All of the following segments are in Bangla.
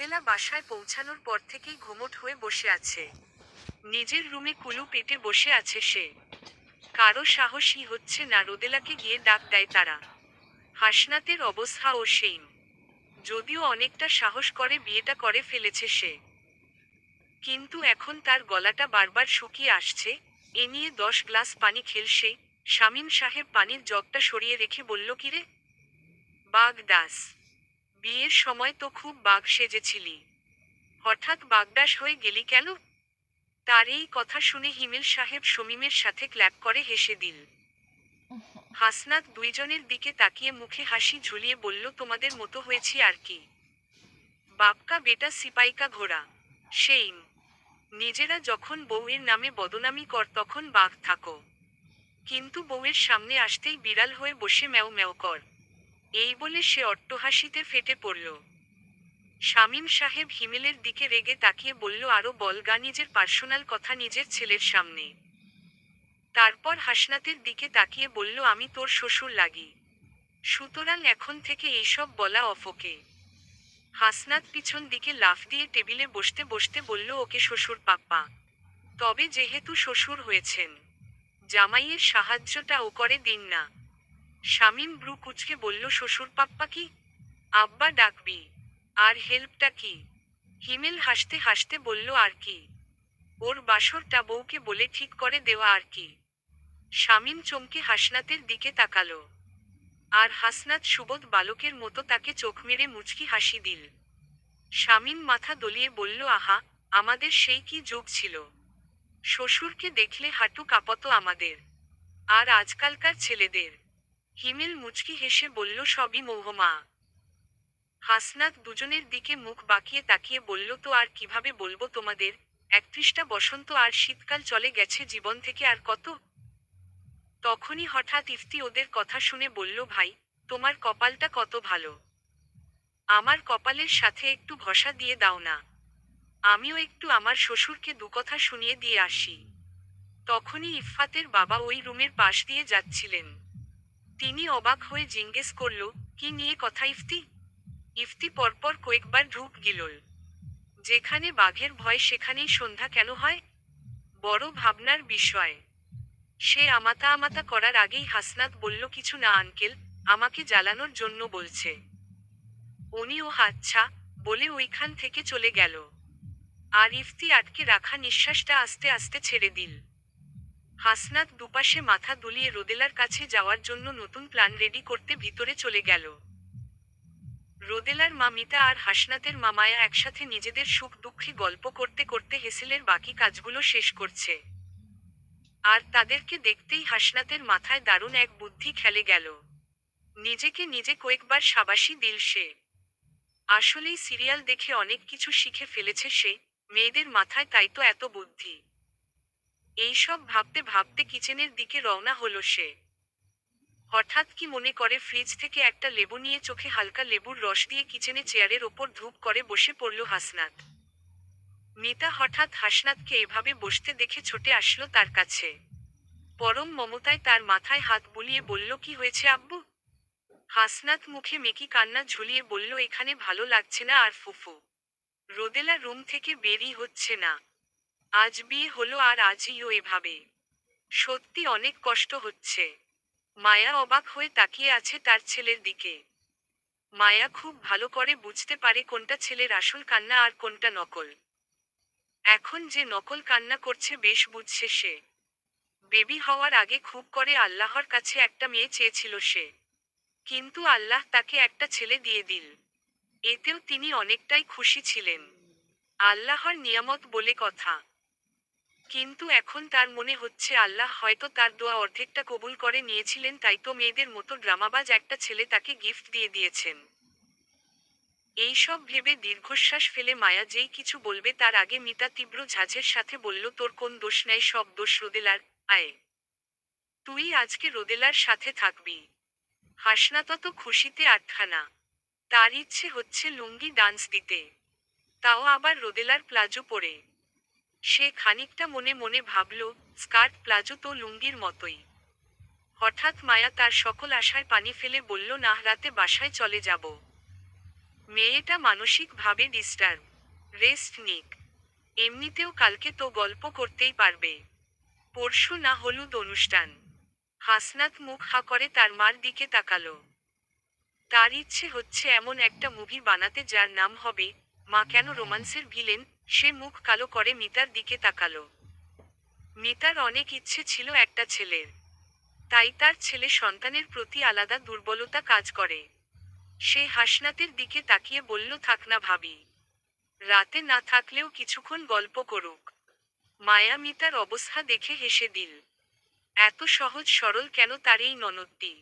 রোদেলা বাসায় পৌঁছানোর পর থেকেই ঘুমট হয়ে বসে আছে। নিজের রুমে কুলু পেটে বসে আছে সে। কারো সাহসই হচ্ছে না রোদেলাকে গিয়ে ডাক দেয় তারা। হাসনাতের অবস্থা ও সেইম। যদিও অনেকটা সাহস করে বিয়েটা করে ফেলেছে সে, কিন্তু এখন তার গলাটা বারবার শুকিয়ে আসছে। এ নিয়ে 10 গ্লাস পানি খেলছে। শামীম সাহেব পানির জগটা সরিয়ে রেখে বলল, কিরে বাঘ দাস, বিয়ের সময় তো খুব বাঘ সেজেছিলি, হঠাৎ বাগডাস হয়ে গেলি কেন? তার এই কথা শুনে হিমেল সাহেব শমীমের সাথে ক্ল্যাপ করে হেসে দিল। হাসনাত দুইজনের দিকে তাকিয়ে মুখে হাসি ঝুলিয়ে বলল, তোমাদের মতো হয়েছি আর কি। বাপকা বেটা সিপাইকা ঘোড়া। সেইম। নিজেরা যখন বউয়ের নামে বদনামি কর তখন বাঘ থাকো, কিন্তু বউয়ের সামনে আসতেই বিড়াল হয়ে বসে ম্যাও ম্যাও কর। এই বলে সে অট্টহাসিতে ফেটে পড়ল। শামীম সাহেব হিমেলের দিকে রেগে তাকিয়ে বলল, আরো বলগা নিজের পার্সোনাল কথা নিজের ছেলের সামনে। তারপর হাসনাতের দিকে তাকিয়ে বলল, আমি তোর শ্বশুর লাগি, সুতরাং এখন থেকে এইসব বলা অফোকে। হাসনাত পিছন দিকে লাফ দিয়ে টেবিলে বসতে বসতে বলল, ওকে শ্বশুর পাপ্পা, তবে যেহেতু শ্বশুর হয়েছেন, জামাইয়ের সাহায্যটা ও করে দিন না। শামীম ব্রু কুচকে বলল, শ্বশুর পাপ্পা কি? আব্বা ডাকবি? আর হেল্পটা কি? হিমেল হাসতে হাসতে বলল, আর কি, ওর বাসরটা বউকে বলে ঠিক করে দেওয়া আর কি। শামীম চমকে হাসনাতের দিকে তাকালো, আর হাসনাত সুবোধ বালকের মতো তাকে চোখ মেরে মুচকি হাসি দিল। শামীম মাথা দলিয়ে বলল, আহা, আমাদের সেই কি যুগ ছিল, শ্বশুরকে দেখলে হাঁটু কাঁপতো আমাদের, আর আজকালকার ছেলেদের। হিমেল মুচকি হেসে বলল, সবই মৌহমা। হাসনাত দুজনের দিকে মুখ বাঁকিয়ে তাকিয়ে বলল, তো আর কিভাবে বলবো তোমাদের, 31টা বসন্ত আর শীতকাল চলে গেছে জীবন থেকে আর কত। তখনই হঠাৎ ইফতি ওদের কথা শুনে বলল, ভাই, তোমার কপালটা কত ভালো, আমার কপালের সাথে একটু ঘষা দিয়ে দাও না, আমিও একটু আমার শ্বশুরকে দুকথা শুনিয়ে দিয়ে আসি। তখনই ইফফাতের বাবা ওই রুমের পাশ দিয়ে যাচ্ছিলেন। তিনি অবাক হয়ে জিজ্ঞেস করল, কি নিয়ে কথা ইফতি? ইফতি পরপর কয়েকবার ঢুক গিলল। যেখানে বাঘের ভয় সেখানেই সন্ধ্যা কেন হয়? বড় ভাবনার বিষয়। সে আমাতা আমাতা করার আগেই হাসনাত বলল, কিছু না আঙ্কেল, আমাকে জ্বালানোর জন্য বলছে। উনি ও আচ্ছা বলে ওইখান থেকে চলে গেল। আর ইফতি আটকে রাখা নিঃশ্বাসটা আস্তে আস্তে ছেড়ে দিল। হাসনাত দুপাশে মাথা দুলিয়ে রোদেলার কাছে যাওয়ার জন্য নতুন প্ল্যান রেডি করতে ভিতরে চলে গেল। রোদেলার মা মিতা আর হাসনাতের মা মায়া একসাথে নিজেদের সুখ দুঃখে গল্প করতে করতে হেসেলের বাকি কাজগুলো শেষ করছে। আর তাদেরকে দেখতেই হাসনাতের মাথায় দারুণ এক বুদ্ধি খেলে গেল। নিজেকে নিজে কয়েকবার শাবাশি দিল সে। আসলেই সিরিয়াল দেখে অনেক কিছু শিখে ফেলেছে সে, মেয়েদের মাথায় তাই তো এত বুদ্ধি। এইসব ভাবতে ভাবতে কিচেনের দিকে রওনা হলো সে। হঠাৎ কি মনে করে ফ্রিজ থেকে একটা লেবু নিয়ে চোখে হালকা লেবুর রস দিয়ে কিচেনে চেয়ারের ওপর ধূপ করে বসে পড়ল হাসনাত। মিতা হঠাৎ হাসনাতকে এভাবে বসতে দেখে ছুটে আসলো তার কাছে। পরম মমতায় তার মাথায় হাত বুলিয়ে বলল, কি হয়েছে আব্বু? হাসনাত মুখে মেকি কান্না ঝুলিয়ে বলল, এখানে ভালো লাগছে না আর ফুফু, রোদেলা রুম থেকে বেরই হচ্ছে না। আজ বিয়ে হলো আর আজইও এভাবে, সত্যি অনেক কষ্ট হচ্ছে। মায়া অবাক হয়ে তাকিয়ে আছে তার ছেলের দিকে। মায়া খুব ভালো করে বুঝতে পারে কোনটা ছেলের আসল কান্না আর কোনটা নকল। এখন যে নকল কান্না করছে বেশ বুঝছে সে। বেবি হওয়ার আগে খুব করে আল্লাহর কাছে একটা মেয়ে চেয়েছিল সে, কিন্তু আল্লাহ তাকে একটা ছেলে দিয়ে দিল। এতেও তিনি অনেকটাই খুশি ছিলেন। আল্লাহর নিয়ামত বলে কথা। কিন্তু এখন তার মনে হচ্ছে আল্লাহ হয়তো তার দোয়া অর্ধেকটা কবুল করে নিয়েছিলেন, তাই তো মেয়েদের মতো ড্রামাবাজ একটা ছেলে তাকে গিফট দিয়ে দিয়েছেন। এইসব ভেবে দীর্ঘশ্বাস ফেলে মায়া যেই কিছু বলবে তার আগে মিতা তীব্র ঝাঁঝের সাথে বলল, তোর কোন দোষ নাই, সব দোষ রোদেলার। আয়, তুই আজকে রোদেলার সাথে থাকবি। হাসনাত তো খুশিতে আটখানা। তার ইচ্ছে হচ্ছে লুঙ্গি ডান্স দিতে, তাও আবার রোদেলার প্লাজো পরে। সে খানিকটা মনে মনে ভাবল, স্কার্ট প্লাজো তো লুঙ্গির মতোই। হঠাৎ মায়া তার সকল আশায় পানি ফেলে বলল, না, রাতে বাসায় চলে যাব। মেয়েটা মানসিকভাবে ডিস্টার্ব। রেস্ট নিক। এমনিতেও কালকে তো গল্প করতেই পারবে। পরশু না হলুদ অনুষ্ঠান। হাসনাত মুখ হা করে তার মার দিকে তাকালো। তার ইচ্ছে হচ্ছে এমন একটা মুভি বানাতে যার নাম হবে মা কেন রোমান্সের ভিলেন। সে মুখ কালো করে মিতার দিকে তাকালো। মিতার অনেক ইচ্ছে ছিল একটা ছেলের। তাই তার ছেলে সন্তানের প্রতি আলাদা দুর্বলতা কাজ করে। সে হাসনাতের দিকে তাকিয়ে বলল, থাক না ভাবি। রাতে না থাকলেও কিছুক্ষণ গল্প করুক। মায়া মিতার অবস্থা দেখে হেসে দিল। এত সহজ সরল কেন তার এই ননদটি।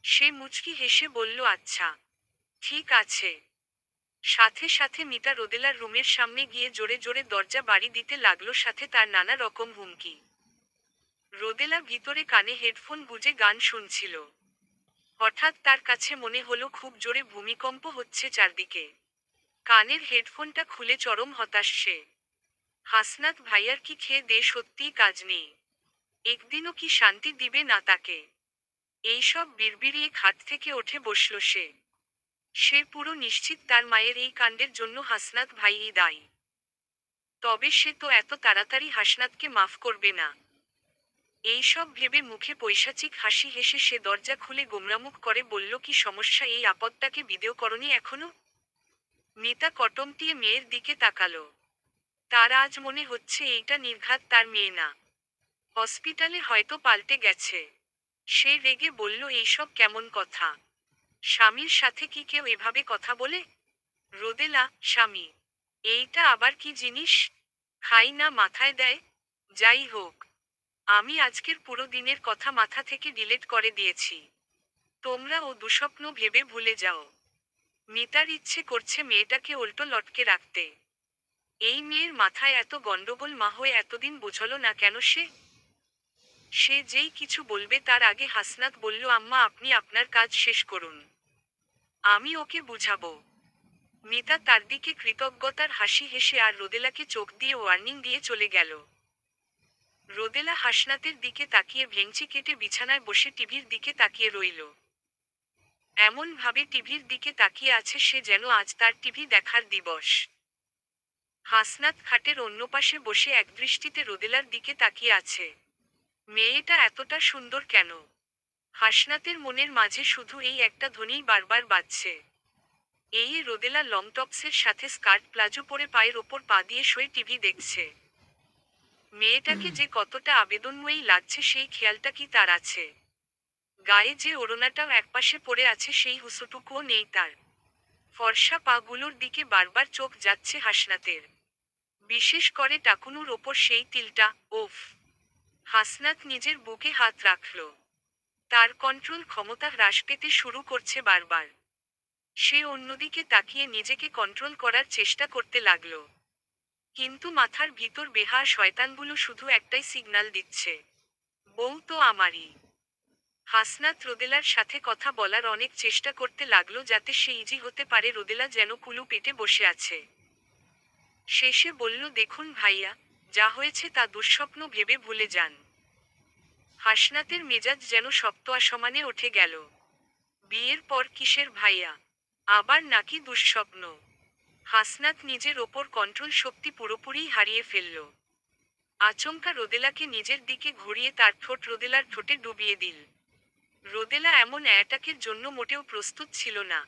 সে মুচকি হেসে বলল, আচ্ছা ঠিক আছে। সাথে সাথে মিতা রোদেলার রুমের সামনে গিয়ে জোরে জোরে দরজা বাড়ি দিতে লাগলো, সাথে তার নানা রকম হুমকি। রোদেলা ভিতরে কানে হেডফোন গুঁজে গান শুনছিল। হঠাৎ তার কাছে মনে হলো খুব জোরে ভূমিকম্প হচ্ছে চারদিকে। কানের হেডফোনটা খুলে চরম হতাশ সে। হাসনাত ভাইয়ার কি খেয়ে দে সত্যিই কাজ নেই? একদিনও কি শান্তি দিবে না তাকে? এইসব বিড়বিড়িয়ে খাট থেকে উঠে বসল সে। সে পুরো নিশ্চিত তার মায়ের এই কাণ্ডের জন্য হাসনাত ভাইই দায়ী। তবে সে তো এত তাড়াতাড়ি হাসনাতকে মাফ করবে না। এইসব ভেবে মুখে পৈশাচিক হাসি হেসে সে দরজা খুলে গোমরামুখ করে বলল, কি সমস্যা? এই আপদটাকে ভিডিও করনি এখনো? মিতা কটমটিয়ে মেয়ের দিকে তাকালো। তার আজ মনে হচ্ছে এইটা নির্ঘাত তার মেয়ে না। হসপিটালে হয়তো পাল্টে গেছে। সে রেগে বলল, এইসব কেমন কথা? স্বামীর সাথে কি কেউ এভাবে কথা বলে? রোদেলা, স্বামী এইটা আবার কি জিনিস? খাই না মাথায় দেয়। যাই হোক, আমি আজকের পুরো দিনের কথা মাথা থেকে ডিলিট করে দিয়েছি। তোমরা ও দুঃস্বপ্ন ভেবে ভুলে যাও। মিতার ইচ্ছে করছে মেয়েটাকে উল্টো লটকে রাখতে। এই মেয়ের মাথায় এত গন্ডগোল মা হয়ে এতদিন বুঝলো না কেন সে? সে যেই কিছু বলবে তার আগে হাসনাত বলল, আম্মা আপনি আপনার কাজ শেষ করুন, আমি ওকে বুঝাবো। মিতা তার দিকে কৃতজ্ঞতার হাসি হেসে আর রোদেলাকে চোখ দিয়ে ওয়ার্নিং দিয়ে চলে গেল। রোদেলা হাসনাতের দিকে তাকিয়ে ভেঙচি কেটে বিছানায় বসে টিভির দিকে তাকিয়ে রইল। এমন ভাবে টিভির দিকে তাকিয়ে আছে সে যেন আজ তার টিভি দেখার দিবস। হাসনাত খাটের অন্য পাশে বসে একদৃষ্টিতে রোদেলার দিকে তাকিয়ে আছে। মেয়েটা এতটা সুন্দর কেন? হাসনাতের মনের মাঝে শুধু এই একটা ধ্বনিই বারবার বাজছে। এই রোদেলা লং টপসের সাথে স্কার্ট প্লাজো পরে পায়ের ওপর পা দিয়ে শুয়ে টিভি দেখছে। মেয়েটাকে যে কতটা আবেদনময়ী লাগছে সেই খেয়ালটা কি তার আছে? গায়ে যে ওড়নাটাও একপাশে পড়ে আছে সেই হুঁসোটুকুও নেই তার। ফর্সা পাগুলোর দিকে বারবার চোখ যাচ্ছে হাসনাতের। বিশেষ করে টাকুনুর ওপর সেই তিলটা, ওফ! হাসনাত নিজের বুকে হাত রাখল। তার কন্ট্রোল ক্ষমতা হ্রাস পেতে শুরু করছে বারবার। সে অন্যদিকে তাকিয়ে নিজেকে কন্ট্রোল করার চেষ্টা করতে লাগল। কিন্তু মাথার ভিতর বেহা শয়তানগুলো শুধু একটাই সিগন্যাল দিচ্ছে, বউ তো আমারই। হাসনাত রোদেলার সাথে কথা বলার অনেক চেষ্টা করতে লাগলো যাতে সে ইজি হতে পারে। রোদেলা যেন কুলু পেটে বসে আছে। শেষে বলল, দেখুন ভাইয়া, যা হয়েছে তা দুঃস্বপ্ন ভেবে ভুলে যান। হাসনাতের মেজাজ যেন সপ্ত আসমানে উঠে গেল। বিয়ের পর কিসের ভাইয়া? আবার নাকি দুঃস্বপ্ন? হাসনাত নিজের ওপর কন্ট্রোল শক্তি পুরোপুরিই হারিয়ে ফেলল। আচমকা রোদেলাকে নিজের দিকে ঘুরিয়ে তার ঠোঁট রোদেলার ঠোঁটে ডুবিয়ে দিল। রোদেলা এমন অ্যাটাকের জন্য মোটেও প্রস্তুত ছিল না।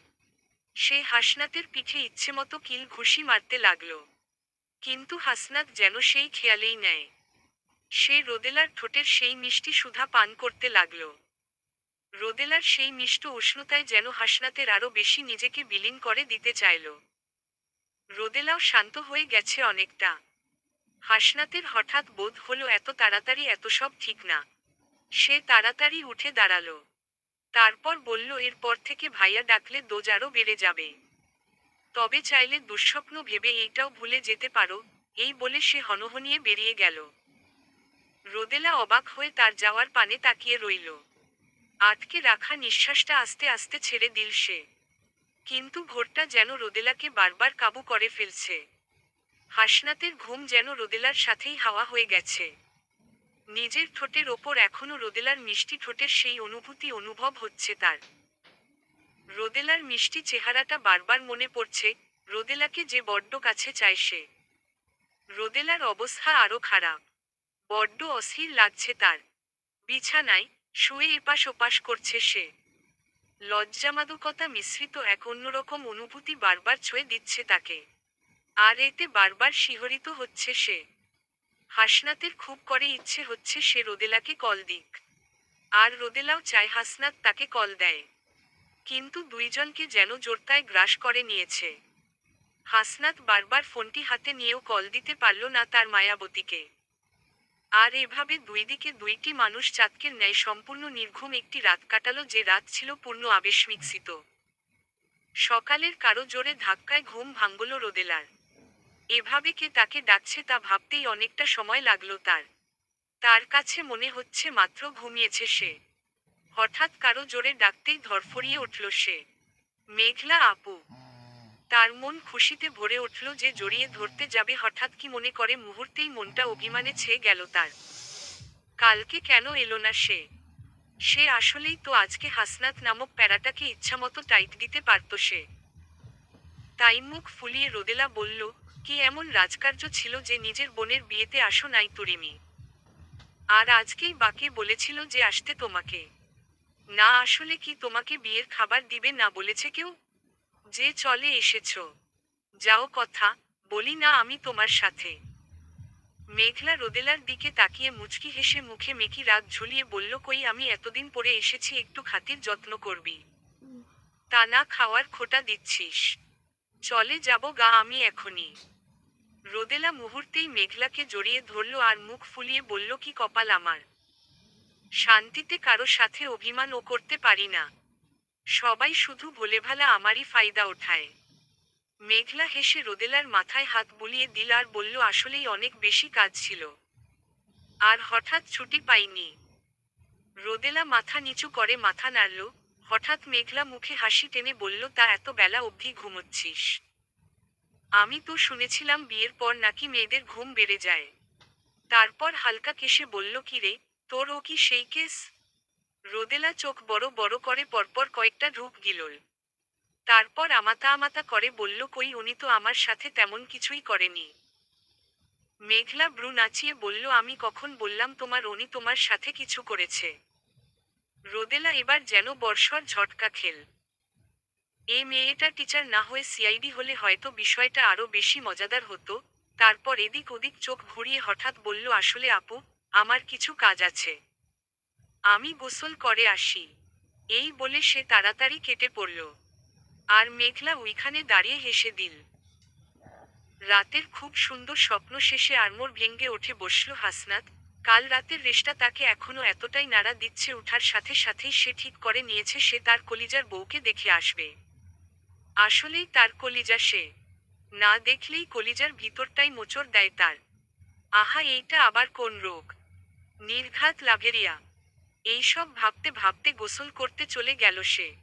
সে হাসনাতের পিঠে ইচ্ছেমতো কিল ঘুষি মারতে লাগল। কিন্তু হাসনাত যেন সেই খেয়ালেই নেয়। সে রোদেলার ঠোঁটের সেই মিষ্টি সুধা পান করতে লাগল। রোদেলার সেই মিষ্ট উষ্ণতায় যেন হাসনাতের আরো বেশি নিজেকে বিলীন করে দিতে চাইল। রোদেলাও শান্ত হয়ে গেছে অনেকটা। হাসনাতের হঠাৎ বোধ হলো এত তাড়াতাড়ি এত সব ঠিক না। সে তাড়াতাড়ি উঠে দাঁড়ালো। তারপর বলল, এরপর থেকে ভাইয়া ডাকলে দোজ আরও বেড়ে যাবে। তবে চাইলে দুঃস্বপ্ন ভেবে এইটাও ভুলে যেতে পারো। এই বলে সে হনহনিয়ে বেরিয়ে গেল। রোদেলা অবাক হয়ে তার যাওয়ার পানে তাকিয়ে রইল। আটকে রাখা নিঃশ্বাসটা আস্তে আস্তে ছেড়ে দিল সে। কিন্তু ভোরটা যেন রোদেলাকে বারবার কাবু করে ফেলছে। হাসনাতের ঘুম যেন রোদেলার সাথেই হাওয়া হয়ে গেছে। নিজের ঠোঁটের ওপর এখনো রোদেলার মিষ্টি ঠোঁটের সেই অনুভূতি অনুভব হচ্ছে তার। রোদেলার মিষ্টি চেহারাটা বারবার মনে পড়ছে, রোদেলাকে যে বড্ড কাছে চায় সে। রোদেলার অবস্থা আরো খারাপ। বড্ড অস্থির লাগছে তার। বিছানায় শুয়ে এপাশ ওপাশ করছে সে। লজ্জামাদকতা মিশ্রিত এক অন্যরকম অনুভূতি বারবার ছুঁয়ে দিচ্ছে তাকে। আর এতে বারবার শিহরিত হচ্ছে সে। হাসনাতের খুব করে ইচ্ছে হচ্ছে সে রোদেলাকে কল দিক। আর রোদেলাও চায় হাসনাত তাকে কল দেয়। কিন্তু দুইজনকে যেন জোরতায় গ্রাস করে নিয়েছে। হাসনাত বারবার ফোনটি হাতে নিয়েও কল দিতে পারল না তার মায়াবতীকে। আর এভাবে দুই দিকে দুইটি মানুষ চাতকের ন্যায় সম্পূর্ণ নির্ঘুম একটি রাত কাটালো, যে রাত ছিল পূর্ণ আবেশ মিশ্রিত। সকালের কারো জোরে ধাক্কায় ঘুম ভাঙল রোদেলার। এভাবে কে তাকে ডাকছে তা ভাবতেই অনেকটা সময় লাগলো তার। তার কাছে মনে হচ্ছে মাত্র ঘুমিয়েছে সে। হঠাৎ কারো জোরে ডাকতেই ধরফরিয়ে উঠল সে। মেঘলা আপু। তার মন খুশিতে ভরে উঠল যে জড়িয়ে ধরতে যাবে, হঠাৎ কি মনে করে মুহূর্তেই মনটা অভিমানে ছেয়ে গেল তার। কালকে কেন এলো না সে? সে আসলেই তো আজকে হাসনাত নামক প্যারাটাকে ইচ্ছামতো টাইট দিতে পারত সে। তাই মুখ ফুলিয়ে রোদেলা বলল, কি এমন রাজকার্য ছিল যে নিজের বোনের বিয়েতে আসো নাই তুরিমি? আর আজকেই বাকে বলেছিল যে আসতে তোমাকে। না আসলে কি তোমাকে বিয়ের খাবার দিবে না বলেছে কেউ? যে চলে এসেছো। যাও কথা বলি না আমি তোমার সাথে। মেঘলা রোদেলার দিকে তাকিয়ে মুচকি হেসে মুখে মেকি রাগ ঝুলিয়ে বলল, কই আমি এতদিন পরে এসেছি, একটু খাতির যত্ন করবি। তা না খাওয়ার খোটা দিচ্ছিস? চলে যাব গা আমি এখনই। রোদেলা মুহূর্তেই মেঘলাকে জড়িয়ে ধরল আর মুখ ফুলিয়ে বলল, কি কপাল আমার। শান্তিতে কারো সাথে অভিমানও করতে পারি না। সবাই শুধু ভোলেভালা আমারই ফায়দা ওঠায়। মেঘলা হেসে রোদেলার মাথায় হাত বুলিয়ে দিল আর বলল, আসলেই অনেক বেশি কাজ ছিল। আর হঠাৎ ছুটি পাইনি। রোদেলা মাথা নিচু করে মাথা নাড়ল। হঠাৎ মেঘলা মুখে হাসি টেনে বলল, তা এত বেলা অবধি ঘুমোচ্ছিস? আমি তো শুনেছিলাম বিয়ের পর নাকি মেয়েদের ঘুম বেড়ে যায়। তারপর হালকা কেশে বলল, কি রে, তোর ও কি সেই কেস? রোদেলা চোখ বড় বড় করে পরপর কয়েকটা ঢুক গিলল। তারপর আমাতা আমাতা করে বলল, কই উনি তো আমার সাথে তেমন কিছুই করেনি। মেঘলা ব্রু নাচিয়ে বলল, আমি কখন বললাম তোমার উনি তোমার সাথে কিছু করেছে? রোদেলা এবার যেন বর্ষার ঝটকা খেল। এ মেয়েটা টিচার না হয়ে সিআইডি হলে হয়তো বিষয়টা আরো বেশি মজাদার হতো। তারপর এদিক ওদিক চোখ ঘুরিয়ে হঠাৎ বলল, আসলে আপু, আমার কিছু কাজ আছে। আমি গোসল করে আসি। এই বলে সে তাড়াতাড়ি কেটে পড়ল। আর মেঘলা ওইখানে দাঁড়িয়ে হেসে দিল। রাতের খুব সুন্দর স্বপ্ন শেষে আড়মোড় ভেঙ্গে উঠে বসল হাসনাত। কাল রাতের রেশটা তাকে এখনো এতটাই নাড়া দিচ্ছে, ওঠার সাথে সাথেই সে ঠিক করে নিয়েছে সে তার কলিজার বউকে দেখে আসবে। আসলেই তার কলিজা সে। না দেখলেই কলিজার ভিতরটাই মোচড় দেয় তার। আহা, এইটা আবার কোন রোগ? নির্ঘাত লাভেরিয়া। এইসব ভাবতে ভাবতে গোসল করতে চলে গেল সে।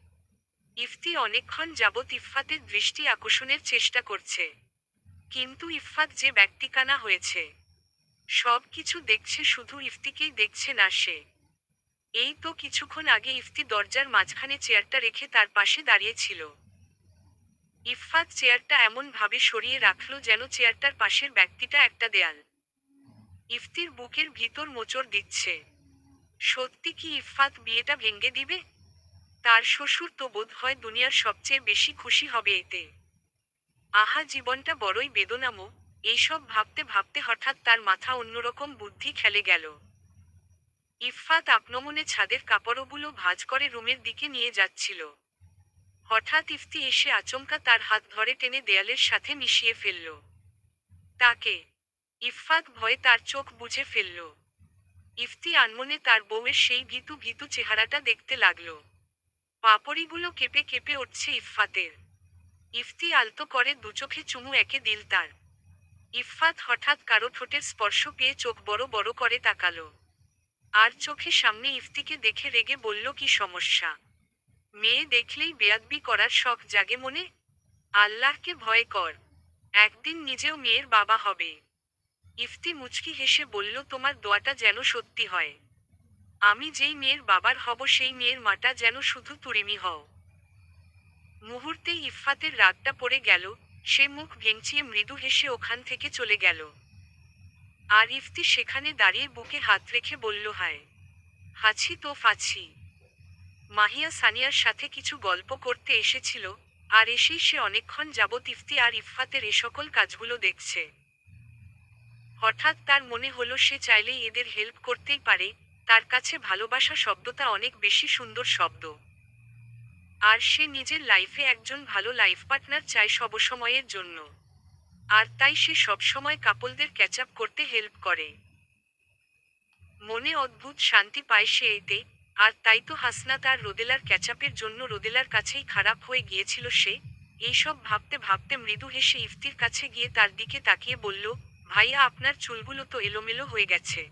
ইফতি অনেকক্ষণ যাবৎ ইফফাতের দৃষ্টি আকর্ষণের চেষ্টা করছে। কিন্তু ইফফাত যে ব্যক্তিকানা হয়েছে। সব কিছু দেখছে, শুধু ইফতিকেই দেখছে না সে। এই তো কিছুক্ষণ আগে ইফতি দরজার মাঝখানে চেয়ারটা রেখে তার পাশে দাঁড়িয়েছিল। ইফফাত চেয়ারটা এমন ভাবে সরিয়ে রাখল যেন চেয়ারটার পাশের ব্যক্তিটা একটা দেয়াল। ইফতির বুকের ভিতর মোচড় দিচ্ছে। সত্যি কি ইফফাত বিয়েটা ভেঙে দিবে? তার শ্বশুর তো বোধ হয় দুনিয়ার সবচেয়ে বেশি খুশি হবে এতে। আহা, জীবনটা বড়ই বেদনাময়। এইসব ভাবতে ভাবতে হঠাৎ তার মাথা অন্যরকম বুদ্ধি খেলে গেল। ইফফাত আপনমনে ছাদের কাপড়গুলো ভাঁজ করে রুমের দিকে নিয়ে যাচ্ছিল। হঠাৎ ইফতি এসে আচমকা তার হাত ধরে টেনে দেয়ালের সাথে মিশিয়ে ফেলল তাকে। ইফফাত ভয়ে তার চোখ বুজে ফেলল। ইফতি আনমনে তার বউয়ের সেই ভীতু ভীতু চেহারাটা দেখতে লাগল। পাপড়িগুলো কেঁপে কেঁপে উঠছে ইফফাতের। ইফতি আলতো করে দুচোখে চুমু একে দিল তার। ইফফাত হঠাৎ কারো ঠোঁটের স্পর্শ পেয়ে চোখ বড় বড় করে তাকালো। আর চোখে সামনে ইফতিকে দেখে রেগে বলল, কি সমস্যা? মেয়ে দেখলেই বেয়াদবি করার শখ জাগে মনে? আল্লাহকে ভয় কর। একদিন নিজেও মেয়ের বাবা হবে। ইফতি মুচকি হেসে বলল, তোমার দোয়াটা যেন সত্যি হয়। আমি যেই মেয়ের বাবার হব সেই মেয়ের মাটা যেন শুধু তুরিমি হও। মুহূর্তেই ইফফাতের রাগটা পড়ে গেল, সে মুখ ভেঙচিয়ে মৃদু হেসে ওখান থেকে চলে গেল। আর ইফতি সেখানে দাঁড়িয়ে বুকে হাত রেখে বলল, হায় হাছি তো ফাছি। মাহিয়া সানিয়ার সাথে কিছু গল্প করতে এসেছিল, আর এসেই সে অনেকক্ষণ যাবৎ ইফতি আর ইফফাতের এ সকল কাজগুলো দেখছে। হঠাৎ তার মনে হলো সে চাইলেই এদের হেল্প করতেই পারে, তার কাছে ভালোবাসা শব্দটা অনেক বেশি সুন্দর শব্দ। আর সে নিজের লাইফে একজন ভালো লাইফ পার্টনার চায় সবসময়ের জন্য। আর তাই সে সবসময় কাপলদের ক্যাচ আপ করতে হেল্প করে। মনে অদ্ভুত শান্তি পায় সে এতে। আর তাই তো হাসনাত আর রোদেলার ক্যাচআপের জন্য রোদেলার কাছেই খারাপ হয়ে গিয়েছিল সে। এইসব ভাবতে ভাবতে মৃদু হেসে ইফতির কাছে গিয়ে তার দিকে তাকিয়ে বলল, ভাইয়া আপনার চুলগুলো তো এলোমেলো হয়ে গেছে,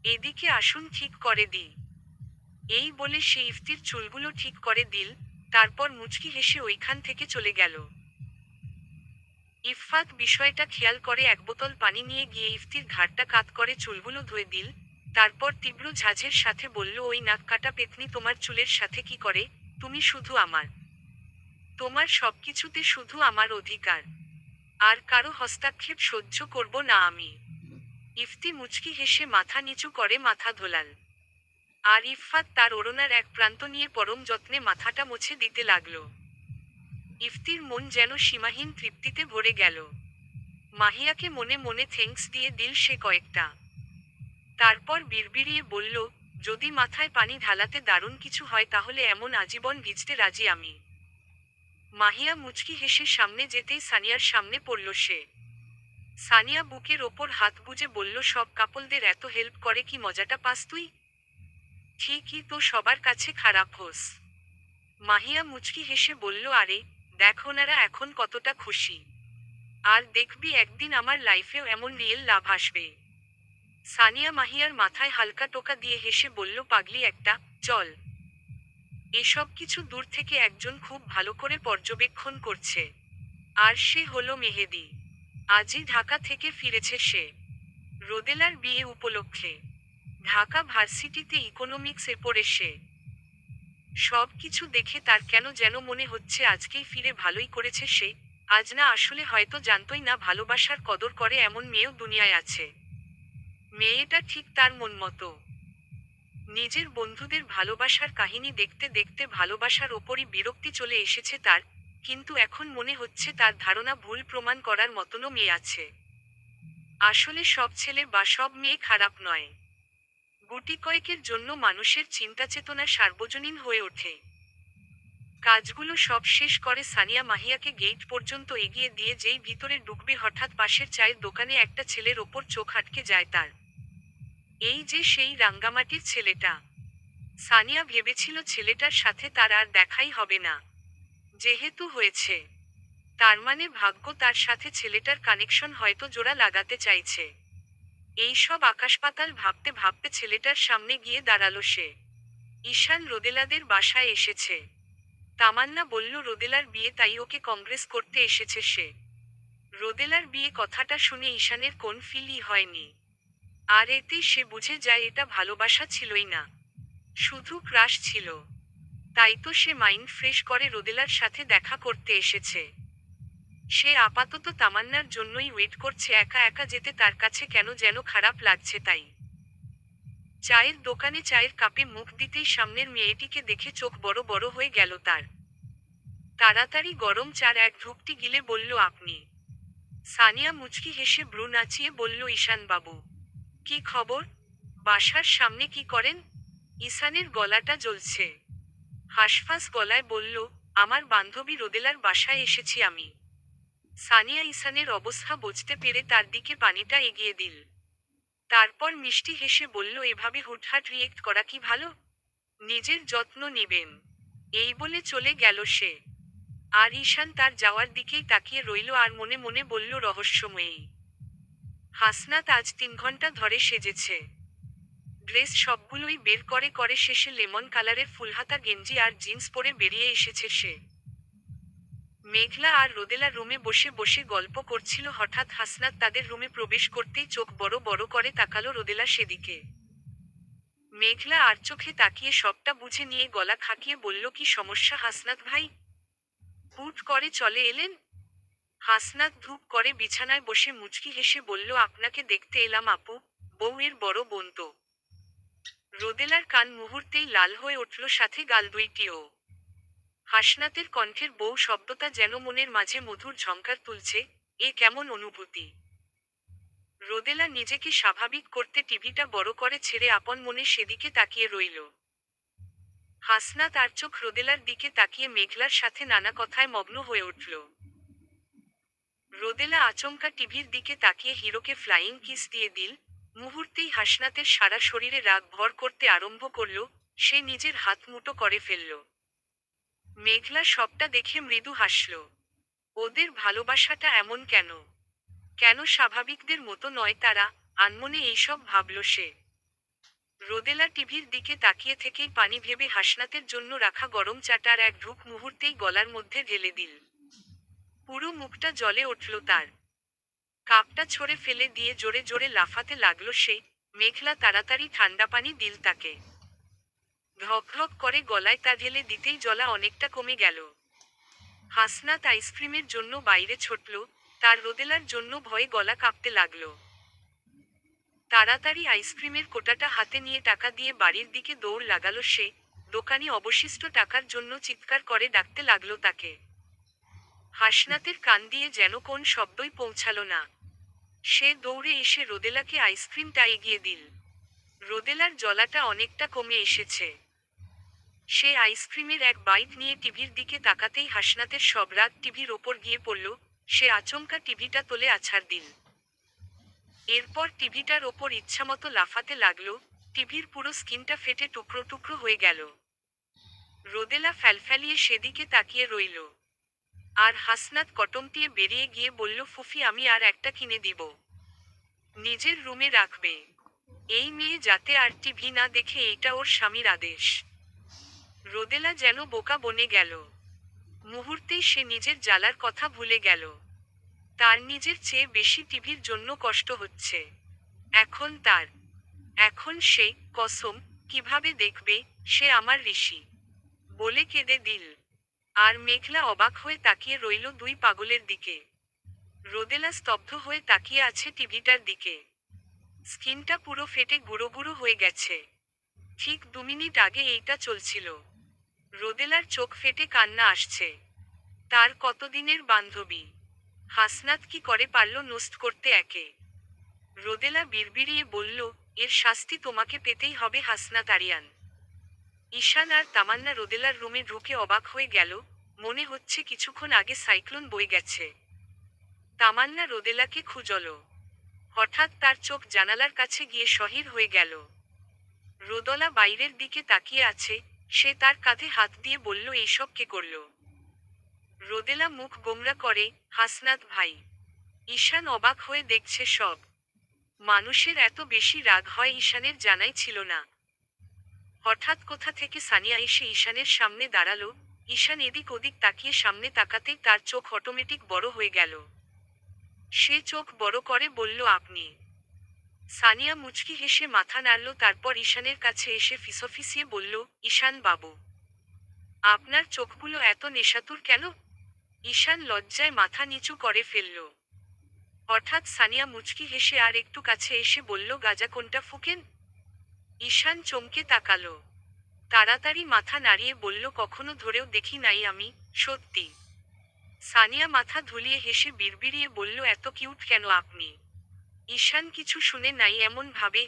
এদিকে আসুন ঠিক করে দিই। এই বলে সে ইফতির চুলগুলো ঠিক করে দিল, তারপর মুচকি হেসে ওইখান থেকে চলে গেল। ইফফাত বিষয়টা খেয়াল করে এক বোতল পানি নিয়ে গিয়ে ইফতির ঘাড়টা কাত করে চুলগুলো ধুয়ে দিল, তারপর তীব্র ঝাঁঝের সাথে বলল, ওই নাক কাটা পেতনি তোমার চুলের সাথে কি করে? তুমি শুধু আমার, তোমার সবকিছুতে শুধু আমার অধিকার, আর কারো হস্তক্ষেপ সহ্য করব না আমি। ইফতি মুচকি হেসে মাথা নিচু করে মাথা ধোলাল। আর ইফফাত তার ওড়নার এক প্রান্ত নিয়ে পরম যত্নে মাথাটা মুছে দিতে লাগল। ইফতির মন যেন সীমাহীন তৃপ্তিতে ভরে গেল। মাহিয়াকে মনে মনে থ্যাঙ্কস দিয়ে দিল সে কয়েকটা। তারপর বিড়বিড়িয়ে বলল, যদি মাথায় পানি ঢালাতে দারুণ কিছু হয় তাহলে এমন আজীবন ভিজতে রাজি আমি। মাহিয়া মুচকি হেসে সামনে যেতেই সানিয়ার সামনে পড়ল সে। সানিয়া বুকের ওপর হাত বুজে বলল, সব কাপলদের এত হেল্প করে কি মজাটা পাস তুই? ঠিকই তো, সবার কাছে খারাপ হোস। মাহিয়া মুচকি হেসে বলল, আরে দেখ ওনারা এখন কতটা খুশি, আর দেখবি একদিন আমার লাইফেও এমন রিয়েল লাভ আসবে। সানিয়া মাহিয়ার মাথায় হালকা টোকা দিয়ে হেসে বলল, পাগলি একটা, চল। এসব কিছু দূর থেকে একজন খুব ভালো করে পর্যবেক্ষণ করছে। আর সে হলো মেহেদী। আজই ঢাকা থেকে ফিরেছে সে, রোদেলার বিয়ে উপলক্ষে। ঢাকা ভার্সিটিতে ইকোনমিক্সে পড়ে সে। সব কিছু দেখে তার কেন যেন মনে হচ্ছে আজকেই ফিরে ভালোই করেছে সে। আজ না আসলে হয়তো জানতই না ভালোবাসার কদর করে এমন মেয়েও দুনিয়ায় আছে। মেয়েটা ঠিক তার মন মতো। নিজের বন্ধুদের ভালোবাসার কাহিনী দেখতে দেখতে ভালোবাসার ওপরই বিরক্তি চলে এসেছে তার, কিন্তু এখন মনে হচ্ছে তার ধারণা ভুল প্রমাণ করার মতনও মেয়ে আছে। আসলে সব ছেলে বা সব মেয়ে খারাপ নয়। গুটি কয়েকের জন্য মানুষের চিন্তাচেতনা সার্বজনীন হয়ে ওঠে। কাজগুলো সব শেষ করে সানিয়া মাহিয়াকে গেট পর্যন্ত এগিয়ে দিয়ে যেই ভিতরে ঢুকবে হঠাৎ পাশের চায়ের দোকানে একটা ছেলের ওপর চোখ আটকে যায় তার। এই যে সেই রাঙ্গামাটির ছেলেটা। সানিয়া ভেবেছিল ছেলেটার সাথে তার আর দেখাই হবে না। যেহেতু হয়েছে, তার মানে ভাগ্য তার সাথে ছেলেটার কানেকশন হয়তো জোড়া লাগাতে চাইছে। এই সব আকাশপাতাল ভাবতে ভাবতে ছেলেটার সামনে গিয়ে দাঁড়ালো সে। ঈশান রোদেলাদের বাসায় এসেছে। তামান্না বলল রোদেলার বিয়ে, তাই ওকে কংগ্রেস করতে এসেছে সে। রোদেলার বিয়ে কথাটা শুনে ঈশানের কোন ফিলই হয়নি। আর এতেই সে বুঝে যায় এটা ভালোবাসা ছিলই না, শুধু ক্রাশ ছিল। তাই তো সে মাইন্ড ফ্রেশ করে রোদেলার সাথে দেখা করতে এসেছে। সে আপাতত তামান্নার জন্যই ওয়েট করছে, একা একা যেতে তার কাছে কেন যেন খারাপ লাগছে তাই। চায়ের দোকানে চায়ের কাপে মুখ দিতেই সামনের মেয়েটিকে দেখে চোখ বড় বড় হয়ে গেল তার। তাড়াতাড়ি গরম চার এক ঢুকটি গিলে বলল, আপনি? সানিয়া মুচকি হেসে ভ্রু নাচিয়ে বলল, ঈশান বাবু। কি খবর? বাসার সামনে কি করেন? ঈশানের গলাটা জ্বলছে। হাঁসফাঁস গলায় বলল, আমার বান্ধবী রোদেলার বাসায় এসেছি আমি। সানিয়া ঈশানের অবস্থা বুঝতে পেরে তার দিকে পানিটা এগিয়ে দিল। তারপর মিষ্টি হেসে বলল, এভাবে হুটহাট রিয়েক্ট করা কি ভালো? নিজের যত্ন নিবেন। এই বলে চলে গেল সে। আর ঈশান তার যাওয়ার দিকেই তাকিয়ে রইল আর মনে মনে বলল, রহস্যময়ী। হাসনাত আজ 3 ঘন্টা ধরে সেজেছে। ড্রেস সবগুলোই বের করে করে শেষে লেমন কালারের ফুলহাতা গেঞ্জি আর জিন্স পরে বেরিয়ে এসেছে সে। মেঘলা আর রোদেলা রুমে বসে বসে গল্প করছিল, হঠাৎ হাসনাত তাদের রুমে প্রবেশ করতেই চোখ বড় বড় করে তাকালো রোদেলা সেদিকে। মেঘলা আর চোখে তাকিয়ে সবটা বুঝে নিয়ে গলা খাকিয়ে বলল, কি সমস্যা হাসনাত ভাই? হুট করে চলে এলেন? হাসনাত ধূপ করে বিছানায় বসে মুচকি হেসে বলল, আপনাকে দেখতে এলাম আপু, বউয়ের বড় বোন তো। রোদেলার কান মুহূর্তেই লাল হয়ে উঠল, সাথে গাল দুইটিও। হাসনাতের কণ্ঠের বউ শব্দটা যেন মনের মাঝে মধুর ঝংকার তুলছে। এ কেমন অনুভূতি! রোদেলা নিজেকে স্বাভাবিক করতে টিভিটা বড় করে ছেড়ে আপন মনে সেদিকে তাকিয়ে রইল। হাসনাত আর চোখ রোদেলার দিকে তাকিয়ে মেঘলার সাথে নানা কথায় মগ্ন হয়ে উঠল। রোদেলা আচমকা টিভির দিকে তাকিয়ে হিরোকে ফ্লাইং কিস দিয়ে দিল। মুহূর্তেই হাসনাতের সারা শরীরে রাগ ভর করতে আরম্ভ করল। সে নিজের হাত মুঠো করে ফেলল। মেঘলা সবটা দেখে মৃদু হাসল। ওদের ভালোবাসাটা এমন কেন? কেন স্বাভাবিকদের মতো নয় তারা? আনমনে এইসব ভাবল সে। রোদেলা টিভির দিকে তাকিয়ে থেকেই পানি ভেবে হাসনাতের জন্য রাখা গরম চাটার এক ঢুক মুহূর্তেই গলার মধ্যে ঢেলে দিল। পুরো মুখটা জ্বলে উঠল তার। কাপটা ছড়ে ফেলে দিয়ে জোরে জোরে লাফাতে লাগল সে। মেঘলা তাড়াতাড়ি ঠান্ডা পানি দিল তাকে। ঢকঢক করে গলায় তা ঢেলে দিতেই জ্বলা অনেকটা কমে গেল। হাসনাত আইসক্রিমের জন্য বাইরে ছুটল। তার রোদেলার জন্য ভয়ে গলা কাঁপতে লাগল। তাড়াতাড়ি আইসক্রিমের কোটাটা হাতে নিয়ে টাকা দিয়ে বাড়ির দিকে দৌড় লাগালো সে। দোকানি অবশিষ্ট টাকার জন্য চিৎকার করে ডাকতে লাগলো তাকে। হাসনাতের কান দিয়ে যেন কোন শব্দই পৌঁছালো না। সে দৌড়ে এসে রোদেলাকে আইসক্রিমটা এগিয়ে দিল। রোদেলার জ্বলাটা অনেকটা কমে এসেছে। সে আইসক্রিমের এক বাইট নিয়ে টিভির দিকে তাকাতেই হাসনাতের সব রাগ টিভির ওপর গিয়ে পড়ল। সে আচমকা টিভিটা তুলে আছাড় দিল। এরপর টিভিটার ওপর ইচ্ছামতো লাফাতে লাগলো। টিভির পুরো স্ক্রিনটা ফেটে টুকরো টুকরো হয়ে গেল। রোদেলা ফ্যালফ্যালিয়ে সেদিকে তাকিয়ে রইল। আর হাসনাত কটমটিয়ে বেরিয়ে গিয়ে বলল, ফুফি আমি আর একটা কিনে দিব। নিজের রুমে রাখবে। এই মেয়ে যাতে আর টিভি না দেখে, এইটা ওর স্বামীর আদেশ। রোদেলা যেন বোকা বনে গেল। মুহূর্তেই সে নিজের জ্বালার কথা ভুলে গেল। তার নিজের চেয়ে বেশি টিভির জন্য কষ্ট হচ্ছে। এখন সে কসম কিভাবে দেখবে সে আমার ঋষি বলে কেঁদে দিল। আর মেঘলা অবাক হয়ে তাকিয়ে রইল দুই পাগলের দিকে। রোদেলা স্তব্ধ হয়ে তাকিয়ে আছে টিভিটার দিকে। স্কিনটা পুরো ফেটে গুঁড়ো গুঁড়ো হয়ে গেছে। ঠিক 2 মিনিট আগে এইটা চলছিল। রোদেলার চোখ ফেটে কান্না আসছে। তার কতদিনের বান্ধবী হাসনাত কি করে পারল নষ্ট করতে একে? রোদেলা বিড়বিড়িয়ে বলল, এর শাস্তি তোমাকে পেতেই হবে হাসনাত আরিয়ান। ঈশান আর তামান্না রোদেলার রুমে ঢুকে অবাক হয়ে গেল। মনে হচ্ছে কিছুক্ষণ আগে সাইক্লোন বয়ে গেছে। তামান্না রোদেলাকে খুঁজল। হঠাৎ তার চোখ জানালার কাছে গিয়ে শহির হয়ে গেল। রোদেলা বাইরের দিকে তাকিয়ে আছে। সে তার কাঁধে হাত দিয়ে বলল, এইসব কে করল? রোদেলা মুখ গোমরা করে, হাসনাত ভাই। ঈশান অবাক হয়ে দেখছে সব। মানুষের এত বেশি রাগ হয় ঈশানের জানাই ছিল না। হঠাৎ কোথা থেকে সানিয়া এসে ঈশানের সামনে দাঁড়ালো। ঈশান এদিক ওদিক তাকিয়ে সামনে তাকাতেই তার চোখ অটোমেটিক বড় হয়ে গেল। সে চোখ বড় করে বলল, আপনি? সানিয়া মুচকি হেসে মাথা নাড়ল, তারপর ঈশানের কাছে এসে ফিসফিসিয়ে বলল, ঈশান বাবু, আপনার চোখগুলো এত নেশাতুর কেন? ঈশান লজ্জায় মাথা নিচু করে ফেলল। হঠাৎ সানিয়া মুচকি হেসে আর একটু কাছে এসে বলল, গাজা কোনটা ফুকেন? ঈশান চমকে তাকালো। তাড়াতাড়ি মাথা নাড়িয়ে বলল, কখনো ধরেও দেখি নাই আমি, সত্যি। সানিয়া মাথা ধুলিয়ে হেসে বিড়বিড়িয়ে বলল, এত কিউট কেন আপনি? ঈশান কিছু শুনে নাই এমন ভাবে।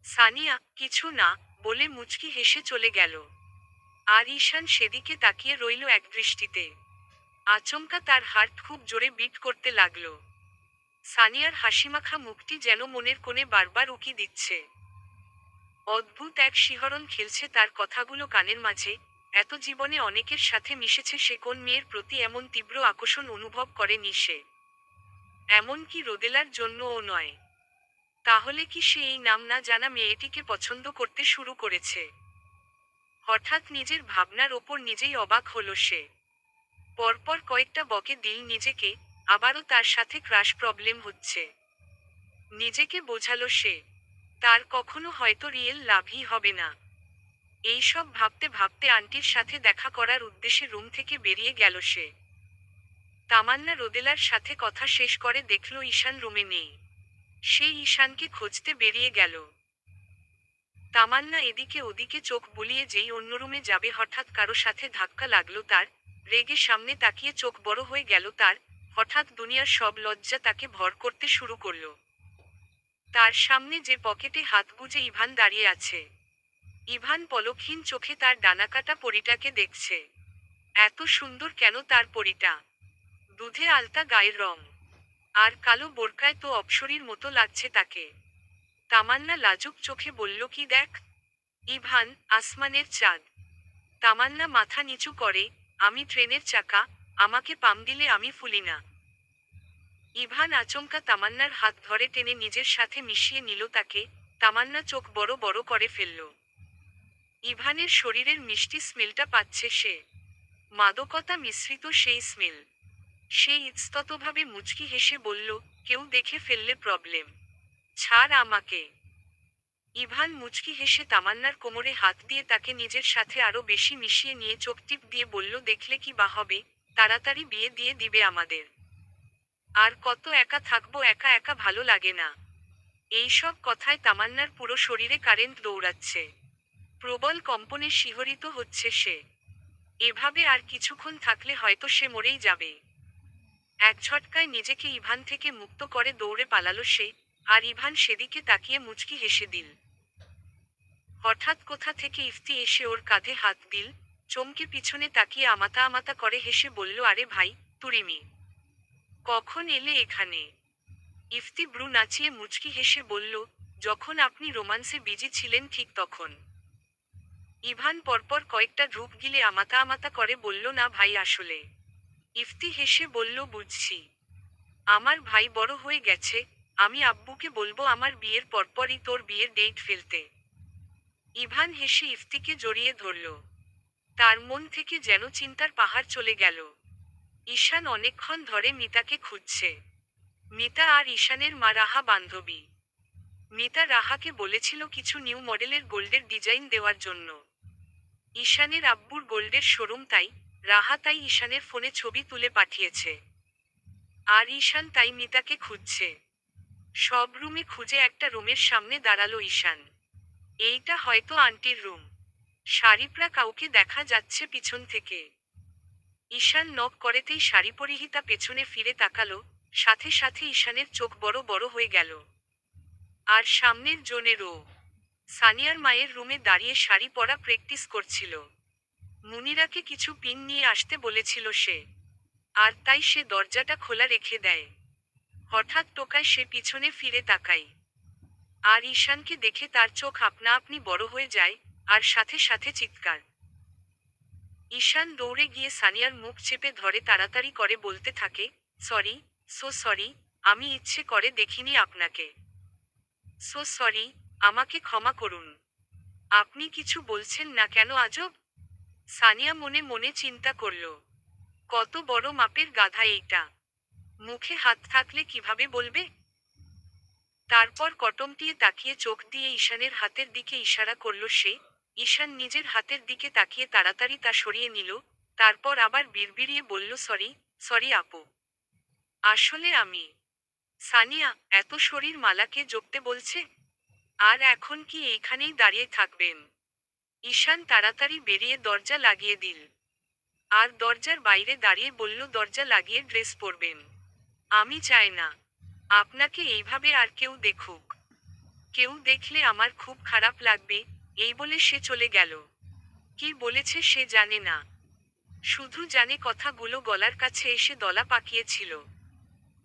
সানিয়া কিছু না বলে মুচকি হেসে চলে গেল। আর ঈশান সেদিকে তাকিয়ে রইল এক দৃষ্টিতে। আচমকা তার হার্ট খুব জোরে বিট করতে লাগল। সানিয়ার হাসিমাখা মুখটি যেন মনের কোণে বারবার উকি দিচ্ছে। অদ্ভুত এক শিহরণ খেলছে তার কথাগুলো কানের মাঝে। এত জীবনে অনেকের সাথে মিশেছে, সে কোন মেয়ের প্রতি এমন তীব্র আকর্ষণ অনুভব করেনি সে। এমনকি রোদেলার জন্যও নয়। তাহলে কি সে এই নাম না জানা মেয়েটিকে পছন্দ করতে শুরু করেছে? হঠাৎ নিজের ভাবনার ওপর নিজেই অবাক হলো সে। পরপর কয়েকটা বকে দিল নিজেকে, আবারও তার সাথে ক্রাশ প্রবলেম হচ্ছে। নিজেকে বোঝালো সে, তার কখনো হয়তো রিয়েল লাভই হবে না। এইসব ভাবতে ভাবতে আন্টির সাথে দেখা করার উদ্দেশ্যে রুম থেকে বেরিয়ে গেল সে। তামান্না রোদেলার সাথে কথা শেষ করে দেখল ঈশান রুমে নেই। সে ঈশানকে খুঁজতে বেরিয়ে গেল। তামান্না এদিকে ওদিকে চোখ বুলিয়ে যেই অন্য রুমে যাবে হঠাৎ কারো সাথে ধাক্কা লাগলো তার। রেগে সামনে তাকিয়ে চোখ বড় হয়ে গেল তার। হঠাৎ দুনিয়ার সব লজ্জা তাকে ভর করতে শুরু করলো। তার সামনে যে পকেটে হাত গুজে ইভান দাঁড়িয়ে আছে। ইভান পলকহীন চোখে তার ডানাকাটা পরীটাকে দেখছে। এত সুন্দর কেন তার পরীটা! দুধে আলতা গায়ের রং, আর কালো বোরকায় তো অপ্সরীর মতো লাগছে তাকে। তামান্না লাজুক চোখে বলল, কি দেখ? ইভান, আসমানের চাঁদ। তামান্না মাথা নিচু করে, আমি ট্রেনের চাকা, আমাকে পাম দিলে আমি ফুলি না। ইভান আচমকা তামান্নার হাত ধরে টেনে নিজের সাথে মিশিয়ে নিল তাকে। তামান্না চোখ বড় বড় করে ফেলল। ইভানের শরীরের মিষ্টি স্মেলটা পাচ্ছে সে। মাদকতা মিশ্রিত সেই স্মেল। সে ইতস্ততভাবে মুচকি হেসে বলল, কেউ দেখে ফেললে প্রবলেম। ছাড় আমাকে। ইভান মুচকি হেসে তামান্নার কোমরে হাত দিয়ে তাকে নিজের সাথে আরো বেশি মিশিয়ে নিয়ে চোখ টিপ দিয়ে বলল, দেখলে কি বা হবে, তাড়াতাড়ি বিয়ে দিয়ে দিবে আমাদের। আর কত একা থাকবো, একা একা ভালো লাগে না। এইসব কথায় তামান্নার পুরো শরীরে কারেন্ট দৌড়াচ্ছে। প্রবল কম্পনে শিহরিত হচ্ছে সে। এভাবে আর কিছুক্ষণ থাকলে হয়তো সে মরেই যাবে। এক ঝটকায় নিজেকে ইভান থেকে মুক্ত করে দৌড়ে পালালো সে। আর ইভান সেদিকে তাকিয়ে মুচকি হেসে দিল। হঠাৎ কোথা থেকে ইফতি এসে ওর কাঁধে হাত দিল। চমকে পিছনে তাকিয়ে আমাতা আমাতা করে হেসে বলল, আরে ভাই, তুরিমি কখন এলে এখানে? ইফতি ব্রু নাচিয়ে মুচকি হেসে বলল, যখন আপনি রোমান্সে বিজি ছিলেন ঠিক তখন। ইভান পরপর কয়েকটা ঢুক গিলে আমাতা আমাতা করে বলল, না ভাই, আসলে। ইফতি হেসে বলল, বুঝছি। আমার ভাই বড় হয়ে গেছে, আমি আব্বুকে বলবো আমার বিয়ের পরপরই তোর বিয়ের ডেট ফেলতে। ইভান হেসে ইফতিকে জড়িয়ে ধরল। তার মন থেকে যেন চিন্তার পাহাড় চলে গেল। ঈশান অনেকক্ষণ ধরে মিতাকে খুঁজছে। মিতা আর ঈশানের মা রাহা বান্ধবী। মিতা রাহাকে বলেছিল কিছু নিউ মডেলের গোল্ডের ডিজাইন দেওয়ার জন্য। ঈশানের আব্বুর গোল্ডের শোরুম, তাই রাহা তাই ঈশানের ফোনে ছবি তুলে পাঠিয়েছে। আর ঈশান তাই মিতাকে খুঁজছে। সব রুমে খুঁজে একটা রুমের সামনে দাঁড়ালো ঈশান। এইটা হয়তো আন্টির রুম। শাড়িপরা কাউকে দেখা যাচ্ছে পিছন থেকে। ঈশান নক করেতেই শাড়ি পরিহিতা পেছনে ফিরে তাকালো। সাথে সাথে ঈশানের চোখ বড় বড় হয়ে গেল। আর সামনের জনেরও। সানিয়ার মায়ের রুমে দাঁড়িয়ে শাড়ি পরা প্র্যাকটিস করছিল। মুনিরাকে কিছু পিন নিয়ে আসতে বলেছিল সে। আর তাই সে দরজাটা খোলা রেখে দেয়। হঠাৎ টোকায় সে পিছনে ফিরে তাকায়। আর ঈশানকে দেখে তার চোখ আপনা আপনি বড় হয়ে যায়। আর সাথে সাথে চিৎকার। ঈশান দৌড়ে গিয়ে সানিয়ার মুখ চেপে ধরে তাড়াতাড়ি করে বলতে থাকে, সরি, সো সরি, আমি ইচ্ছে করে দেখিনি আপনাকে। সো সরি, আমাকে ক্ষমা করুন। আপনি কিছু বলছেন না কেন আজব? সানিয়া মনে মনে চিন্তা করল। কত বড় মাপের গাধা এইটা। মুখে হাত থাকলে কিভাবে বলবে? তারপর কটমটিয়ে তাকিয়ে চোখ দিয়ে ঈশানের হাতের দিকে ইশারা করল সে। ঈশান নিজের হাতের দিকে তাকিয়ে তাড়াতাড়ি তা সরিয়ে নিল। তারপর আবার বিড়বিড়িয়ে বলল, সরি, সরি আপু। আসলে আমি। সানিয়া, এত শরীর মালাকে জপতে বলছে? আর এখন কি এইখানেই দাঁড়িয়ে থাকবেন? ঈশান তাড়াতাড়ি বেরিয়ে দরজা লাগিয়ে দিল। আর দরজার বাইরে দাঁড়িয়ে বলল, দরজা লাগিয়ে ড্রেস পরবেন। আমি চাই না আপনাকে এইভাবে আর কেউ দেখুক। কেউ দেখলে আমার খুব খারাপ লাগবে। এই বলে সে চলে গেল। কি বলেছে সে জানে না। শুধু জানে কথাগুলো গলার কাছে এসে দলা পাকিয়েছিল।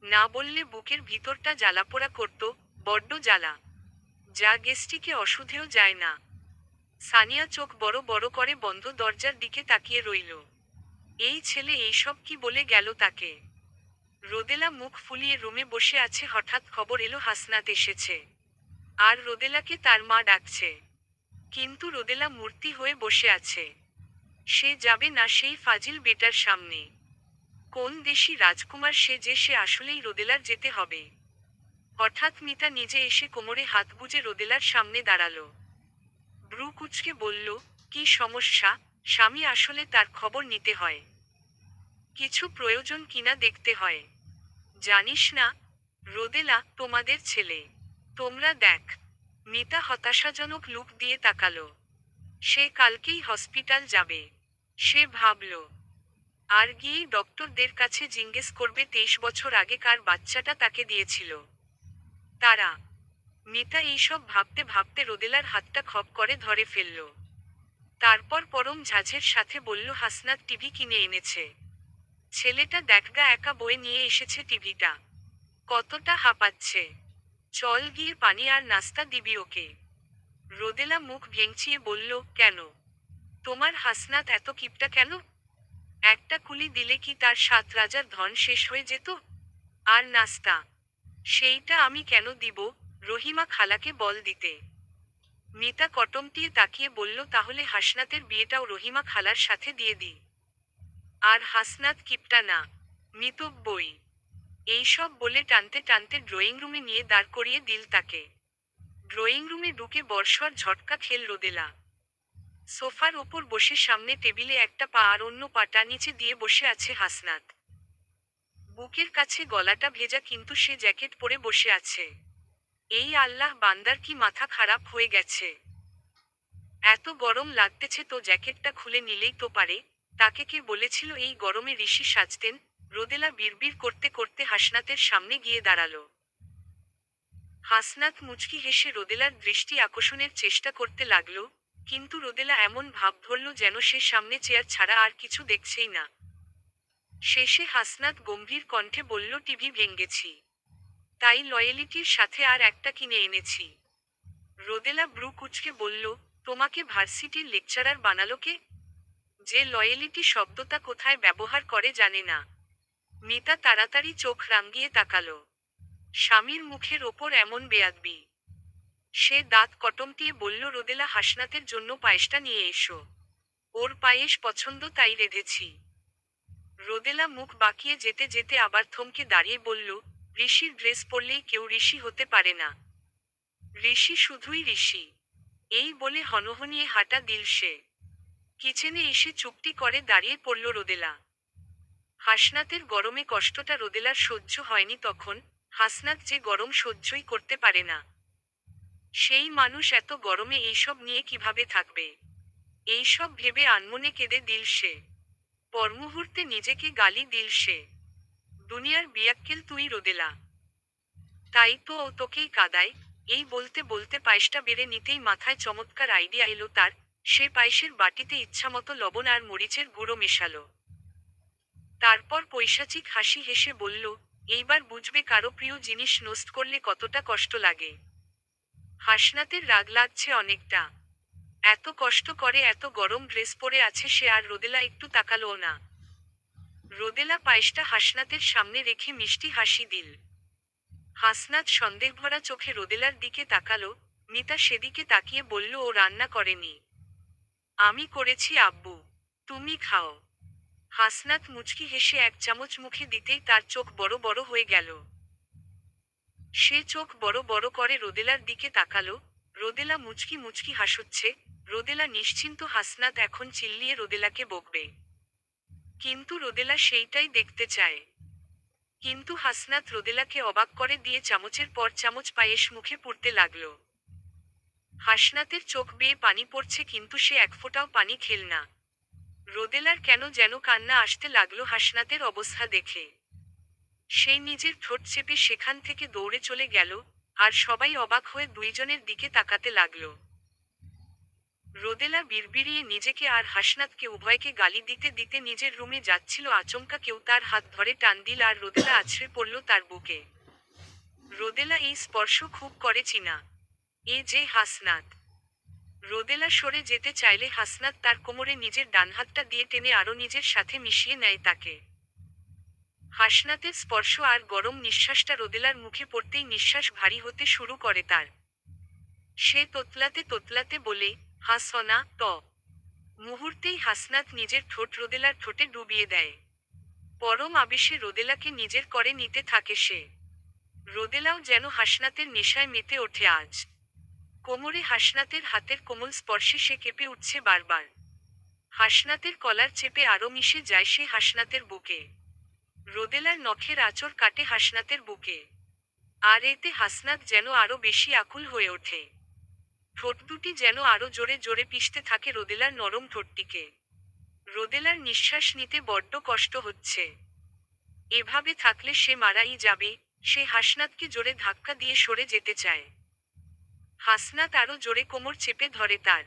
না বললে বুকের ভিতরটা জ্বালাপোড়া করত, বড্ড জ্বালা। যা গেস্টিকে অশুধেও যায় না। সানিয়া চোখ বড় বড় করে বন্ধ দরজার দিকে তাকিয়ে রইল। এই ছেলে এইসব কি বলে গেল তাকে? রোদেলা মুখ ফুলিয়ে রুমে বসে আছে। হঠাৎ খবর এলো হাসনাত এসেছে। আর রোদেলাকে তার মা ডাকছে। কিন্তু রোদেলা মূর্তি হয়ে বসে আছে। সে যাবে না সেই ফাজিল বেটার সামনে। কোন দেশি রাজকুমার সে যে সে আসলেই রোদেলার যেতে হবে। হঠাৎ মিতা নিজে এসে কোমরে হাত গুজে রোদেলার সামনে দাঁড়ালো। ব্রু কুচকে বলল, কি সমস্যা? স্বামী আসলে তার খবর নিতে হয়। কিছু প্রয়োজন কিনা দেখতে হয়। জানিস না, রোদেলা তোমাদের ছেলে। তোমরা দেখ। মিতা হতাশাজনক লুক দিয়ে তাকালো। সে কালকেই হসপিটাল যাবে। সে ভাবল, আর গিয়েই ডক্টরদের কাছে জিজ্ঞেস করবে 23 বছর আগে কার বাচ্চাটা তাকে দিয়েছিল তারা। মিতা এইসব ভাবতে ভাবতে রোদেলার হাতটা খপ করে ধরে ফেলল। তারপর পরম ঝাঁঝের সাথে বলল, হাসনাত টিভি কিনে এনেছে। ছেলেটা দেখগা একা বয়ে নিয়ে এসেছে টিভিটা। কতটা হাঁপাচ্ছে। চল গিয়ে পানি আর নাস্তা দিবি ওকে। রোদেলা মুখ ভেঙচিয়ে বলল, কেন? তোমার হাসনাত এত কিপটা কেন? একটা কুলি দিলে কি তার 7 রাজার ধন শেষ হয়ে যেত? আর নাস্তা? সেইটা আমি কেন দিব? রহিমা খালাকে বল দিতে। মিতা কটমটিয়ে তাকিয়ে বলল, তাহলে হাসনাতের বিয়েটাও রহিমা খালার সাথে দিয়ে দিই। আর হাসনাত কিপটা না, মিতব্যয়ী। এইসব বলে টানতে টানতে ড্রয়িং রুমে নিয়ে দাঁড় করিয়ে দিল তাকে। ড্রয়িং রুমে ঢুকে বর্ষার ঝটকা খেল রোদেলা। সোফার ওপর বসে সামনে টেবিলে একটা পা আর অন্য পাটা নিচে দিয়ে বসে আছে হাসনাত। বুকের কাছে গলাটা ভেজা, কিন্তু সে জ্যাকেট পরে বসে আছে। এই আল্লাহ, বান্দার কি মাথা খারাপ হয়ে গেছে? এত গরম লাগতেছে তো জ্যাকেটটা খুলে নিলেই তো পারে। তাকে কে বলেছিল এই গরমে ঋষি সাজতেন? রোদেলা বিড়বিড় করতে করতে হাসনাতের সামনে গিয়ে দাঁড়ালো। হাসনাত মুচকি হেসে রোদেলার দৃষ্টি আকর্ষণের চেষ্টা করতে লাগলো, কিন্তু রোদেলা এমন ভাব ধরল যেন সে সামনে চেয়ার ছাড়া আর কিছু দেখছেই না। শেষে হাসনাত গম্ভীর কণ্ঠে বলল, টিভি ভেঙেছি, তাই লয়ালিটির সাথে আর একটা কিনে এনেছি। রোদেলা ব্রু কুঁচকে বলল, তোমাকে ভার্সিটির লেকচারার বানালো কে? যে লয়ালিটি শব্দটা কোথায় ব্যবহার করে জানে না। মিতা তাড়াতাড়ি চোখ রাঙিয়ে তাকালো। স্বামীর মুখের ওপর এমন বেয়াদবি! সে দাঁত কটমটিয়ে বলল, রোদেলা হাসনাতের জন্য পায়েসটা নিয়ে এসো। ওর পায়েস পছন্দ তাই রেঁধেছি। রোদেলা মুখ বাঁকিয়ে যেতে যেতে আবার থমকে দাঁড়িয়ে বলল, ঋষির ড্রেস পরলেই কেউ ঋষি হতে পারে না। ঋষি শুধুই ঋষি। এই বলে হনহনিয়ে হাঁটা দিল সে। কিচেনে এসে চুপটি করে দাঁড়িয়ে পড়ল রোদেলা। হাসনাতের গরমে কষ্টটা রোদেলার সহ্য হয়নি তখন। হাসনাত যে গরম সহ্যই করতে পারে না। সেই মানুষ এত গরমে এইসব নিয়ে কিভাবে থাকবে? এইসব ভেবে আনমনে কেঁদে দিল সে। পরমুহূর্তে নিজেকে গালি দিল সে। দুনিয়ার বিয়াক্কেল তুই রোদেলা। তাই তো ও তোকেই কাঁদায়। এই বলতে বলতে পায়েসটা বেড়ে নিতেই মাথায় চমৎকার আইডিয়া এলো তার। সে পায়েসের বাটিতে ইচ্ছামতো লবণ আর মরিচের গুঁড়ো মেশালো। তারপর পৈশাচিক হাসি হেসে বলল, এইবার বুঝবে কারো প্রিয় জিনিস নষ্ট করলে কতটা কষ্ট লাগে। হাসনাতের রাগ লাগছে অনেকটা। এত কষ্ট করে এত গরম ড্রেস পরে আছে সে, আর রোদেলা একটু তাকালোও না। রোদেলা পায়েসটা হাসনাতের সামনে রেখে মিষ্টি হাসি দিল। হাসনাত সন্দেহভরা চোখে রোদেলার দিকে তাকালো। মিতা সেদিকে তাকিয়ে বলল, ও রান্না করেনি। আমি করেছি আব্বু। তুমি খাও। হাসনাত মুচকি হেসে 1 চামচ মুখে দিতেই তার চোখ বড় বড় হয়ে গেল। সে চোখ বড় বড় করে রোদেলার দিকে তাকালো। রোদেলা মুচকি মুচকি হাসুচ্ছে। রোদেলা নিশ্চিন্ত হাসনাত এখন চিল্লিয়ে রোদেলাকে বকবে। কিন্তু রোদেলা সেইটাই দেখতে চায়। কিন্তু হাসনাত রোদেলাকে অবাক করে দিয়ে চামচের পর চামচ পায়েস মুখে পুরতে লাগলো। হাসনাতের চোখ বেয়ে পানি পড়ছে, কিন্তু সে এক ফোঁটাও পানি খেল না। রোদেলার কেন যেন কান্না আসতে লাগলো হাসনাতের অবস্থা দেখে। সেই নিজের ঠোঁট চেপে সেখান থেকে দৌড়ে চলে গেল। আর সবাই অবাক হয়ে দুইজনের দিকে তাকাতে লাগলো। রোদেলা বিড়বিড়িয়ে নিজেকে আর হাসনাতকে উভয়কে গালি দিতে দিতে নিজের রুমে যাচ্ছিল। আচমকা কেউ তার হাত ধরে টান দিল আর রোদেলা আছড়ে পড়ল তার বুকে। রোদেলা এই স্পর্শ খুব করে চিনা। এ যে হাসনাত। রোদেলা সরে যেতে চাইলে হাসনাত তার কোমরে নিজের ডান হাতটা দিয়ে টেনে আরো নিজের সাথে মিশিয়ে নেয় তাকে। হাসনাতের স্পর্শ আর গরম নিঃশ্বাসটা রোদেলার মুখে পড়তেই নিঃশ্বাস ভারী হতে শুরু করে তার। সে তোতলাতে তোতলাতে বলে, হাসনা ত। মুহূর্তেই হাসনাত নিজের ঠোঁট রোদেলার ঠোঁটে ডুবিয়ে দেয়। পরম আবেশে রোদেলাকে নিজের করে নিতে থাকে সে। রোদেলাও যেন হাসনাতের নেশায় মেতে ওঠে আজ। কোমরে হাসনাতের হাতের কোমল স্পর্শে সে কেঁপে উঠছে বারবার। হাসনাতের কলার চেপে আরো মিশে যায় সে হাসনাতের বুকে। রোদেলার নখের আঁচড় কাটে হাসনাতের বুকে। আর এতে হাসনাত যেন আরো বেশি আকুল হয়ে ওঠে। ঠোঁট দুটি যেন আরো জোরে জোরে পিষতে থাকে রোদেলার নরম ঠোঁটটিকে। রোদেলার নিঃশ্বাস নিতে বড্ড কষ্ট হচ্ছে। এভাবে থাকলে সে মারাই যাবে। সে হাসনাতকে জোরে ধাক্কা দিয়ে সরে যেতে চায়। হাসনাত আরো জোরে কোমর চেপে ধরে তার।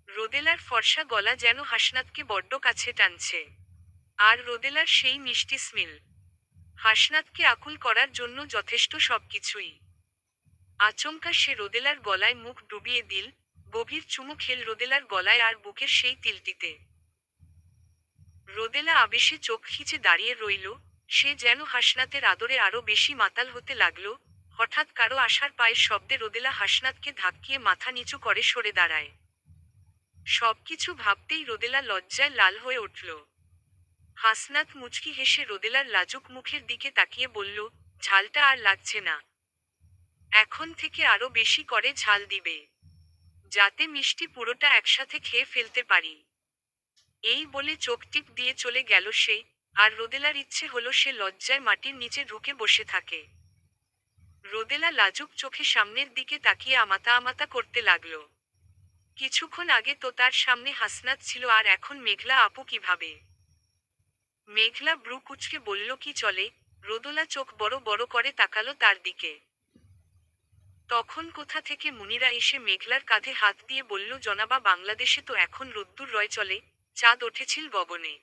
রোদেলার ফর্সা গলা যেন হাসনাতকে বড্ড কাছে টানছে। আর রোদেলার সেই মিষ্টি স্মেল হাসনাতকে আকুল করার জন্য যথেষ্ট সবকিছুই। আচমকা সে রোদেলার গলায় মুখ ডুবিয়ে দিল, গভীর চুমু খেল রোদেলার গলায় আর বুকের সেই তিলটিতে। রোদেলা আবেশে চোখ খিচে দাঁড়িয়ে রইল। সে যেন হাসনাতের আদরে আরো বেশি মাতাল হতে লাগল। হঠাৎ কারো আসার পায়ের শব্দে রোদেলা হাসনাতকে ধাক্কিয়ে মাথা নিচু করে সরে দাঁড়ায়। সবকিছু ভাবতেই রোদেলা লজ্জায় লাল হয়ে উঠল। হাসনাত মুচকি হেসে রোদেলার লাজুক মুখের দিকে তাকিয়ে বলল, ঝালটা আর লাগছে না। এখন থেকে আরো বেশি করে ঝাল দিবে, যাতে মিষ্টি পুরোটা একসাথে খেয়ে ফেলতে পারি। এই বলে চোখ টিপ দিয়ে চলে গেল সে। আর রোদেলার ইচ্ছে হলো সে লজ্জায় মাটির নিচে ঢুকে বসে থাকে। রোদেলা লাজুক চোখে সামনের দিকে তাকিয়ে আমাতা আমাতা করতে লাগল। কিছুক্ষণ আগে তো তার সামনে হাসনাত ছিল, আর এখন মেঘলা আপু কিভাবে? মেঘলা ব্রু কুঁচকে বলল, কি চলে? রোদেলা চোখ বড় বড় করে তাকালো তার দিকে। তখন কোথা থেকে মুনিরা এসে মেঘলার কাঁধে হাত দিয়ে বলল, জনাবা, বাংলাদেশে তো এখন রোদ্দুর রয় চলে, চাঁদ উঠেছিল গগনে।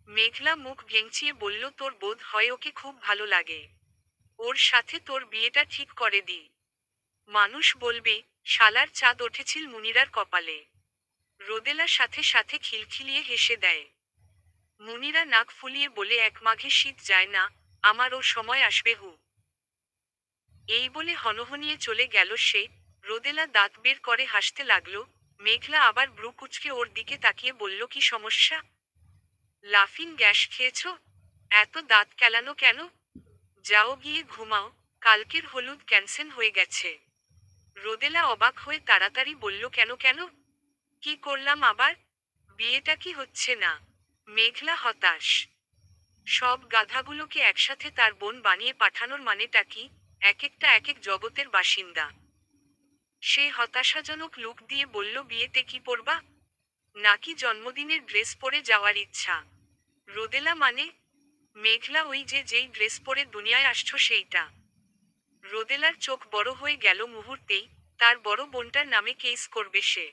মেঘলা মুখ ভেঙচিয়ে বলল, তোর বোধ হয় ওকে খুব ভালো লাগে। ওর সাথে তোর বিয়েটা ঠিক করে দি। মানুষ বলবে, শালার চাঁদ উঠেছিল মুনিরার কপালে। রোদেলা সাথে সাথে খিলখিলিয়ে হেসে দেয়। মুনিরা নাক ফুলিয়ে বলে, এক মাঘে শীত যায় না, আমার ও সময় আসবে হু। এই বলে হনহনিয়ে চলে গেল সে। রোদেলা দাঁত বের করে হাসতে লাগলো। মেঘলা আবার ব্রু কুঁচকে ওর দিকে তাকিয়ে বলল, কি সমস্যা? লাফিং গ্যাস খেয়েছ? এত দাঁত কেলানো কেন? যাও গিয়ে ঘুমাও, কালকের হলুদ ক্যান্সেল হয়ে গেছে। রোদেলা অবাক হয়ে তাড়াতাড়ি বলল, কেন কেন? কি করলাম আবার? বিয়েটা কি হচ্ছে না? মেঘলা হতাশ। সব গাধাগুলোকে একসাথে তার বোন বানিয়ে পাঠানোর মানেটা কি? এক একটা এক এক জগতের বাসিন্দা। সে হতাশাজনক লুক দিয়ে বলল, বিয়েতে কি পরবা? নাকি জন্মদিনের ড্রেস পরে যাওয়ার ইচ্ছা? রোদেলা মানে? মেঘলা, ওই যে যেই ড্রেস পরে দুনিয়ায় আসছো সেইটা। রোদেলার চোখ বড় হয়ে গেল মুহূর্তেই। তার বড় বোনটার নামে কেস করবে সে।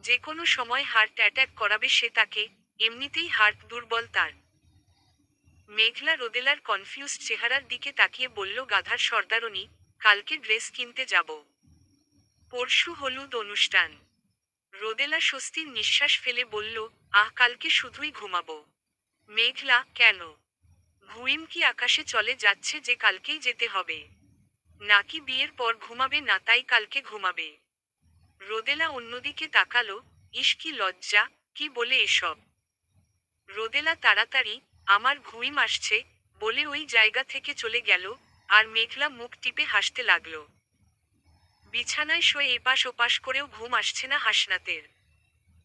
যে কোনো সময় হার্ট অ্যাটাক করাবে সে তাকে। এমনিতেই হার্ট দুর্বল তার। মেঘলা রোদেলার কনফিউজড চেহারার দিকে তাকিয়ে বলল, গাধার সর্দারনি, কালকে ড্রেস কিনতে যাব। পরশু হলুদ অনুষ্ঠান। রোদেলা স্বস্তির নিঃশ্বাস ফেলে বলল, কালকে শুধুই ঘুমাবো। মেঘলা, কেন? ঘুম কি আকাশে চলে যাচ্ছে যে কালকেই যেতে হবে? নাকি বিয়ের পর ঘুমাবে না তাই কালকে ঘুমাবে? রোদেলা অন্যদিকে তাকালো। ইস, কি লজ্জা! কি বলে এসব? রোদেলা তাড়াতাড়ি, আমার ঘুম আসছে, বলে ওই জায়গা থেকে চলে গেল। আর মেঘলা মুখ টিপে হাসতে লাগলো। বিছানায় শুয়ে এপাশ ওপাশ করেও ঘুম আসছে না হাসনাতের।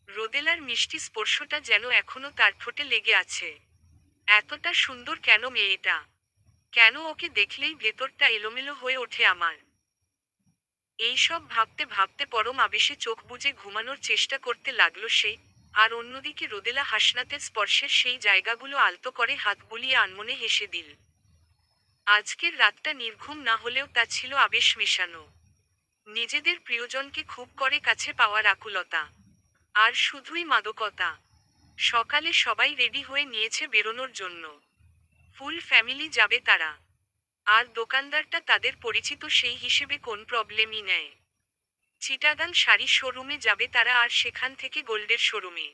রোদেলার মিষ্টি স্পর্শটা যেন এখনো তার ঠোঁটে লেগে আছে। এতটা সুন্দর কেন মেয়েটা? কেন ওকে দেখলেই ভেতরটা এলোমেলো হয়ে ওঠে আমার? এইসব ভাবতে ভাবতে পরম আবেশে চোখ বুজে ঘুমানোর চেষ্টা করতে লাগলো সে। আর অন্যদিকে রোদেলা হাসনাতের স্পর্শের সেই জায়গাগুলো আলতো করে হাত বুলিয়ে আনমনে হেসে দিল। আজকের রাতটা নির্ঘুম না হলেও তা ছিল আবেশ মেশানো। নিজেদের প্রিয়জনকে খুব করে কাছে পাওয়ার আকুলতা। আর শুধুই মাদকতা। সকালে সবাই রেডি হয়ে নিয়েছে বেরোনোর জন্য। ফুল ফ্যামিলি যাবে তারা। আর দোকানদারটা তাদের পরিচিত, সেই হিসেবে কোন প্রবলেমই নেই। চিটাগাং শাড়ি শোরুমে যাবে তারা, আর সেখান থেকে গোল্ডের শোরুমে।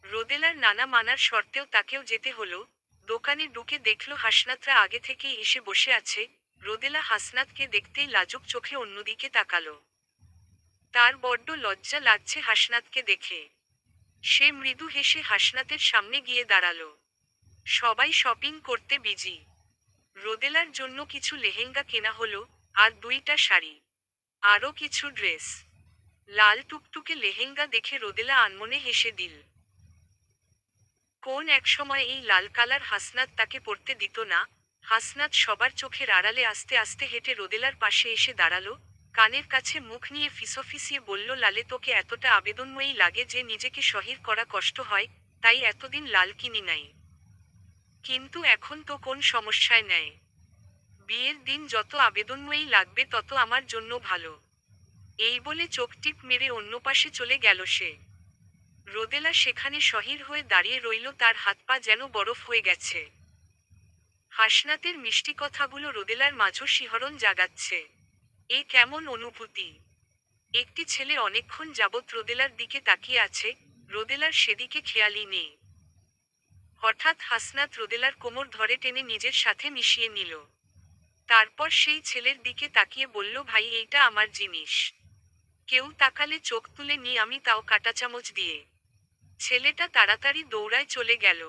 রোদেলার নানা মানার শর্তেও তাকেও যেতে হলো। দোকানে ঢুকে দেখল হাসনাতরা আগে থেকেই এসে বসে আছে। রোদেলা হাসনাতকে দেখতেই লাজুক চোখে অন্যদিকে তাকালো। তার বড্ড লজ্জা লাগছে হাসনাতকে দেখে। সে মৃদু হেসে হাসনাতের সামনে গিয়ে দাঁড়ালো। সবাই শপিং করতে বিজি। রোদেলার জন্য কিছু লেহেঙ্গা কেনা হলো, আর 2টা শাড়ি। আরও কিছু ড্রেস। লাল টুকটুকে লেহেঙ্গা দেখে রোদেলা আনমনে হেসে দিল। কোন এক সময় এই লাল কালার হাসনাত তাকে পরতে দিত না। হাসনাত সবার চোখের আড়ালে আস্তে আস্তে হেঁটে রোদেলার পাশে এসে দাঁড়ালো, কানের কাছে মুখ নিয়ে ফিসফিসিয়ে বলল, লালে তোকে এতটা আবেদনময়ী লাগে যে নিজেকে সহির করা কষ্ট হয়, তাই এতদিন লাল কিনি নাই। কিন্তু এখন তো কোন সমস্যায় নেই। বিয়ের দিন যত আবেদনময়ী লাগবে তত আমার জন্য ভালো। এই বলে চোখ টিপ মেরে অন্য পাশে চলে গেল সে। রোদেলা সেখানে সহির হয়ে দাঁড়িয়ে রইল, তার হাত পা যেন বরফ হয়ে গেছে। হাসনাতের মিষ্টি কথাগুলো রোদেলার মাঝে শিহরণ জাগাচ্ছে। এ কেমন অনুভূতি! একটি ছেলে অনেকক্ষণ যাবৎ রোদেলার দিকে তাকিয়ে আছে, রোদেলার সেদিকে খেয়ালই নেই। হঠাৎ হাসনাত রোদেলার কোমর ধরে টেনে নিজের সাথে মিশিয়ে নিল। তারপর সেই ছেলের দিকে তাকিয়ে বলল, ভাই এইটা আমার জিনিস। কেউ তাকালে চোখ তুলে নি আমি, তাও কাঁটা চামচ দিয়ে। ছেলেটা তাড়াতাড়ি দৌড়ায় চলে গেল।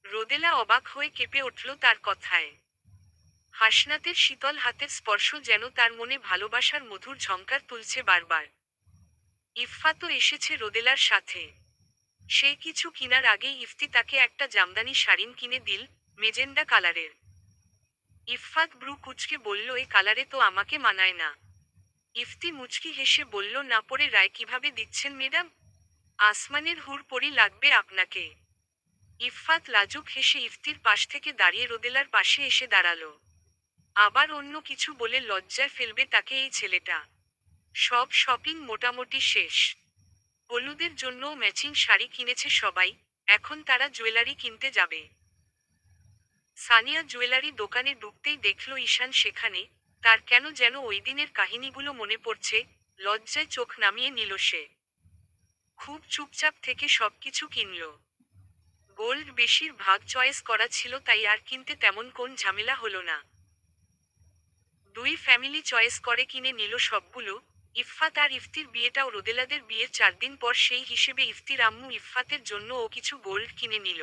রোদেলা অবাক হয়ে কেঁপে উঠল তার কথায়। হাসনাতের শীতল হাতের স্পর্শ যেন তার মনে ভালোবাসার মধুর ঝংকার তুলছে বারবার। ইফফাতও এসেছে রোদেলার সাথে। সে কিছু কিনার আগেই ইফতি তাকে একটা জামদানি শাড়িন কিনে দিল, মেজেন্ডা কালারের। ইফফাত ব্রু কুঁচকে বলল, এ কালারে তো আমাকে মানায় না। ইফতি মুচকি হেসে বলল, না পরে রায় কিভাবে দিচ্ছেন ম্যাডাম? আসমানের হুর পরি লাগবে আপনাকে। ইফফাত লাজুক হেসে ইফতির পাশ থেকে দাঁড়িয়ে রোদেলার পাশে এসে দাঁড়ালো। আবার অন্য কিছু বলে লজ্জায় ফেলবে তাকে এই ছেলেটা। সব শপিং মোটামুটি শেষ। হলুদের জন্যও ম্যাচিং শাড়ি কিনেছে সবাই, এখন তারা জুয়েলারি কিনতে যাবে। সানিয়া জুয়েলারি দোকানে ঢুকতেই দেখল ঈশান সেখানে। তার কেন যেন ওই দিনের কাহিনীগুলো মনে পড়ছে, লজ্জায় চোখ নামিয়ে নিল সে। খুব চুপচাপ থেকে সবকিছু কিনল। গোল্ড বেশির ভাগ চয়েস করা ছিল, তাই আর কিনতে তেমন কোন ঝামেলা হলো না। দুই ফ্যামিলি চয়েস করে কিনে নিল সবগুলো। ইফফাত আর ইফতির বিয়েটাও রোদেলাদের বিয়ের 4 দিন পর, সেই হিসেবে ইফতির আম্মু ইফফাতের জন্য ও কিছু গোল্ড কিনে নিল।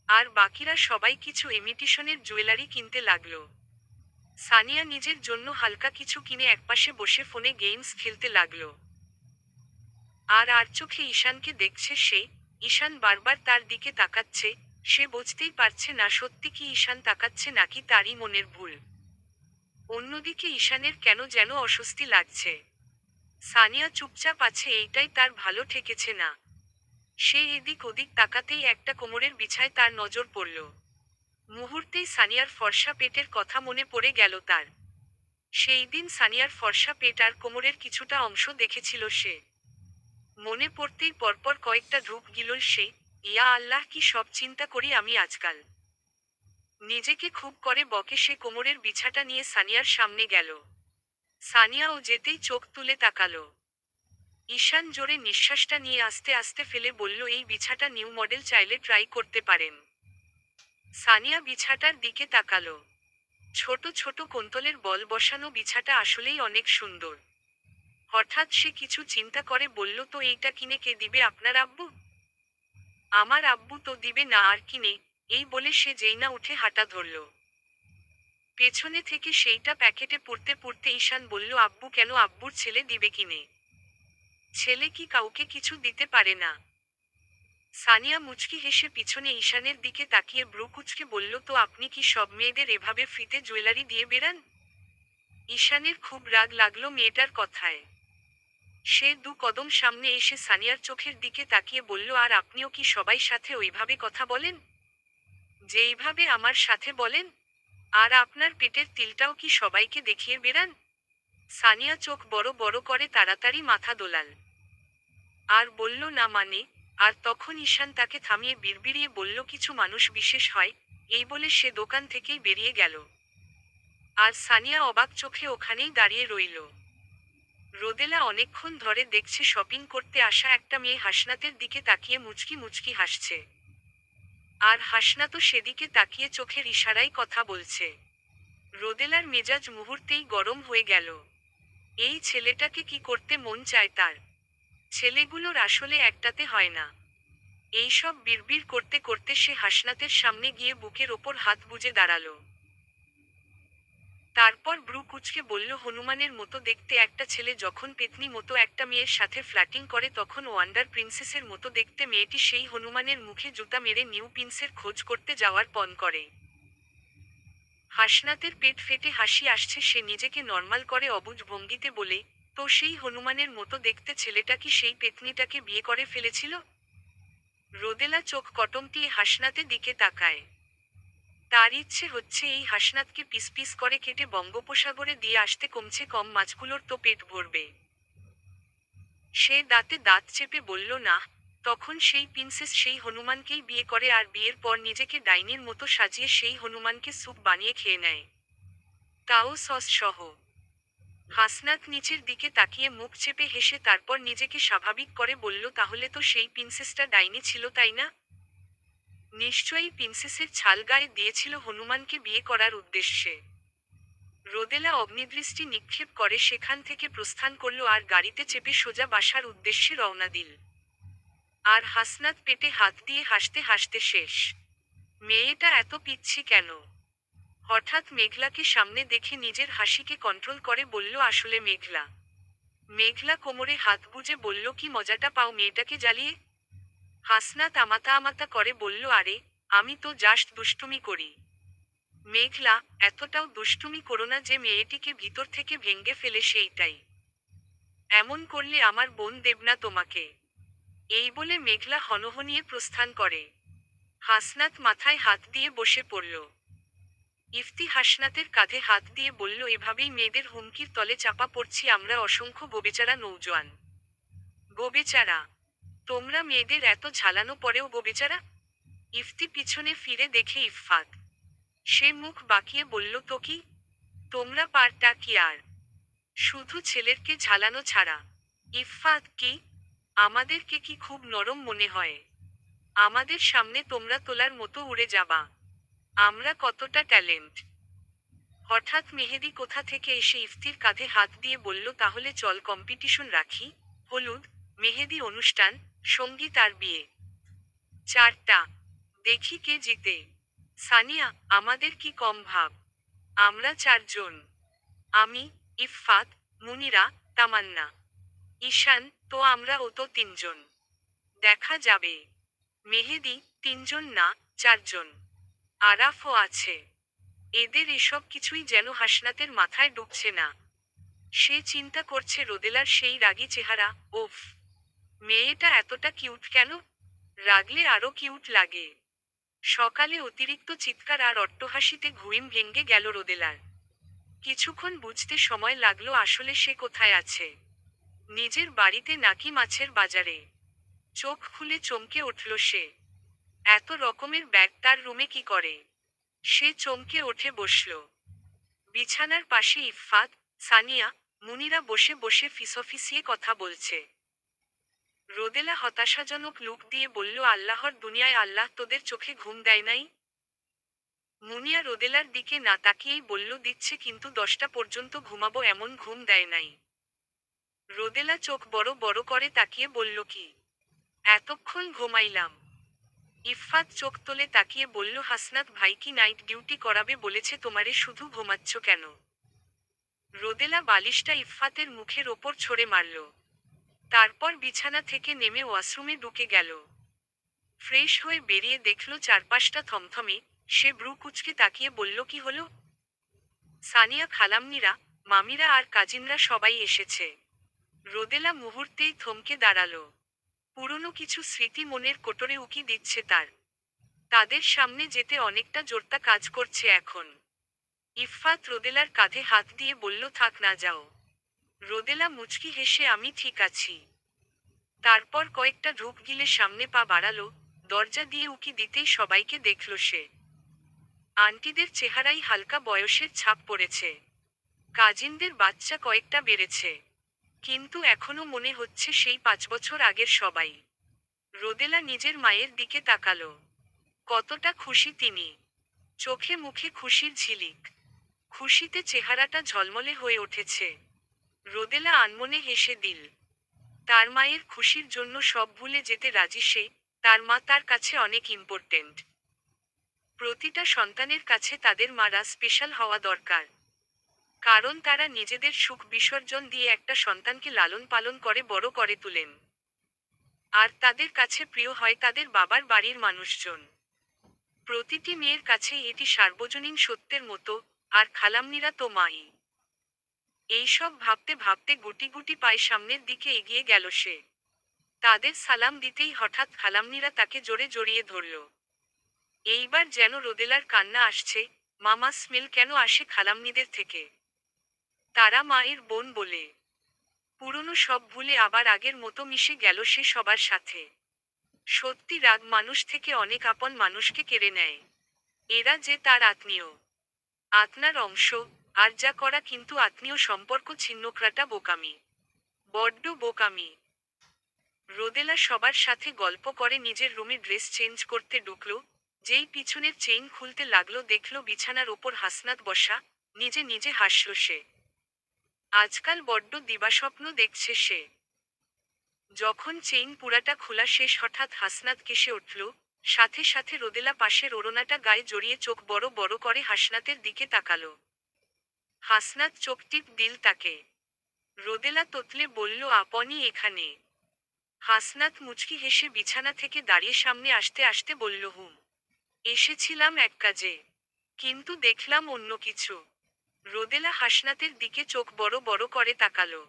আর বাকিরা সবাই কিছু ইমিটেশনের জুয়েলারি কিনতে লাগলো। সানিয়া নিজের জন্য হালকা কিছু কিনে একপাশে বসে ফোনে গেমস খেলতে লাগলো। আর চোখে ঈশানকে দেখছে সে। ঈশান বারবার তার দিকে তাকাচ্ছে, সে বুঝতেই পারছে না সত্যি কি ঈশান তাকাচ্ছে নাকি তারই মনের ভুল। অন্যদিকে ঈশানের কেন যেন অস্বস্তি লাগছে। সানিয়া চুপচাপ আছে, এইটাই তার ভালো ঠেকেছে না। সে এদিক ওদিক তাকাতেই একটা কোমরের বিছায় তার নজর পড়ল। মুহূর্তেই সানিয়ার ফর্সা পেটের কথা মনে পড়ে গেল তার। সেই দিন সানিয়ার ফর্সা পেট আর কোমরের কিছুটা অংশ দেখেছিল সে। মনে পড়তেই পরপর কয়েকটা ঢুক গিলল সে। ইয়া আল্লাহ, কি সব চিন্তা করি আমি আজকাল। নিজেকে খুব করে বকে সে কোমরের বিছাটা নিয়ে সানিয়ার সামনে গেল। সানিয়াও যেতেই চোখ তুলে তাকালো। ঈশান জোরে নিঃশ্বাসটা নিয়ে আস্তে আস্তে ফেলে বলল, এই বিছাটা নিউ মডেল, চাইলে ট্রাই করতে পারেন। সানিয়া বিছাটার দিকে তাকালো। ছোট ছোট কোন্তলের বল বসানো বিছাটা আসলেই অনেক সুন্দর। হঠাৎ সে কিছু চিন্তা করে বলল, তো এইটা কিনে কে দিবে, আপনার আব্বু? আমার আব্বু তো দিবে না আর কিনে। এই বলে সে যেই না উঠে হাঁটা ধরল। পেছনে থেকে সেইটা প্যাকেটে পুরতে পুরতে ঈশান বলল, আব্বু কেন, আব্বুর ছেলে দিবে কিনে? ছেলে কি কাউকে কিছু দিতে পারে না? সানিয়া মুচকি হেসে পিছনে ঈশানের দিকে তাকিয়ে ব্রু কুঁচকে বলল, তো আপনি কি সব মেয়েদের এভাবে ফ্রিতে জুয়েলারি দিয়ে বেড়ান? ঈশানের খুব রাগ লাগলো মেয়েটার কথায়। সে 2 কদম সামনে এসে সানিয়ার চোখের দিকে তাকিয়ে বলল, আর আপনিও কি সবাই সাথে ওইভাবে কথা বলেন, যেইভাবে আমার সাথে বলেন? আর আপনার পেটের তিলটাও কি সবাইকে দেখিয়ে বেড়ান? সানিয়া চোখ বড় বড় করে তাড়াতাড়ি মাথা দোলাল। আর বলল, না মানে। আর তখন ঈশান তাকে থামিয়ে বিড়বিড়িয়ে বলল, কিছু মানুষ বিশেষ হয়। এই বলে সে দোকান থেকেই বেরিয়ে গেল। আর সানিয়া অবাক চোখে ওখানেই দাঁড়িয়ে রইল। রোদেলা অনেকক্ষণ ধরে দেখছে শপিং করতে আসা একটা মেয়ে হাসনাতের দিকে তাকিয়ে মুচকি মুচকি হাসছে। আর হাসনাতও সেদিকে তাকিয়ে চোখের ইশারায় কথা বলছে। রোদেলার মেজাজ মুহূর্তেই গরম হয়ে গেল। এই ছেলেটাকে কি করতে মন চায় তার? ছেলেগুলোর আসলে একটাতে হয় না। এইসব বিড়বিড় করতে করতে সে হাসনাতের সামনে গিয়ে বুকের ওপর হাত বুজে দাঁড়ালো। তারপর ব্রু কুচকে বলল, হনুমানের মতো দেখতে একটা ছেলে যখন পেতনি মতো একটা মেয়ের সাথে ফ্ল্যাটিং করে তখন ওয়ান্ডার প্রিন্সেসের মতো দেখতে মেয়েটি সেই হনুমানের মুখে জুতা মেরে নিউ প্রিন্সের খোঁজ করতে যাওয়ার পণ করে। হাসনাতের পেট ফেটে হাসি আসছে, সে নিজেকে নর্মাল করে অবুঝ ভঙ্গিতে বলে, তো সেই হনুমানের মতো দেখতে ছেলেটা কি সেই পেতনিটাকে বিয়ে করে ফেলেছিল? রোদেলা চোখ কটমটিয়ে হাসনাতের দিকে তাকায়। তার ইচ্ছে হচ্ছে এই হাসনাতকে পিস পিস করে কেটে বঙ্গোপসাগরে দিয়ে আসতে, কমছে কম মাছগুলোর তো পেট ভরবে। সে দাঁতে দাঁত চেপে বলল, না, তখন সেই প্রিন্সেস সেই হনুমানকেই বিয়ে করে আর বিয়ের পর নিজেকে ডাইনির মতো সাজিয়ে সেই হনুমানকে স্যুপ বানিয়ে খেয়ে নেয়, তাও সস সহ। হাসনাত নিচের দিকে তাকিয়ে মুখ চেপে হেসে তারপর নিজেকে স্বাভাবিক করে বলল, তাহলে তো সেই প্রিন্সেসটা ডাইনি ছিল, তাই না? নিশ্চয়ই প্রিন্সেসের ছাল গায়ে দিয়েছিল হনুমানকে বিয়ে করার উদ্দেশ্যে। রোদেলা অগ্নিদৃষ্টি নিক্ষেপ করে সেখান থেকে প্রস্থান করল আর গাড়িতে চেপে সোজা বাসার উদ্দেশ্যে রওনা দিল। আর হাসনাত পেটে হাত দিয়ে হাসতে হাসতে শেষ। মেয়েটা এত পিচ্ছি কেন? হঠাৎ মেঘলাকে সামনে দেখে নিজের হাসিকে কন্ট্রোল করে বলল, আসলে মেঘলা। মেঘলা কোমরে হাত গুজে বলল, কি মজাটা পাও মেয়েটাকে জ্বালিয়ে? হাসনাত আমাতা আমাতা করে বলল, আরে, আমি তো জাস্ট দুষ্টুমি করি। মেঘলা, এতটাও দুষ্টুমি করো না যে মেয়েটিকে ভিতর থেকে ভেঙ্গে ফেলে, সেইটাই। এমন করলে আমার বোন দেব না তোমাকে। এই বলে মেঘলা হনহনিয়ে প্রস্থান করে। হাসনাত মাথায় হাত দিয়ে বসে পড়ল। ইফতি হাসনাতের কাঁধে হাত দিয়ে বলল, এভাবেই মেয়েদের হুমকির তলে চাপা পড়ছি আমরা অসংখ্য গোবেচারা নৌজোয়ান। গোবেচারা? তোমরা মেয়েদের এত ঝালানো পরেও গোবেচারা? ইফতি পিছনে ফিরে দেখে ইফফাত। সে মুখ বাঁকিয়ে বলল, তো কি? তোমরা পারটা কি আর শুধু ছেলেরকে ঝালানো ছাড়া? ইফফাত, কি আমাদেরকে কি খুব নরম মনে হয়? আমাদের সামনে তোমরা তোলার মতো উড়ে যাবা? আমরা কতটা ট্যালেন্ট! হঠাৎ মেহেদি কোথা থেকে এসে ইফতির কাঁধে হাত দিয়ে বলল, তাহলে চল কম্পিটিশন রাখি, হলুদ মেহেদি অনুষ্ঠান, সঙ্গীত আর বিয়ে। 4টা। দেখি কে জিতে। সানিয়া, আমাদের কি কম ভাব? আমরা 4 জন। আমি, ইফফাত, মুনিরা, তামান্না, ঈশান, তো আমরাও তো 3 জন। দেখা যাবে। মেহেদি, 3 জন না, 4 জন। আরাফও আছে। এদের এসব কিছুই যেন হাসনাতের মাথায় ঢুকছে না। সে চিন্তা করছে রোদেলার সেই রাগী চেহারা, ওফ, মেয়েটা এতটা কিউট কেন? রাগলে আরো কিউট লাগে। সকালে অতিরিক্ত চিৎকার আর অট্টহাসিতে ঘুম ভেঙে গেল রোদেলার। কিছুক্ষণ বুঝতে সময় লাগলো আসলে সে কোথায় আছে। নিজের বাড়িতে নাকি মাছের বাজারে? চোখ খুলে চমকে উঠল সে। এত রকমের ব্যাগ তার রুমে কি করে? সে চমকে উঠে বসল। বিছানার পাশে ইফফাত, সানিয়া, মুনিরা বসে বসে ফিসফিসিয়ে কথা বলছে। রোদেলা হতাশাজনক লুক দিয়ে বলল, আল্লাহর দুনিয়ায়, আল্লাহ তোদের চোখে ঘুম দেয় নাই? মুনিয়া রোদেলার দিকে না তাকিয়েই বলল, দিচ্ছে, কিন্তু 10টা পর্যন্ত ঘুমাবো এমন ঘুম দেয় নাই। রোদেলা চোখ বড় বড় করে তাকিয়ে বলল, কি এতক্ষণ ঘুমাইলাম? ইফফাত চোখ তোলে তাকিয়ে বলল, হাসনাত ভাই কি নাইট ডিউটি করাবে বলেছে তোমারে, শুধু ঘুমাচ্ছ কেন? রোদেলা বালিশটা ইফফাতের মুখের ওপর ছড়ে মারল। তারপর বিছানা থেকে নেমে ওয়াশরুমে ঢুকে গেল। ফ্রেশ হয়ে বেরিয়ে দেখল চারপাশটা থমথমে। সে ব্রু কুচকে তাকিয়ে বলল, কি হলো? সানিয়া, খালামনিরা, মামিরা আর কাজিনরা সবাই এসেছে। রোদেলা মুহূর্তেই থমকে দাঁড়ালো। পুরনো কিছু স্মৃতি মনের কোটরে উকি দিচ্ছে তার। তাদের সামনে যেতে অনেকটা জোরতা কাজ করছে এখন। ইফফাত রোদেলার কাঁধে হাত দিয়ে বলল, থাক না, যাও। রোদেলা মুচকি হেসে, আমি ঠিক আছি। তারপর কয়েকটা ঢুক গিলে সামনে পা বাড়ালো। দরজা দিয়ে উকি দিতেই সবাইকে দেখল সে। আন্টিদের চেহারায় হালকা বয়সের ছাপ পড়েছে। কাজিনদের বাচ্চা কয়েকটা বেড়েছে। কিন্তু এখনো মনে হচ্ছে সেই 5 বছর আগের সবাই। রোদেলা নিজের মায়ের দিকে তাকালো। কতটা খুশি তিনি! চোখে মুখে খুশির ঝিলিক। খুশিতে চেহারাটা ঝলমলে হয়ে উঠেছে। রোদেলা আনমনে হেসে দিল। তার মায়ের খুশির জন্য সব ভুলে যেতে রাজি সে। তার মা তার কাছে অনেক ইম্পর্টেন্ট। প্রতিটা সন্তানের কাছে তাদের মারা স্পেশাল হওয়া দরকার। কারণ তারা নিজেদের সুখ বিসর্জন দিয়ে একটা সন্তানকে লালন পালন করে বড় করে তুলেন। আর তাদের কাছে প্রিয় হয় তাদের বাবার বাড়ির মানুষজন। প্রতিটি মেয়ের কাছেই এটি সার্বজনীন সত্যের মতো, আর খালাম্নিরা তো মাই। এইসব ভাবতে ভাবতে গুটি গুটি পায়ে সামনের দিকে এগিয়ে গেল সে। তাদের সালাম দিতেই হঠাৎ খালাম্নিরা তাকে জোরে জড়িয়ে ধরল। এইবার যেন রোদেলার কান্না আসছে, মামা স্মেল কেন আসে খালাম্নিদের থেকে। তারা মায়ের বোন বলে। পুরনো সব ভুলে আবার আগের মতো মিশে গেল সে সবার সাথে। সত্যি রাগ মানুষ থেকে অনেক আপন মানুষকে কেড়ে নেয়। এরা যে তার আত্মীয়, আত্মার অংশ, আর যা করা কিন্তু আত্মীয় সম্পর্ক ছিন্ন করাটা বোকামি, বড্ড বোকামি। রোদেলা সবার সাথে গল্প করে নিজের রুমে ড্রেস চেঞ্জ করতে ঢুকলো। যেই পিছনের চেইন খুলতে লাগলো দেখলো বিছানার ওপর হাসনাত বসা। নিজে নিজে হাসল সে। আজকাল বড্ড দিবাস্বপ্ন দেখছে সে। যখন চেইন পুরাটা খোলা শেষ হঠাৎ হাসনাত কেসে উঠল। সাথে সাথে রোদেলা পাশের ওড়নাটা গায়ে জড়িয়ে চোখ বড় বড় করে হাসনাতের দিকে তাকালো। হাসনাত চোখ টিপ দিল তাকে। রোদেলা তোতলে বলল, আপনি এখানে? হাসনাত মুচকি হেসে বিছানা থেকে দাঁড়িয়ে সামনে আসতে আসতে বলল, হুম, এসেছিলাম এক কাজে, কিন্তু দেখলাম অন্য কিছু। রোদেলা হাসনাতের দিকে চোখ বড় বড় করে তাকালো।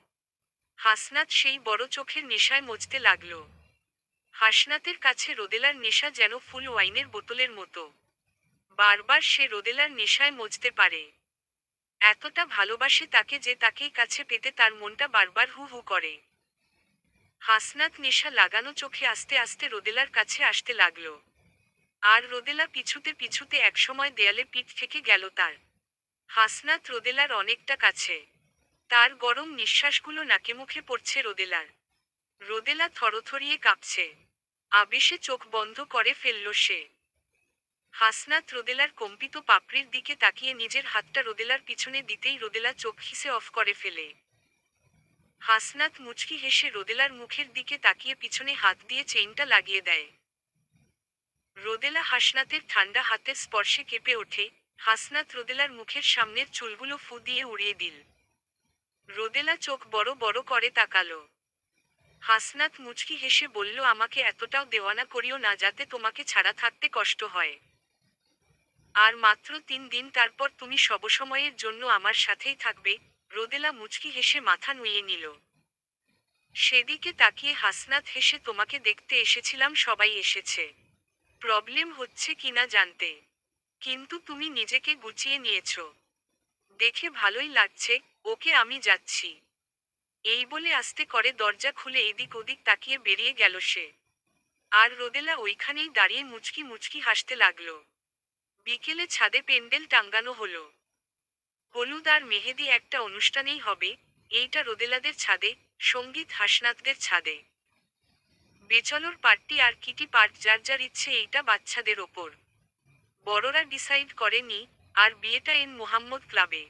হাসনাত সেই বড় চোখের নেশায় মজতে লাগল। হাসনাতের কাছে রোদেলার নেশা যেন ফুল ওয়াইনের বোতলের মতো। বারবার সে রোদেলার নেশায় মজতে পারে। এতটা ভালোবাসে তাকে যে তাকেই কাছে পেতে তার মনটা বারবার হু হু করে। হাসনাত নেশা লাগানো চোখে আস্তে আস্তে রোদেলার কাছে আসতে লাগল। আর রোদেলা পিছুতে পিছুতে একসময় দেয়ালে পিঠ থেকে গেল তার। হাসনাত রোদেলার অনেকটা কাছে। তার গরম নিঃশ্বাসগুলো নাকে মুখে পড়ছে রোদেলার। রোদেলা থরথরিয়ে কাঁপছে। আবেশে চোখ বন্ধ করে ফেলল সে। হাসনাত রোদেলার কম্পিত পাপড়ির দিকে তাকিয়ে নিজের হাতটা রোদেলার পিছনে দিতেই রোদেলা চোখ হিসে অফ করে ফেলে। হাসনাত মুচকি হেসে রোদেলার মুখের দিকে তাকিয়ে পিছনে হাত দিয়ে চেইনটা লাগিয়ে দেয়। রোদেলা হাসনাতের ঠান্ডা হাতের স্পর্শে কেঁপে ওঠে। হাসনাত রোদেলার মুখের সামনের চুলগুলো ফু দিয়ে উড়িয়ে দিল। রোদেলা চোখ বড় বড় করে তাকালো। হাসনাত মুচকি হেসে বলল, আমাকে এতটাও দেওয়ানা করিও না যাতে তোমাকে ছাড়া থাকতে কষ্ট হয়। আর মাত্র 3 দিন তারপর তুমি সবসময়ের জন্য আমার সাথেই থাকবে। রোদেলা মুচকি হেসে মাথা নুইয়ে নিল। সেদিকে তাকিয়ে হাসনাত হেসে, তোমাকে দেখতে এসেছিলাম, সবাই এসেছে। প্রবলেম হচ্ছে কিনা জানতে। কিন্তু তুমি নিজেকে গুছিয়ে নিয়েছো দেখে ভালোই লাগছে। ওকে, আমি যাচ্ছি। এই বলে আস্তে করে দরজা খুলে এদিক ওদিক তাকিয়ে বেরিয়ে গেল সে। আর রোদেলা ওইখানেই দাঁড়িয়ে মুচকি মুচকি হাসতে লাগলো। বিকেলে ছাদে পেন্ডেল টাঙ্গানো হলো। হলুদ আর মেহেদি একটা অনুষ্ঠানেই হবে। এইটা রোদেলাদের ছাদে, সঙ্গীত হাসনাতদের ছাদে। বেচলর পার্টি আর কিটি পার্ট যার যার ইচ্ছে, এইটা বাচ্চাদের ওপর। বড়রা ডিসাইড করেনি। আর বিয়েটা এন মোহাম্মদ ক্লাবে।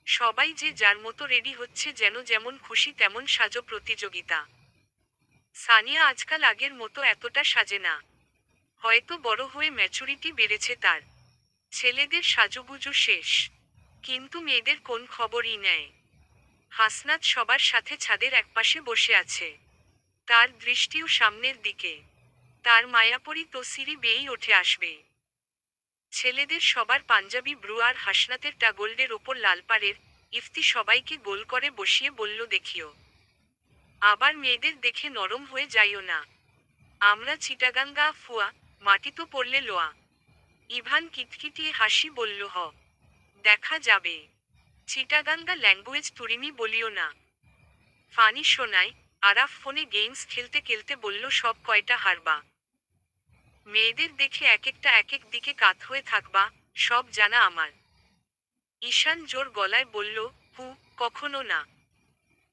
সবাই যে যার মতো রেডি হচ্ছে, যেন যেমন খুশি তেমন সাজো প্রতিযোগিতা। সানিয়া আজকাল আগের মতো এতটা সাজে না। হয়তো বড় হয়ে ম্যাচুরিটি বেড়েছে তার। ছেলেদের সাজুগুজু শেষ, কিন্তু মেয়েদের কোন খবরই নেয়। হাসনাত সবার সাথে ছাদের একপাশে বসে আছে। তার দৃষ্টিও সামনের দিকে। তার মায়াপরি তো সিঁড়ি বেয়েই উঠে আসবে। ছেলেদের সবার পাঞ্জাবি ব্রু আর হাসনাতেরটা গোল্ডের ওপর লালপাড়ের। ইফতি সবাইকে গোল করে বসিয়ে বলল, দেখিও, আবার মেয়েদের দেখে নরম হয়ে যাইও না। আমরা চিটাগাঙ্গা ফুয়া, মাটি তো পড়লে লোয়া। ইভান কিটকিটিয়ে হাসি বলল, হ, দেখা যাবে। চিটাগাঙ্গা ল্যাঙ্গুয়েজ তুরিমি বলিও না। ফানি শোনায়। আরাফ ফোনে গেমস খেলতে খেলতে বলল, সব কয়টা হারবা? মেয়েদের দেখে এক একটা এক এক দিকে কাত হয়ে থাকবা, সব জানা আমার। ঈশান জোর গলায় বলল, হু, কখনো না।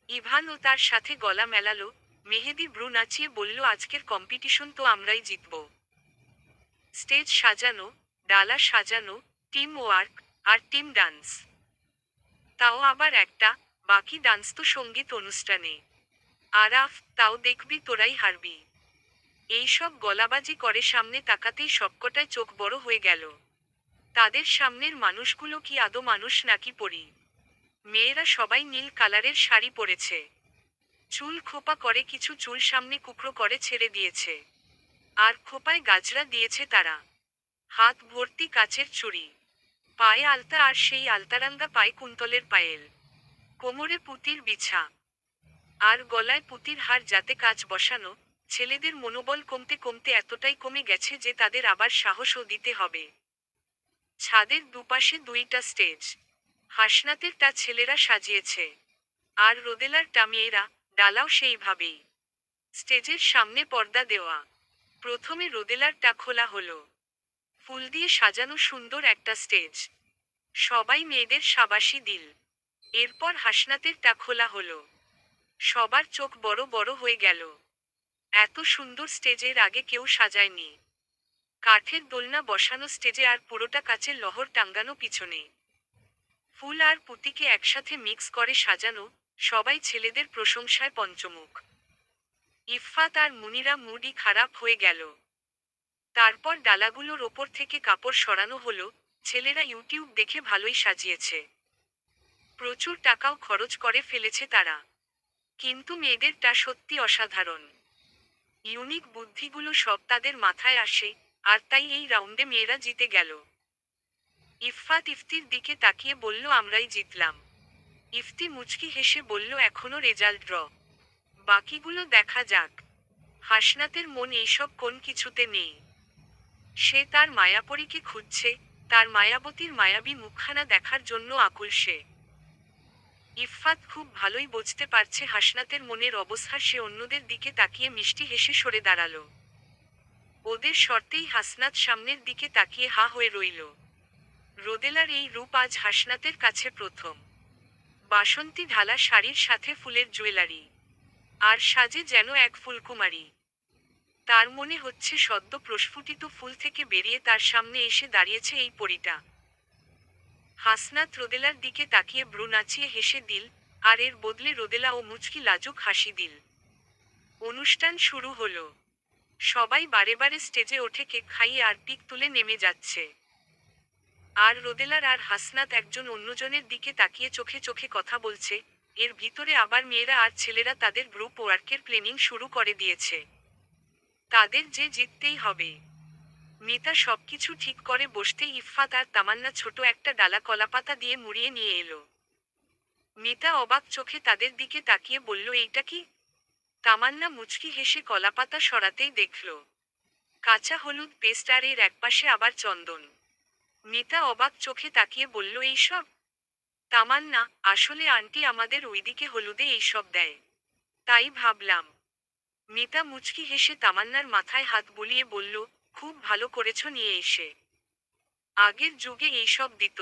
ইভানও তার সাথে গলা মেলালো। মেহেদি ব্রু নাচিয়ে বলল, আজকের কম্পিটিশন তো আমরাই জিতব। স্টেজ সাজানো, ডালা সাজানো, টিম ওয়ার্ক, আর টিম ডান্স। তাও আবার একটা, বাকি ডান্স তো সঙ্গীত অনুষ্ঠানে। আরাফ, তাও দেখবি তোরাই হারবি। এইসব গলাবাজি করে সামনে তাকাতেই সবকটায় চোখ বড় হয়ে গেল। তাদের সামনের মানুষগুলো কি আদৌ মানুষ নাকি পরী? মেয়েরা সবাই নীল কালারের শাড়ি পরেছে। চুল খোপা করে, কিছু চুল সামনে কুকড়ো করে ছেড়ে দিয়েছে। আর খোপায় গাজরা দিয়েছে তারা। হাত ভর্তি কাচের চুড়ি, পায়ে আলতা, আর সেই আলতারাঙ্গা পায়ে কুন্তলের পায়েল। কোমরে পুতির বিছা, আর গলায় পুতির হার, যাতে কাচ বসানো। ছেলেদের মনোবল কমতে কমতে এতটাই কমে গেছে যে তাদের আবার সাহসও দিতে হবে। ছাদের দুপাশে দুইটা স্টেজ। হাসনাতেরটা ছেলেরা সাজিয়েছে, আর রোদেলারটা মেয়েরা। ডালাও সেইভাবেই। স্টেজের সামনে পর্দা দেওয়া। প্রথমে রোদেলারটা খোলা হলো। ফুল দিয়ে সাজানো সুন্দর একটা স্টেজ। সবাই মেয়েদের সাবাসি দিল। এরপর হাসনাতেরটা খোলা হলো। সবার চোখ বড় বড় হয়ে গেল। এত সুন্দর স্টেজের আগে কেউ সাজায়নি। কাঠের দোলনা বসানো স্টেজে, আর পুরোটা কাচের লহর টাঙ্গানো পিছনে। ফুল আর পুঁতিকে একসাথে মিক্স করে সাজানো। সবাই ছেলেদের প্রশংসায় পঞ্চমুখ। ইফফাত আর মুনিরা মুডই খারাপ হয়ে গেল। তারপর ডালাগুলোর ওপর থেকে কাপড় সরানো হলো। ছেলেরা ইউটিউব দেখে ভালোই সাজিয়েছে। প্রচুর টাকাও খরচ করে ফেলেছে তারা। কিন্তু মেয়েদেরটা সত্যি অসাধারণ। ইউনিক বুদ্ধিগুলো সব তাদের মাথায় আসে। আর তাই এই রাউন্ডে মেয়েরা জিতে গেল। ইফফাত ইফতির দিকে তাকিয়ে বলল, আমরাই জিতলাম। ইফতি মুচকি হেসে বলল, এখনো রেজাল্ট ড্র, বাকিগুলো দেখা যাক। হাসনাতের মন এইসব কোন কিছুতে নেই। সে তার মায়াপরীকে খুঁজছে, তার মায়াবতীর মায়াবী মুখখানা দেখার জন্য আকুল সে। ইফফাত খুব ভালোই বুঝতে পারছে হাসনাতের মনের অবস্থা। সে অন্যদের দিকে তাকিয়ে মিষ্টি হেসে সরে দাঁড়ালো। ওদের শর্তেই হাসনাত সামনের দিকে তাকিয়ে হা হয়ে রইল। রোদেলার এই রূপ আজ হাসনাতের কাছে প্রথম। বাসন্তী ঢালা শাড়ির সাথে ফুলের জুয়েলারি, আর সাজে যেন এক ফুলকুমারী। তার মনে হচ্ছে সদ্য প্রস্ফুটিত ফুল থেকে বেরিয়ে তার সামনে এসে দাঁড়িয়েছে এই পরীটা। হাসনাত রোদেলার দিকে তাকিয়ে ভ্রু নাচিয়ে হেসে দিল, আর এর বদলে রোদেলা ও মুচকি লাজুক হাসি দিল। অনুষ্ঠান শুরু হলো। সবাই বারে বারে স্টেজে ওঠে কেক খাইয়ে আর পিক তুলে নেমে যাচ্ছে। আর রোদেলার আর হাসনাত একজন অন্যজনের দিকে তাকিয়ে চোখে চোখে কথা বলছে। এর ভিতরে আবার মেয়েরা আর ছেলেরা তাদের গ্রুপ ওয়ার্কের প্ল্যানিং শুরু করে দিয়েছে। তাদের যে জিততেই হবে। মিতা সবকিছু ঠিক করে বসতেই ইফফাত আর তামান্না ছোট একটা ডালা কলাপাতা দিয়ে মুড়িয়ে নিয়ে এলো। মিতা অবাক চোখে তাদের দিকে তাকিয়ে বলল, এইটা কি? তামান্না মুচকি হেসে কলাপাতা সরাতেই দেখল কাঁচা হলুদ পেস্ট, আর এর একপাশে আবার চন্দন। মিতা অবাক চোখে তাকিয়ে বলল, এইসব? তামান্না, আসলে আন্টি আমাদের ওইদিকে হলুদে এইসব দেয়, তাই ভাবলাম। মিতা মুচকি হেসে তামান্নার মাথায় হাত বুলিয়ে বলল, খুব ভালো করেছ নিয়ে এসে। আগের যুগে এইসব দিত,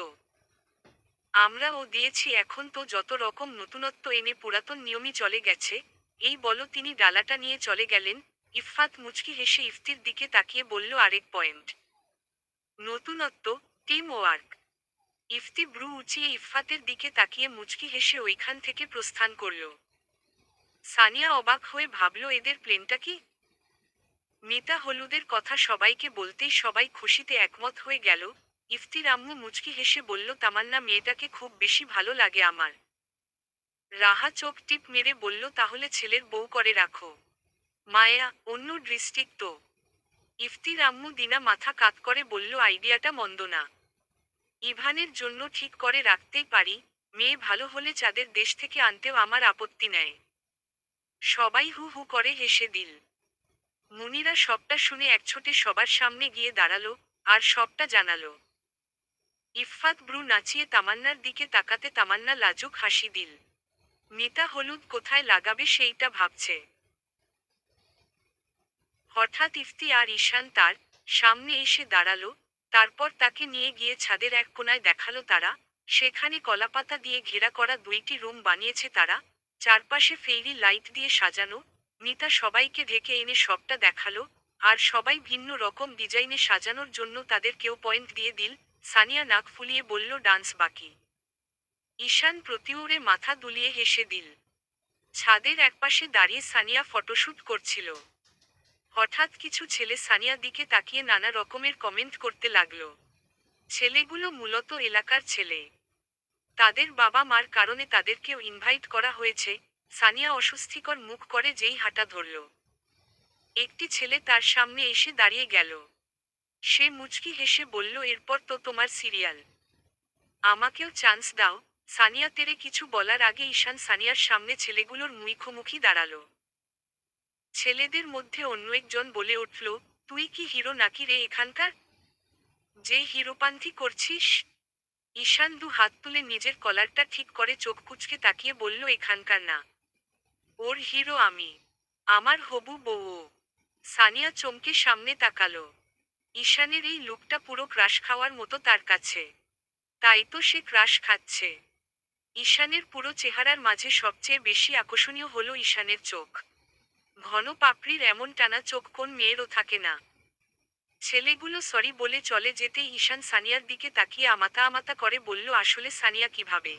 আমরাও দিয়েছি। এখন তো যত রকম নতুনত্ব এনে পুরাতন নিয়মই চলে গেছে। এই বলো তিনি ডালাটা নিয়ে চলে গেলেন। ইফফাত মুচকি হেসে ইফতির দিকে তাকিয়ে বলল, আরেক পয়েন্ট, নতুনত্ব, টিম ওয়ার্ক। ইফতি ব্রু উঁচিয়ে ইফফাতের দিকে তাকিয়ে মুচকি হেসে ওইখান থেকে প্রস্থান করল। সানিয়া অবাক হয়ে ভাবল, এদের প্লেনটা কি? মিতা হলুদের কথা সবাইকে বলতেই সবাই খুশিতে একমত হয়ে গেল। ইফতির আম্মু মুচকি হেসে বলল, তামান্না মেয়েটাকে খুব বেশি ভালো লাগে আমার। রাহা চোখ টিপ মেরে বলল, তাহলে ছেলের বউ করে রাখো। মায়া, অন্য ডিস্ট্রিক্ট তো। ইফতির আম্মু দিনা মাথা কাত করে বলল, আইডিয়াটা মন্দ না। ইভানের জন্য ঠিক করে রাখতেই পারি। মেয়ে ভালো হলে চাঁদের দেশ থেকে আনতেও আমার আপত্তি নেই। সবাই হু হু করে হেসে দিল। মুনিরা সবটা শুনে একছোটে সবার সামনে গিয়ে দাঁড়ালো, আর সবটা জানালো। ইফফাত ব্রু নাচিয়ে তামান্নার দিকে তাকাতে তামান্না লাজুক হাসি দিল। মিতা হলুদ কোথায় লাগাবে সেইটা ভাবছে। হঠাৎ ইফতি আর ঈশান তার সামনে এসে দাঁড়ালো। তারপর তাকে নিয়ে গিয়ে ছাদের এক কোণায় দেখালো তারা। সেখানে কলাপাতা দিয়ে ঘেরা করা দুইটি রুম বানিয়েছে তারা, চারপাশে ফেইরি লাইট দিয়ে সাজানো। মিতা সবাইকে ঢেকে এনে সবটা দেখালো, আর সবাই ভিন্ন রকম ডিজাইনে সাজানোর জন্য তাদের কেউ পয়েন্ট দিয়ে দিল। সানিয়া নাক ফুলিয়ে বলল, ডান্স বাকি। ঈশান প্রতিউরে মাথা দুলিয়ে হেসে দিল। ছাদের একপাশে দাঁড়িয়ে সানিয়া ফটোশ্যুট করছিল। হঠাৎ কিছু ছেলে সানিয়া দিকে তাকিয়ে নানা রকমের কমেন্ট করতে লাগলো। ছেলেগুলো মূলত এলাকার ছেলে। তাদের বাবা মার কারণে তাদেরকেও ইনভাইট করা হয়েছে। সানিয়া অস্বস্তিকর মুখ করে যেই হাঁটা ধরল, একটি ছেলে তার সামনে এসে দাঁড়িয়ে গেল। সে মুচকি হেসে বলল, এরপর তো তোমার সিরিয়াল। আমাকেও চান্স দাও। সানিয়া তেরে কিছু বলার আগে ঈশান সানিয়ার সামনে ছেলেগুলোর মুখোমুখি দাঁড়ালো। ছেলেদের মধ্যে অন্য একজন বলে উঠল, তুই কি হিরো নাকি রে এখানকার, যে হিরোপান্থি করছিস? ঈশান দু হাত তুলে নিজের কলারটা ঠিক করে চোখ কুঁচকে তাকিয়ে বলল, এখানকার না, ওর হিরো আমি, আমার হবু বউ। সানিয়া চমকে সামনে তাকালো। ঈশানের এই লুকটা পুরো ক্রাশ খাওয়ার মতো তার কাছে। তাই তো সে ক্রাশ খাচ্ছে। ঈশানের পুরো চেহারার মাঝে সবচেয়ে বেশি আকর্ষণীয় হলো ঈশানের চোখ। ঘন পাপড়ির এমন টানা চোখ কোন মেয়েরও থাকে না। ছেলেগুলো সরি বলে চলে যেতেই ঈশান সানিয়ার দিকে তাকিয়ে আমাতা আমাতা করে বলল, আসলে সানিয়া কিভাবে?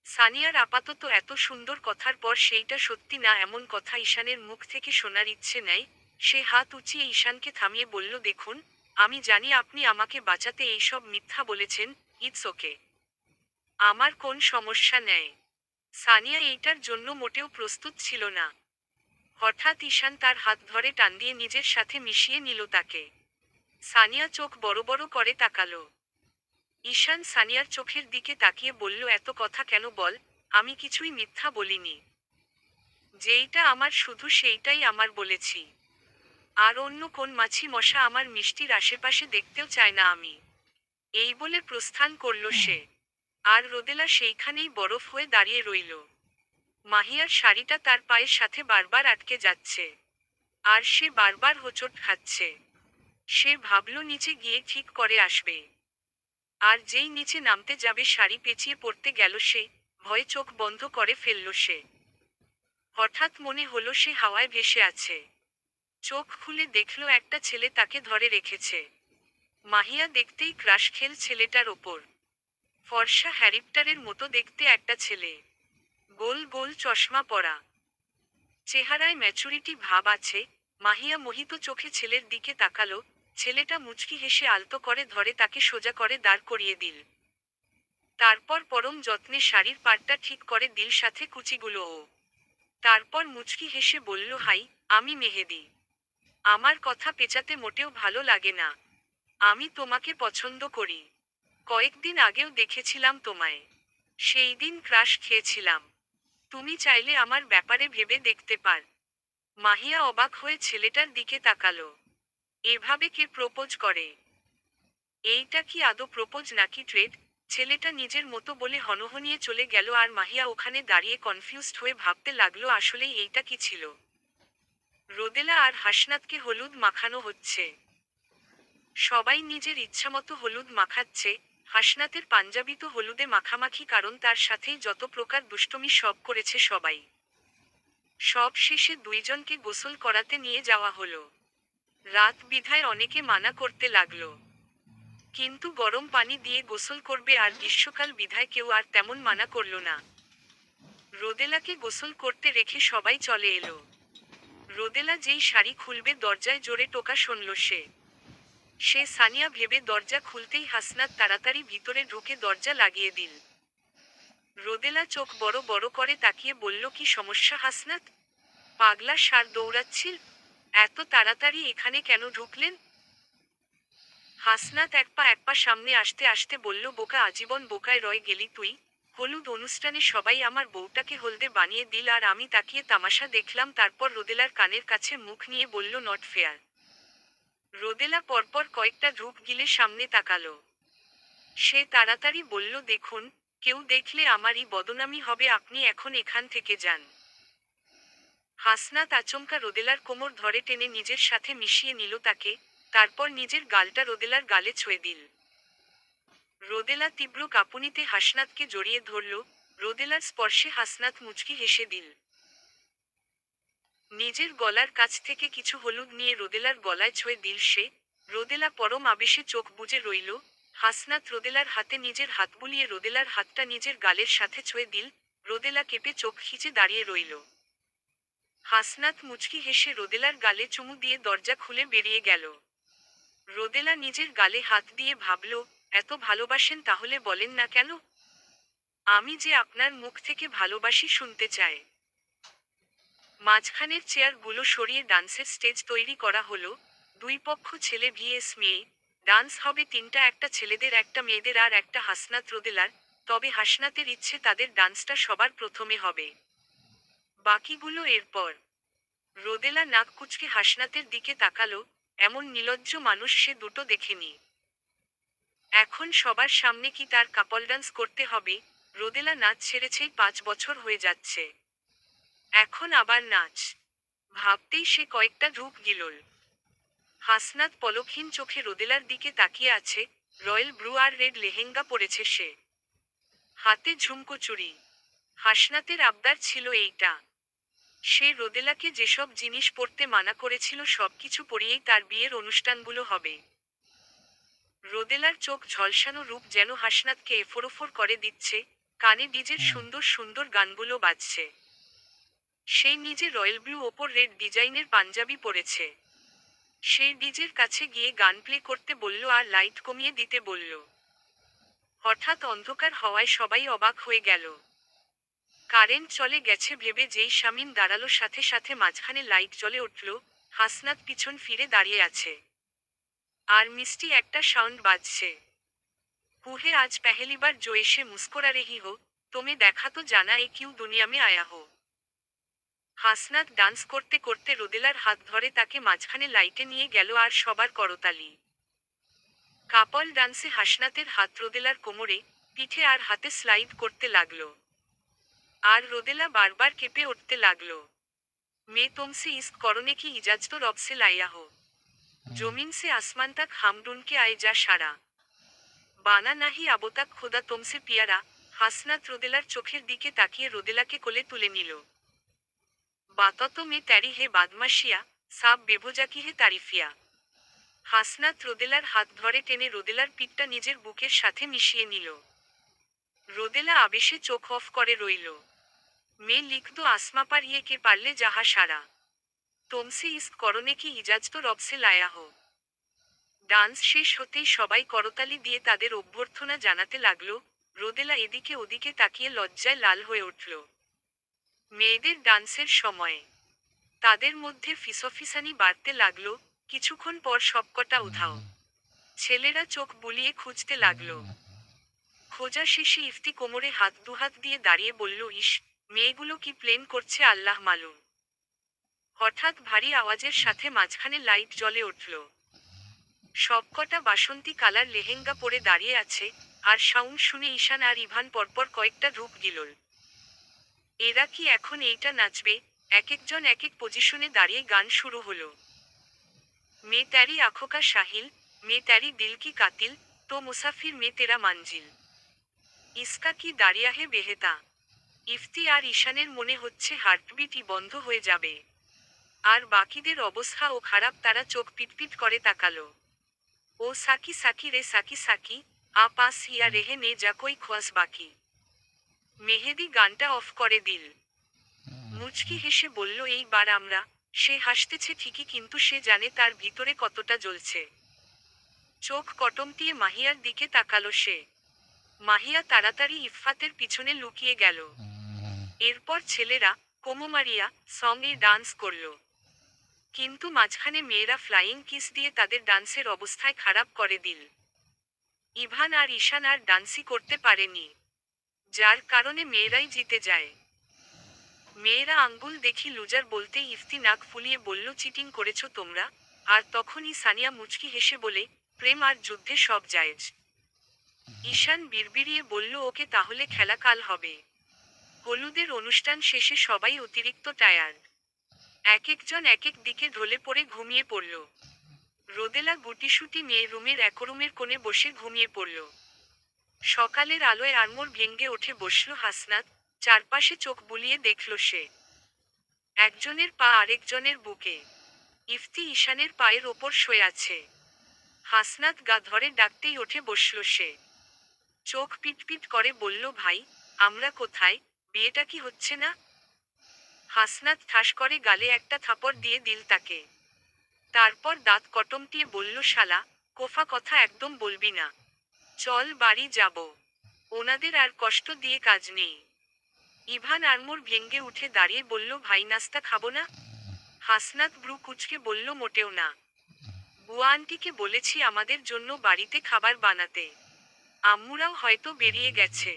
সানিয়ার আপাতত এত সুন্দর কথার পর সেইটা সত্যি না এমন কথা ঈশানের মুখ থেকে শোনার ইচ্ছে নেই। সে হাত উঁচিয়ে ঈশানকে থামিয়ে বলল, দেখুন, আমি জানি আপনি আমাকে বাঁচাতে এইসব মিথ্যা বলেছেন। ইটস ওকে, আমার কোন সমস্যা নেই। সানিয়া এইটার জন্য মোটেও প্রস্তুত ছিল না। হঠাৎ ঈশান তার হাত ধরে টান দিয়ে নিজের সাথে মিশিয়ে নিল তাকে। সানিয়া চোখ বড় বড় করে তাকালো। ঈশান সানিয়ার চোখের দিকে তাকিয়ে বলল, এত কথা কেন বল, আমি কিছুই মিথ্যা বলিনি। যেইটা আমার শুধু সেইটাই আমার বলেছি। আর অন্য কোন মাছি মশা আমার মিষ্টির আশেপাশে দেখতেও চায় না আমি। এই বলে প্রস্থান করল সে। আর রোদেলা সেইখানেই বরফ হয়ে দাঁড়িয়ে রইল। মাহিয়ার শাড়িটা তার পায়ের সাথে বারবার আটকে যাচ্ছে। আর সে বারবার হোঁচট খাচ্ছে। সে ভাবল নিচে গিয়ে ঠিক করে আসবে। আর যেই নিচে নামতে যাবে শাড়ি পেঁচিয়ে পড়তে গেল সে, ভয়ে চোখ বন্ধ করে ফেলল সে। হঠাৎ মনে হলো সে হাওয়ায় ভেসে আছে। চোখ খুলে দেখল একটা ছেলে তাকে ধরে রেখেছে। মাহিয়া দেখতেই ক্রাশ খেল ছেলেটার ওপর। ফর্সা হ্যারিপটারের মতো দেখতে একটা ছেলে, গোল গোল চশমা পরা, চেহারায় ম্যাচুরিটি ভাব আছে। মাহিয়া মোহিত চোখে ছেলের দিকে তাকালো। ছেলেটা মুচকি হেসে আলতো করে ধরে তাকে সোজা করে দাঁড় করিয়ে দিল। তারপর পরম যত্নে শাড়ির পাড়টা ঠিক করে দিল, সাথে কুচিগুলোও। তারপর মুচকি হেসে বলল, হাই, আমি মেহেদি। আমার কথা পেঁচাতে মোটেও ভালো লাগে না। আমি তোমাকে পছন্দ করি। কয়েকদিন আগেও দেখেছিলাম তোমায়। সেই দিন ক্রাশ খেয়েছিলাম। তুমি চাইলে আমার ব্যাপারে ভেবে দেখতে পার। মাহিয়া অবাক হয়ে ছেলেটার দিকে তাকালো। এভাবে কে প্রপোজ করে? এইটা কি আদৌ প্রপোজ নাকি ট্রেড? ছেলেটা নিজের মতো বলে হনহনিয়ে চলে গেল আর মাহিয়া ওখানে দাঁড়িয়ে কনফিউজড হয়ে ভাবতে লাগলো আসলেই এইটা কি ছিল। রোদেলা আর হাসনাতকে হলুদ মাখানো হচ্ছে। সবাই নিজের ইচ্ছামতো হলুদ মাখাচ্ছে। হাসনাতের পাঞ্জাবি তো হলুদে মাখামাখি, কারণ তার সাথেই যত প্রকার দুষ্টুমি সব করেছে সবাই। সব শেষে দুইজনকে গোসল করাতে নিয়ে যাওয়া হলো। রাত বিধায় অনেকে মানা করতে লাগলো, কিন্তু গরম পানি দিয়ে গোসল করবে আর গ্রীষ্মকাল বিধায় কেউ আর তেমন মানা করল না। রোদেলাকে গোসল করতে রেখে সবাই চলে এলো। রোদেলা যেই শাড়ি খুলবে দরজায় জোরে টোকা শুনল সে। সানিয়া ভেবে দরজা খুলতেই হাসনাত তাড়াতাড়ি ভিতরে ঢুকে দরজা লাগিয়ে দিল। রোদেলা চোখ বড় বড় করে তাকিয়ে বলল, কি সমস্যা হাসনাত? পাগলা ষাঁড় দৌড়াচ্ছিল, এত তাড়াতাড়ি এখানে কেন ঢুকলেন? হাসনাত এক পা সামনে আসতে আসতে বলল, বোকা, আজীবন বোকায় রয়ে গেলি তুই। হলুদ অনুষ্ঠানে সবাই আমার বউটাকে হলদে বানিয়ে দিল আর আমি তাকিয়ে তামাশা দেখলাম। তারপর রোদেলার কানের কাছে মুখ নিয়ে বলল, নট ফেয়ার। রোদেলা পরপর কয়েকটা ঢুক গিলে সামনে তাকালো। সে তাড়াতাড়ি বলল, দেখুন, কেউ দেখলে আমারই বদনামি হবে, আপনি এখন এখান থেকে যান। হাসনাত আচমকা রোদেলার কোমর ধরে টেনে নিজের সাথে মিশিয়ে নিল তাকে। তারপর নিজের গালটা রোদেলার গালে ছুঁয়ে দিল। রোদেলা তীব্র কাঁপুনিতে হাসনাতকে জড়িয়ে ধরল। রোদেলার স্পর্শে হাসনাত মুচকি হেসে দিল। নিজের গলার কাছ থেকে কিছু হলুদ নিয়ে রোদেলার গলায় ছুঁয়ে দিল সে। রোদেলা পরম আবেশে চোখ বুজে রইল। হাসনাত রোদেলার হাতে নিজের হাত বুলিয়ে রোদেলার হাতটা নিজের গালের সাথে ছুঁয়ে দিল। রোদেলা কেঁপে চোখ খিচে দাঁড়িয়ে রইল। হাসনাত মুচকি হেসে রোদেলার গালে চুমু দিয়ে দরজা খুলে বেরিয়ে গেল। রোদেলা নিজের গালে হাত দিয়ে ভাবল, এত ভালোবাসেন তাহলে বলেন না কেন? আমি যে আপনার মুখ থেকে ভালোবাসি শুনতে চাই। মাঝখানের চেয়ারগুলো সরিয়ে ডান্সের স্টেজ তৈরি করা হলো। দুই পক্ষ ছেলে ভিএস মেয়ে। ডান্স হবে তিনটা, একটা ছেলেদের, একটা মেয়েদের আর একটা হাসনাত রোদেলার। তবে হাসনাতের ইচ্ছে তাদের ডান্সটা সবার প্রথমে হবে। বাকিগুলো এরপর। রোদেলা নাক কুঁচকে হাসনাতের দিকে তাকালো। এমন নির্লজ্জ মানুষ সে দুটো দেখেনি। এখন সবার সামনে কি তার কাপল ডান্স করতে হবে? রোদেলা নাচ ছেড়েছেই 5 বছর হয়ে যাচ্ছে। এখন আবার নাচ। ভাবতেই সে কয়েকটা ঢুক গিলল। হাসনাত পলকহীন চোখে রোদেলার দিকে তাকিয়ে আছে। রয়্যাল ব্লু আর রেড লেহেঙ্গা পরেছে সে। হাতে ঝুমকো চুড়ি। হাসনাতের আবদার ছিল এইটা। সে রোদেলাকে যেসব জিনিস পরতে মানা করেছিল সবকিছু পরিয়েই তার বিয়ের অনুষ্ঠানগুলো হবে। রোদেলার চোখ ঝলসানো রূপ যেন হাসনাতকে এফোরোফোর করে দিচ্ছে। কানে ডিজের সুন্দর সুন্দর গানগুলো বাজছে। সেই নিজে রয়্যাল ব্লু ওপর রেড ডিজাইনের পাঞ্জাবি পরেছে। সেই ডিজের কাছে গিয়ে গান প্লে করতে বলল আর লাইট কমিয়ে দিতে বলল। হঠাৎ অন্ধকার হওয়ায় সবাই অবাক হয়ে গেল। কারেন্ট চলে গেছে ভেবে যেই শামিন দাঁড়ালো সাথে সাথে মাঝখানে লাইট জ্বলে উঠল। হাসনাত পিছন ফিরে দাঁড়িয়ে আছে। আর মিষ্টি একটা সাউন্ড বাজছে। কুহে আজ पहली बार जो ऐसे मुस्कुरा रही हो, तुम्हें देखा तो जाना ए क्यों दुनिया में आया हो। হাসনাত ডান্স করতে করতে রোদেলার হাত ধরে তাকে মাঝখানে লাইটে নিয়ে গেল আর সবার করতালি। কাপল ডান্সে হাসনাতের হাত রোদেলার কোমরে, পিঠে আর হাতে স্লাইড করতে লাগলো। আর রোদেলা বারবার কেঁপে উঠতে লাগলো। मैं तुमसे इश्क करने की इजाजत रब से लाया हो। जमीन से आसमान तक हम ढूंढ के आए जा सारा। বানা নাহি আবো তাক খোদা তোমসে পিয়ারা। হাসনাত রোদেলার চোখের দিকে তাকিয়ে রোদেলাকে কোলে তুলে নিল। বাতত মে তেরি হে বাদমাশিয়া, সাব বেভোজাকি হে তারিফিয়া। হাসনাত রোদেলার হাত ধরে টেনে রোদেলার পিঠটা নিজের বুকের সাথে মিশিয়ে নিল। রোদেলা আবেশে চোখ অফ করে রইল। মে লিখ দো আসমা পার ইয়ে কে পারলে যাহা সারা। তোমসে ইস্ক করনে কি ইজাজত রব সে লায়া হো। ডান্স শেষ হতেই সবাই করতালি দিয়ে তাদের অভ্যর্থনা জানাতে লাগলো। রোদেলা এদিকে ওদিকে তাকিয়ে লজ্জায় লাল হয়ে উঠল। মেয়েদের ডান্সের সময়ে তাদের মধ্যে ফিসফিসানি বাড়তে লাগলো। কিছুক্ষণ পর সবকটা উধাও। ছেলেরা চোখ বুলিয়ে খুঁজতে লাগলো। খোঁজা শেষে ইফতি কোমরে হাত দুহাত দিয়ে দাঁড়িয়ে বলল, ইস, মেয়েগুলো কি প্লেন করছে আল্লাহ মালুম। হঠাৎ ভারী আওয়াজের সাথে মাঝখানে লাইট জ্বলে উঠল। সবকটা বাসন্তী কালার লেহেঙ্গা পরে দাঁড়িয়ে আছে। আর সাউন্ড শুনে ঈশান আর ইভান পরপর কয়েকটা ঢুক গিলল। এরা কি এখন এইটা নাচবে? এক একজন এক এক পজিশনে দাঁড়িয়ে গান শুরু হলো। মে তেরি আঁখো কা সাহিল, মে তেরি দিল কি কাতিল, তো মুসাফির মে তেরা মানজিল। ইসকা কি দাঁড়িয়া হে বেহেতা। ইফতি আর ঈশানের মনে হচ্ছে হার্টবিটই বন্ধ হয়ে যাবে। আর বাকিদের অবস্থাও খারাপ, তারা চোখ পিটপিট করে তাকালো। ও সাকি সাকি রে সাকি সাকি, আ পাস হিয়া রেহে নে যা কই খোয়াস বাকি। মেহেদি গানটা অফ করে দিল। মুচকি হেসে বলল, এইবার আমরা। সে হাসতেছে ঠিকই কিন্তু সে জানে তার ভিতরে কতটা জ্বলছে। চোখ কটমটিয়ে মাহিয়ার দিকে তাকালো সে। মাহিয়া তাড়াতাড়ি ইফফাতের পিছনে লুকিয়ে গেল। এরপর ছেলেরা কোমোমারিয়া সঙ্গে ডান্স করল। কিন্তু মাঝখানে মেয়েরা ফ্লাইং কিস দিয়ে তাদের ডান্সের অবস্থায় খারাপ করে দিল। ইভান আর ঈশান আর ডান্সই করতে পারেনি। যার কারণে মেয়েরাই জিতে যায়। মেয়েরা আঙ্গুল দেখি লুজার বলতেই ইফতি নাক ফুলিয়ে বলল, চিটিং করেছো তোমরা। আর তখনই সানিয়া মুচকি হেসে বলে, প্রেম আর যুদ্ধে সব জায়েজ। ঈশান বিড়বিড়িয়ে বলল, ওকে তাহলে খেলা কাল হবে। হলুদের অনুষ্ঠান শেষে সবাই অতিরিক্ত টায়ার্ড। এক একজন এক এক দিকে ঢলে পড়ে ঘুমিয়ে পড়ল। রোদেলা গুটিসুটি মেয়ে রুমের একরুমের কোণে বসে ঘুমিয়ে পড়ল। সকালের আলোয় আড়মোড় ভেঙ্গে উঠে বসল হাসনাত। চারপাশে চোখ বুলিয়ে দেখল সে। একজনের পা আরেকজনের বুকে। ইফতি ঈশানের পায়ের ওপর শুয়ে আছে। হাসনাত গা ধরে ডাকতেই উঠে বসল সে। চোখ পিটপিট করে বলল, ভাই, আমরা কোথায়? বিয়েটা কি হচ্ছে না? হাসনাত ঠাস করে গালে একটা থাপড় দিয়ে দিল তাকে। তারপর দাঁত কটমটিয়ে বলল, শালা, কোফা কথা একদম বলবি না। চল বাড়ি যাব। ওনাদের আর কষ্ট দিয়ে কাজ নেই। ইভান আড়মোড় ভেঙে উঠে দাঁড়িয়ে বলল, ভাই নাস্তা খাবো না? হাসনাত ব্রু কুঁচকে বলল, মোটেও না। বুয়া আন্টিকে বলেছি আমাদের জন্য বাড়িতে খাবার বানাতে। আম্মুরাও হয়তো বেরিয়ে গেছে।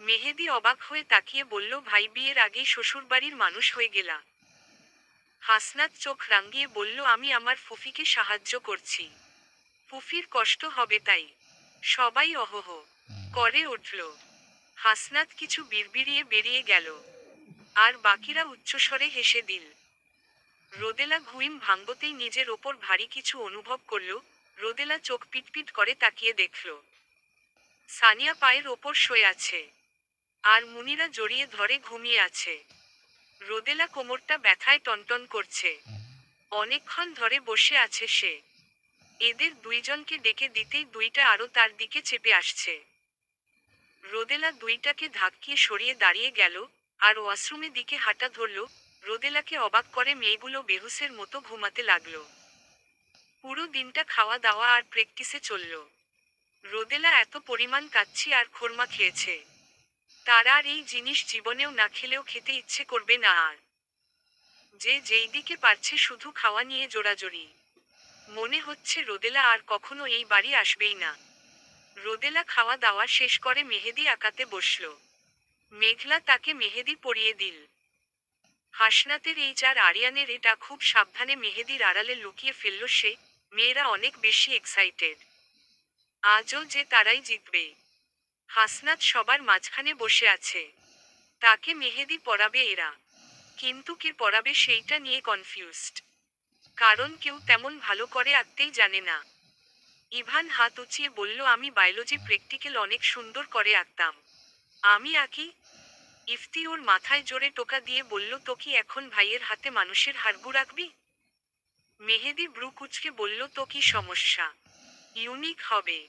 মেহেদী অবাক হয়ে তাকিয়ে বলল, ভাই বিয়ের আগেই শ্বশুরবাড়ির মানুষ হয়ে গেলা? হাসনাত চোখ রাঙিয়ে বলল, আমি আমার ফুফিকে সাহায্য করছি। ফুফির কষ্ট হবে তাই। সবাই অহহ করে উঠল। হাসনাত কিছু বিড়বিড়িয়ে বেরিয়ে গেল। আর বাকিরা উচ্চস্বরে হেসে দিল। রোদেলা ঘুম ভাঙতেই নিজের ওপর ভারী কিছু অনুভব করল। রোদেলা চোখ পিটপিট করে তাকিয়ে দেখল, সানিয়া পায়ের ওপর শুয়ে আছে। আর মুনিরা জড়িয়ে ধরে ঘুমিয়ে আছে। রোদেলা কোমরটা ব্যথায় টনটন করছে। অনেকক্ষণ ধরে বসে আছে সে। এদের দুইজনকে ডেকে দিতেই দুইটা আরো তার দিকে চেপে আসছে। রোদেলা দুইটাকে ধাক্কিয়ে সরিয়ে দাঁড়িয়ে গেল, আর ওয়াশরুমের দিকে হাঁটা ধরল। রোদেলাকে অবাক করে মেয়েগুলো বেহুসের মতো ঘুমাতে লাগলো। পুরো দিনটা খাওয়া দাওয়া আর প্র্যাকটিসে চলল। রোদেলা এত পরিমাণ কাচ্চি আর খোরমা খেয়েছে, তার আর এই জিনিস জীবনেও না খেলেও খেতে ইচ্ছে করবে না আর। যে যেই দিকে পারছে শুধু খাওয়া নিয়ে জোরাজোরি। মনে হচ্ছে রোদেলা আর কখনো এই বাড়ি আসবেই না। রোদেলা খাওয়া দাওয়া শেষ করে মেহেদি আঁকাতে বসল। মেঘলা তাকে মেহেদি পরিয়ে দিল। হাসনাতের আর আরিয়ানের এটা খুব সাবধানে মেহেদির আড়ালে লুকিয়ে ফেলল সে। মেয়েরা অনেক বেশি এক্সাইটেড। আজও যে তারাই জিতবে। হাসনাত সবার মাঝখানে বসে আছে। তাকে মেহেদি পরাবে এরা, কিন্তু কে পরাবে সেইটা নিয়ে কনফিউজড। কারণ কেউ তেমন ভালো করে আঁকতেই জানে না। ইভান হাত উঁচিয়ে বলল, আমি বায়োলজি প্র্যাকটিক্যাল অনেক সুন্দর করে আঁকতাম। আমি আঁকি? ইফতি ওর মাথায় জোরে টোকা দিয়ে বলল, তো কি এখন ভাইয়ের হাতে মানুষের হাড়গুড় আঁকবি? মেহেদি ব্রু কুঁচকে বলল, তো কি সমস্যা? ইউনিক হবে।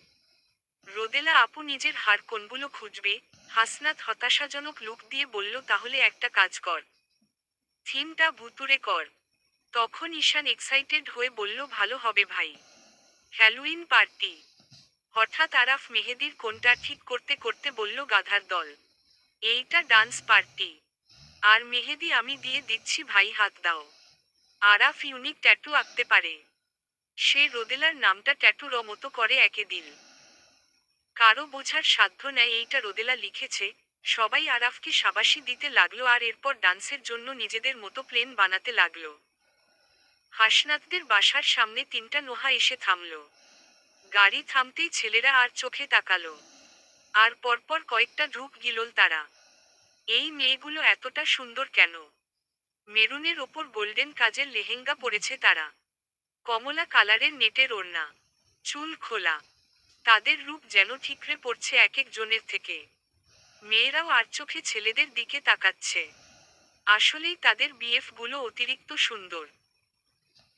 রোদেলা আপু নিজের হাড় কোনগুলো খুঁজবে? হাসনাত হতাশাজনক লুক দিয়ে বলল, তাহলে একটা কাজ কর, থিমটা ভুতুড়ে কর। তখন ঈশান এক্সাইটেড হয়ে বলল, ভালো হবে ভাই। Halloween party. হঠাৎ আরাফ মেহেদির কোনটা ঠিক করতে করতে বলল, গাধার দল। এইটা ডান্স পার্টি। আর মেহেদি আমি দিয়ে দিচ্ছি ভাই, হাত দাও। আরাফ ইউনিক ট্যাটু আঁকতে পারে। সে রোদেলার নামটা ট্যাটুর মতো করে এঁকে দিল। কারো বোঝার সাধ্য নেই এইটা রোদেলা লিখেছে। সবাই আরাফকে শাবাশি দিতে লাগলো আর এরপর ডান্সের জন্য নিজেদের মতো প্লেন বানাতে লাগলো। হাসনাতদের বাসার সামনে তিনটা নোহা এসে থামল। গাড়ি থামতেই ছেলেরা আর চোখে তাকালো। আর পরপর কয়েকটা ঢুক গিলল তারা। এই মেয়েগুলো এতটা সুন্দর কেন? মেরুনের ওপর গোল্ডেন কাজের লেহেঙ্গা পরেছে তারা। কমলা কালারের নেটের ওড়না, চুল খোলা। তাদের রূপ যেন ঠিকরে পড়ছে এক এক জনের থেকে। মেয়েরাও আর চোখে ছেলেদের দিকে তাকাচ্ছে। আসলেই তাদের বিএফ গুলো অতিরিক্ত সুন্দর।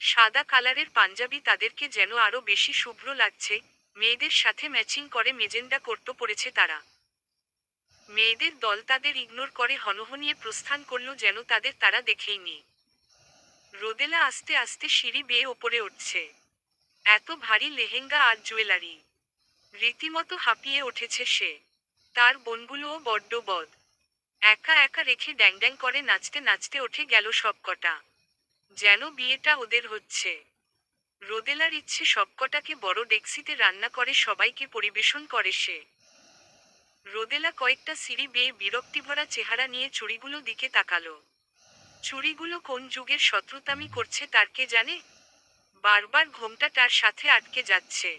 সাদা কালারের পাঞ্জাবি তাদেরকে যেন আরো বেশি শুভ্র লাগছে। মেয়েদের সাথে ম্যাচিং করে মেজেন্ডা কোর্ট পরেছে তারা। মেয়েদের দল তাদের ইগনোর করে হনহনিয়ে প্রস্থান করল, যেন তাদের তারা দেখেইনি। রোদেলা আস্তে আস্তে সিঁড়ি বেয়ে ওপরে উঠছে। এত ভারী লেহেঙ্গা আর জুয়েলারি। রীতিমতো হাঁপিয়ে উঠেছে সে। তার বোনগুলোও বড্ড বদ। একা একা রেখে ড্যাং ড্যাং করে নাচতে নাচতে ওঠে গেল সবকটা। যেন বিয়েটা ওদের হচ্ছে। রোদেলার ইচ্ছে সবকটাকে বড় ডেক্সিতে রান্না করে সবাইকে পরিবেশন করে সে। রোদেলা কয়েকটা সিঁড়ি বেয়ে বিরক্তিভরা চেহারা নিয়ে চুড়িগুলো দিকে তাকালো। চুড়িগুলো কোন যুগের শত্রুতামি করছে তার কে জানে। বারবার ঘোমটা তার সাথে আটকে যাচ্ছে।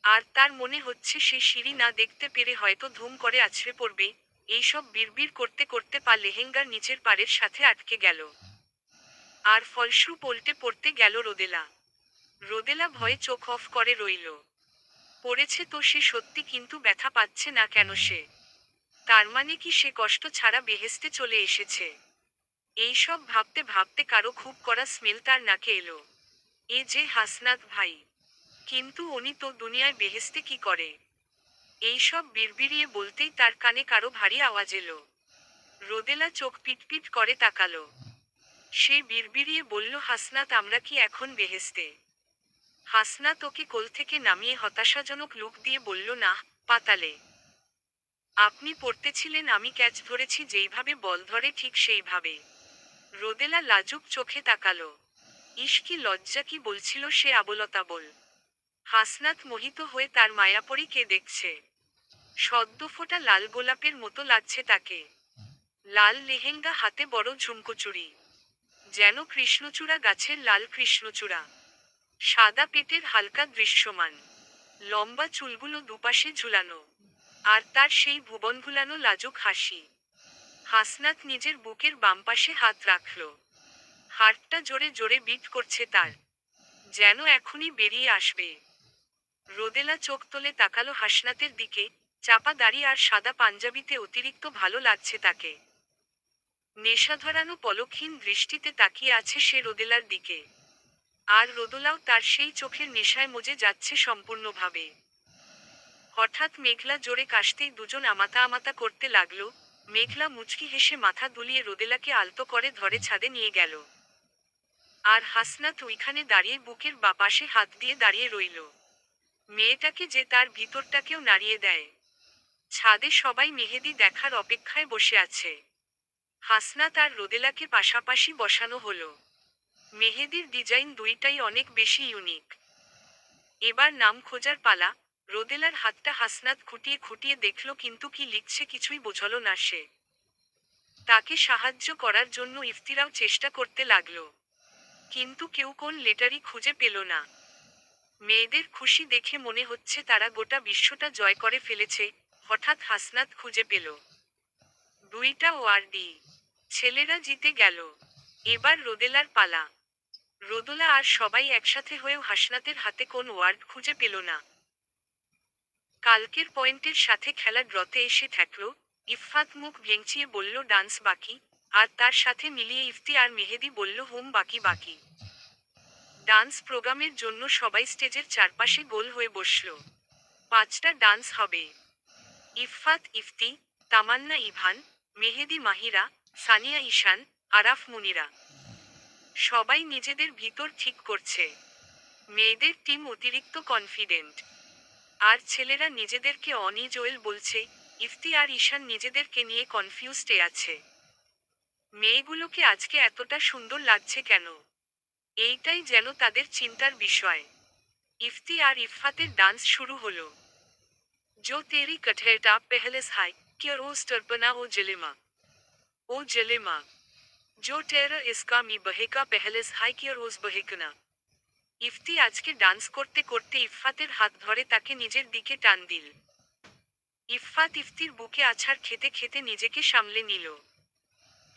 আর তার মনে হচ্ছে সে সিঁড়ি না দেখতে পেরে হয়তো ধুম করে আছড়ে পড়বে। এইসব বিড়বিড় করতে করতে পা লেহেঙ্গার নিচের পাড়ের সাথে আটকে গেল। আর ফলস্বরূপ উল্টে পড়তে গেল রোদেলা। রোদেলা ভয়ে চোখ অফ করে রইল। পড়েছে তো সে সত্যি, কিন্তু ব্যথা পাচ্ছে না কেন সে? তার মানে কি সে কষ্ট ছাড়া বেহেশতে চলে এসেছে? এইসব ভাবতে ভাবতে কারো খুব কড়া স্মেল তার নাকে এলো। এ যে হাসনাত ভাই। কিন্তু উনি তো দুনিয়ায় বেহেশতে কি করে? এইসব বিড়বিড়িয়ে বলতেই তার কানে কারো ভারী আওয়াজ এলো। রোদেলা চোখ পিটপিট করে তাকালো। সে বিড়বিড়িয়ে বলল, হাসনাত আমরা কি এখন বেহেশতে? হাসনাত ওকে কোল থেকে নামিয়ে হতাশাজনক লুক দিয়ে বলল, না, পাতালে। আপনি পড়তেছিলেন, আমি ক্যাচ ধরেছি যেইভাবে বল ধরে ঠিক সেইভাবে। রোদেলা লাজুক চোখে তাকালো। ইস, কি লজ্জা, কি বলছিল সে আবোলতা বল। হাসনাত মোহিত হয়ে তার মায়াপরীকে দেখছে। সদ্য ফোটা লাল গোলাপের মতো লাগছে তাকে। লাল লেহেঙ্গা, হাতে বড় ঝুমকোচুড়ি, যেন কৃষ্ণচূড়া, গাছের লাল কৃষ্ণচূড়া। সাদা পেটের হালকা দৃশ্যমান, লম্বা চুলগুলো দুপাশে ঝুলানো, আর তার সেই ভুবন ভুলানো লাজুক হাসি। হাসনাত নিজের বুকের বাম পাশে হাত রাখল। হার্টটা জোরে জোরে বিট করছে তার, যেন এখনই বেরিয়ে আসবে। রোদেলা চোখ তোলে তাকালো হাসনাতের দিকে। চাপা দাড়ি আর সাদা পাঞ্জাবিতে অতিরিক্ত ভালো লাগছে তাকে। নেশাধরানো পলকহীন দৃষ্টিতে তাকিয়ে আছে সে রোদেলার দিকে। আর রোদেলাও তার সেই চোখের নেশায় মজে যাচ্ছে সম্পূর্ণভাবে। হঠাৎ মেঘলা জোরে কাশতেই দুজন আমাতা আমাতা করতে লাগলো। মেঘলা মুচকি হেসে মাথা দুলিয়ে রোদেলাকে আলতো করে ধরে ছাদে নিয়ে গেল। আর হাসনাত ওইখানে দাঁড়িয়ে বুকের বাপাশে হাত দিয়ে দাঁড়িয়ে রইল। মেয়েটাকে যে তার ভিতরটাকেও নাড়িয়ে দেয়। ছাদে সবাই মেহেদি দেখার অপেক্ষায় বসে আছে। হাসনাত আর রোদেলাকে পাশাপাশি বসানো হলো। মেহেদির ডিজাইন দুইটাই অনেক বেশি ইউনিক। এবার নাম খোঁজার পালা। রোদেলার হাতটা হাসনাত খুঁটিয়ে খুঁটিয়ে দেখল, কিন্তু কি লিখছে কিছুই বোঝল না সে। তাকে সাহায্য করার জন্য ইফতিরাও চেষ্টা করতে লাগলো, কিন্তু কেউ কোন লেটারই খুঁজে পেল না। মেয়েদের খুশি দেখে মনে হচ্ছে তারা গোটা বিশ্বটা জয় করে ফেলেছে। হঠাৎ হাসনাত খুঁজে পেল দুইটা ওয়ার্ডই। ছেলেরা জিতে গেল। এবার রোদেলার পালা। রোদেলা আর সবাই একসাথে হয়েও হাসনাতের হাতে কোন ওয়ার্ড খুঁজে পেল না। কালকের পয়েন্টের সাথে খেলা ড্রতে এসে ঠেকল। ইফফাত মুখ ভেঙচিয়ে বলল, ডান্স বাকি। আর তার সাথে মিলিয়ে ইফতি আর মেহেদি বলল, হুম, বাকি বাকি। ডান্স প্রোগ্রামের জন্য সবাই স্টেজের চারপাশে গোল হয়ে বসল। 5টা ডান্স হবে। ইফফাত ইফতি, তামান্না ইভান, মেহেদি মাহিরা, সানিয়া ঈশান, আরাফ মুনিরা। সবাই নিজেদের ভিতর ঠিক করছে। মেয়েদের টিম অতিরিক্ত কনফিডেন্ট, আর ছেলেরা নিজেদেরকে অনিজোয়েল বলছে। ইফতি আর ঈশান নিজেদেরকে নিয়ে কনফিউজডে আছে। মেয়েগুলোকে আজকে এতটা সুন্দর লাগছে কেন, এইটাই যেন তাদের চিন্তার বিষয়। ইফতি আর ইফফাতের ডান্স শুরু হলো। जो तेरी कठेटा पहले हाय क्या रोज टर्पना ओ जलेमा जो टेरा इसका मी बहेका पहले हाय क्या रोज बहेकना। ইফতি আজকে ডান্স করতে করতে ইফফাতের হাত ধরে তাকে নিজের দিকে টান দিল। ইফফাত ইফতির বুকে আছাড় খেতে খেতে নিজেকে সামলে নিল।